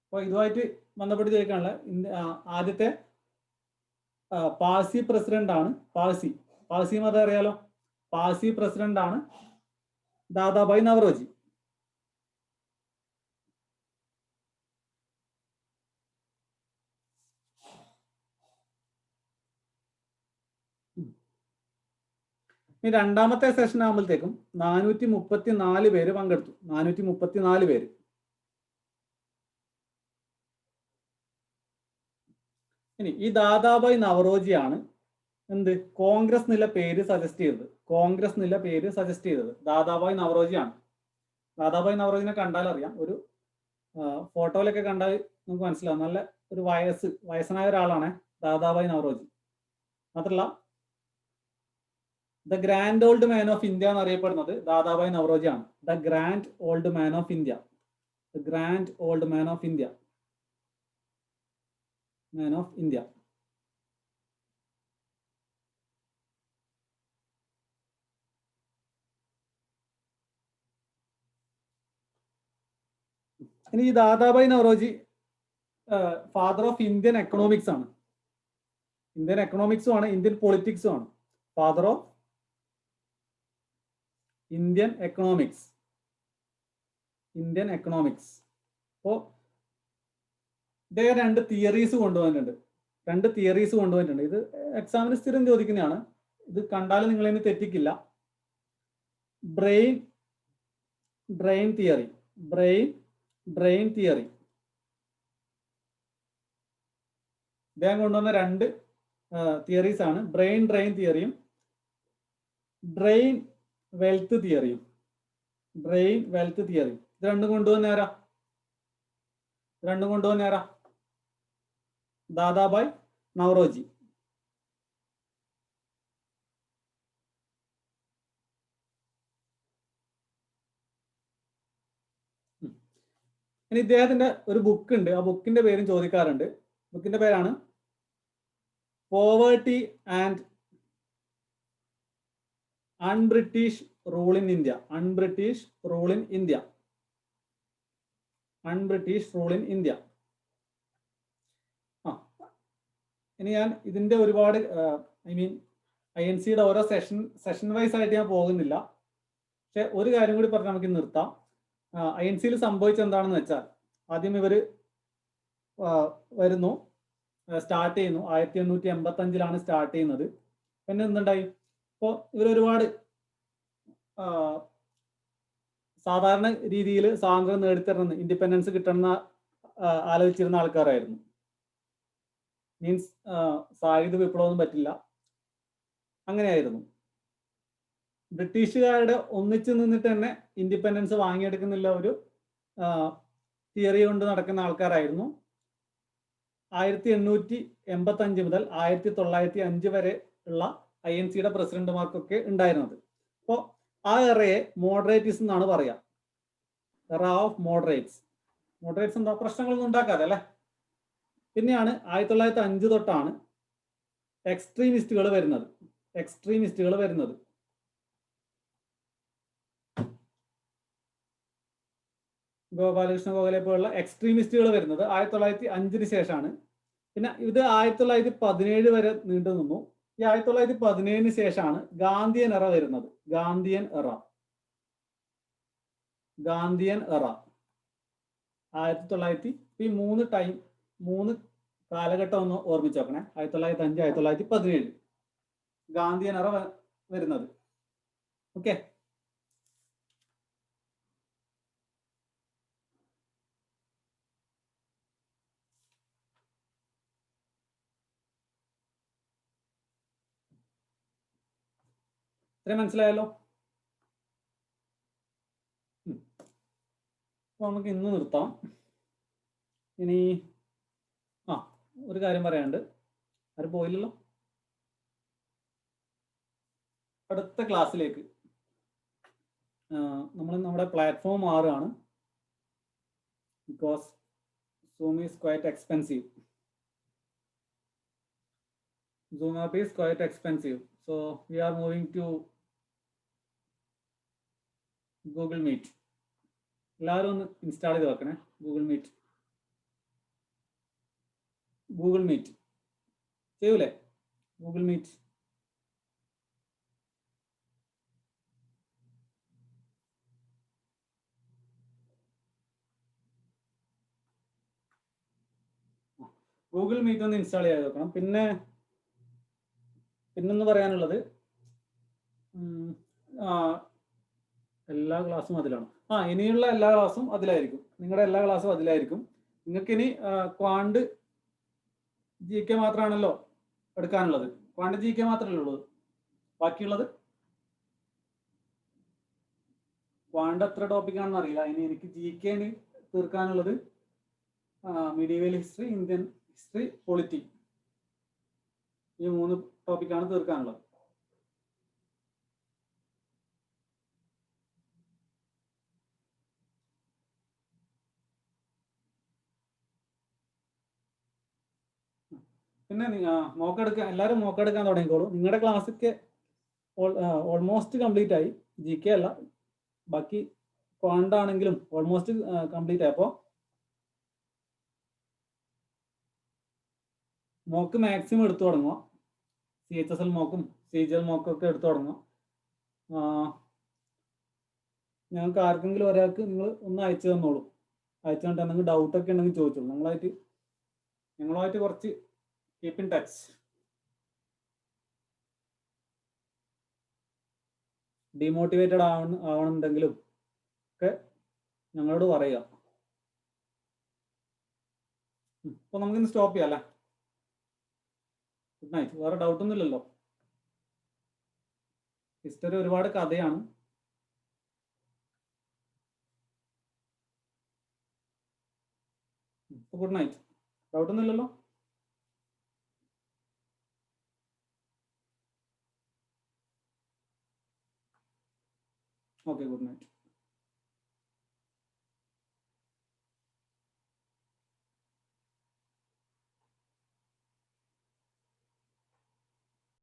A: അപ്പോൾ ഇതുമായിട്ട് ബന്ധപ്പെട്ട് ചോദിക്കാനുള്ള ആദ്യത്തെ പാഴ്സി പ്രസിഡന്റ് ആണ്. പാഴ്സി മതം അറിയാലോ. പാഴ്സി പ്രസിഡന്റ് ആണ് ദാദാഭായ് നവറോജി. ഈ രണ്ടാമത്തെ സെഷൻ ആകുമ്പോഴത്തേക്കും 434 പേര് പങ്കെടുത്തു. 434 പേര്. ഇനി ഈ ദാദാഭായ് നവറോജിയാണ് എന്ത് കോൺഗ്രസ് നില പേര് സജസ്റ്റ് ചെയ്തത്. കോൺഗ്രസ് നില പേര് സജസ്റ്റ് ചെയ്തത് ദാദാഭായ് നവറോജിയാണ്. ദാദാഭായ് നവറോജിനെ കണ്ടാൽ അറിയാം. ഒരു ഫോട്ടോയിലൊക്കെ കണ്ടാൽ നമുക്ക് മനസ്സിലാവും. നല്ല ഒരു വയസ്സനായ ഒരാളാണ് ദാദാഭായ് നവറോജി. മാത്രമല്ല the grand old man of India എന്നറിയപ്പെടുന്നത് ദാദാഭായ് നവറോജിയാണ്. The grand old man of India. The grand old man of India. Man of India. ഇനി ഈ Dadabhai Naoroji father of Indian economics ആണ്. ഇന്ത്യൻ എക്കണോമിക്സും ആണ്, ഇന്ത്യൻ പൊളിറ്റിക്സും ആണ്. Father of Indian economics. Indian economics. അപ്പോൾ ഇദ്ദേഹം 2 തിയറീസ് കൊണ്ടുവന്നിട്ടുണ്ട്. ഇത് എക്സാമിന് സ്ഥിരം ചോദിക്കുന്നതാണ്. ഇത് കണ്ടാൽ നിങ്ങളതിന് തെറ്റിക്കില്ല. Brain theory. Brain theory. ഇദ്ദേഹം കൊണ്ടുവന്ന 2 തിയറീസ് ആണ്. ബ്രെയിൻ തിയറിയും ബ്രെയിൻ വെൽത്ത് തിയറിയും. ഇത് രണ്ടും കൊണ്ടുവന്നേരാ? ദാദാഭായ് നവറോജി. ഇനി ഇദ്ദേഹത്തിന്റെ ഒരു ബുക്ക് ഉണ്ട്. ആ ബുക്കിന്റെ പേരും ചോദിക്കാറുണ്ട്. ബുക്കിന്റെ പേരാണ് poverty and un-British rule in India. Un-British rule in India. ഇനി ഞാൻ ഇതിന്റെ ഒരുപാട് INC-യുടെ ഓരോ സെഷൻ വൈസ് ആയിട്ട് ഞാൻ പോകുന്നില്ല. പക്ഷെ ഒരു കാര്യം കൂടി പറഞ്ഞ് നമുക്ക് നിർത്താം. INC-യിൽ സംഭവിച്ചത് എന്താണെന്ന് വെച്ചാൽ, ആദ്യം ഇവർ വരുന്നു, സ്റ്റാർട്ട് ചെയ്യുന്നു. 1885-ലാണ് സ്റ്റാർട്ട് ചെയ്യുന്നത്. പിന്നെ എന്തുണ്ടായി? ഇപ്പോൾ ഇവരൊരുപാട് സാധാരണ രീതിയിൽ സ്വാതന്ത്ര്യം നേടിത്തരുന്ന, ഇൻഡിപെൻഡൻസ് കിട്ടണമെന്ന ആലോചിച്ചിരുന്ന ആൾക്കാരായിരുന്നു. മീൻസ് സായുധ വിപ്ലവമൊന്നും പറ്റില്ല, അങ്ങനെയായിരുന്നു. ബ്രിട്ടീഷുകാരുടെ ഒന്നിച്ചു നിന്നിട്ട് തന്നെ ഇൻഡിപെൻഡൻസ് വാങ്ങിയെടുക്കുന്നില്ല ഒരു തിയറി കൊണ്ട് നടക്കുന്ന ആൾക്കാരായിരുന്നു 1885 മുതൽ 1905 വരെ ഉള്ള INC-യുടെ പ്രസിഡന്റുമാർക്കൊക്കെ ഉണ്ടായിരുന്നത്. അപ്പോൾ ആ എറയെ മോഡറേറ്റിസം എന്നാണ് പറയാ. എറ ഓഫ് മോഡറേറ്റ്സ്. എന്താ? പ്രശ്നങ്ങളൊന്നും ഉണ്ടാക്കാതെ അല്ലെ. പിന്നെയാണ് 1905 തൊട്ടാണ് എക്സ്ട്രീമിസ്റ്റുകൾ വരുന്നത്. ഗോപാലകൃഷ്ണ ഗോഖലെ പോലുള്ള എക്സ്ട്രീമിസ്റ്റുകൾ വരുന്നത് 1905 ശേഷമാണ്. പിന്നെ ഇത് 1917 വരെ നീണ്ടു നിന്നു. ഈ 1917 ശേഷമാണ് ഗാന്ധിയൻ എറ വരുന്നത്. ഗാന്ധിയൻ എറ 1900. ഈ 3 കാലഘട്ടം ഒന്ന് ഓർമ്മിച്ച് നോക്കണേ. 1905, 1917 ഗാന്ധിയൻ എറ വരുന്നത്. ഓക്കെ. ഇത്രയും മനസ്സിലായല്ലോ. അപ്പൊ നമുക്ക് ഇന്ന് നിർത്താം. ഇനി ഒരു കാര്യം പറയാനുണ്ട്. ആരും പോയില്ലല്ലോ. അടുത്ത ക്ലാസ്സിലേക്ക് നമ്മൾ നമ്മുടെ പ്ലാറ്റ്ഫോം മാറുകയാണ്. Because Zoom is quite expensive. Zoom app is quite expensive. So we are moving to Google Meet. എല്ലാവരും ഒന്ന് ഇൻസ്റ്റാൾ ചെയ്ത് വെക്കണേ. ഗൂഗിൾ മീറ്റ് ചെയ്യൂലേ? ഗൂഗിൾ മീറ്റ് ഒന്ന് ഇൻസ്റ്റാൾ ചെയ്ത് വെക്കണം. പിന്നൊന്ന് പറയാനുള്ളത്, എല്ലാ ക്ലാസ്സും അതിലാണ്. ഇനിയുള്ള എല്ലാ ക്ലാസ്സും അതിലായിരിക്കും. നിങ്ങളുടെ എല്ലാ ക്ലാസ്സും അതിലായിരിക്കും. നിങ്ങൾക്ക് ഇനി ക്വാണ്ട് GK മാത്രമാണല്ലോ എടുക്കാനുള്ളത്. ക്വാണ്ട് GK മാത്രമല്ലേ ഉള്ളത്. ബാക്കിയുള്ളത് ക്വാണ്ട് എത്ര ടോപ്പിക്കാണെന്ന് അറിയില്ല. ഇനി എനിക്ക് GK തീർക്കാനുള്ളത് medieval history, Indian history, polity, ഈ 3 ടോപ്പിക്കാണ് തീർക്കാനുള്ളത്. പിന്നെ എല്ലാവരും മോക്കെടുക്കാൻ തുടങ്ങിക്കോളൂ. നിങ്ങളുടെ ക്ലാസ്സൊക്കെ ഓൾമോസ്റ്റ് കംപ്ലീറ്റ് ആയി. GK അല്ല, ബാക്കി ക്വാണ്ട് ആണെങ്കിലും ഓൾമോസ്റ്റ് കംപ്ലീറ്റ് ആയി. അപ്പോൾ മോക്ക് മാക്സിമം എടുത്തു തുടങ്ങുക. CHSL മോക്കും CGL മോക്കും ഒക്കെ എടുത്തു തുടങ്ങുക. ഞങ്ങൾക്ക് ആർക്കെങ്കിലും ഒരാൾക്ക് നിങ്ങൾ ഒന്ന് അയച്ചു തന്നോളൂ. അയച്ചു തന്നിട്ട് എന്തെങ്കിലും ഡൗട്ടൊക്കെ ഉണ്ടെങ്കിൽ ചോദിച്ചോളൂ. ഞങ്ങളുമായിട്ട് കുറച്ച് കീപ്പ് ഇൻ ടച്ച്. ഡീമോട്ടിവേറ്റഡ് ആവണമെന്നുണ്ടെങ്കിലും ഒക്കെ ഞങ്ങളോട് പറയുക. അപ്പോൾ നമുക്കിന്ന് സ്റ്റോപ്പ് ചെയ്യാം അല്ലേ? Good night. വേറെ ഡൗട്ടൊന്നും ഇല്ലല്ലോ? ഹിസ്റ്ററി ഒരുപാട് കഥയാണ്. Good night. ഡൗട്ടൊന്നും ഇല്ലല്ലോ? Okay, good night.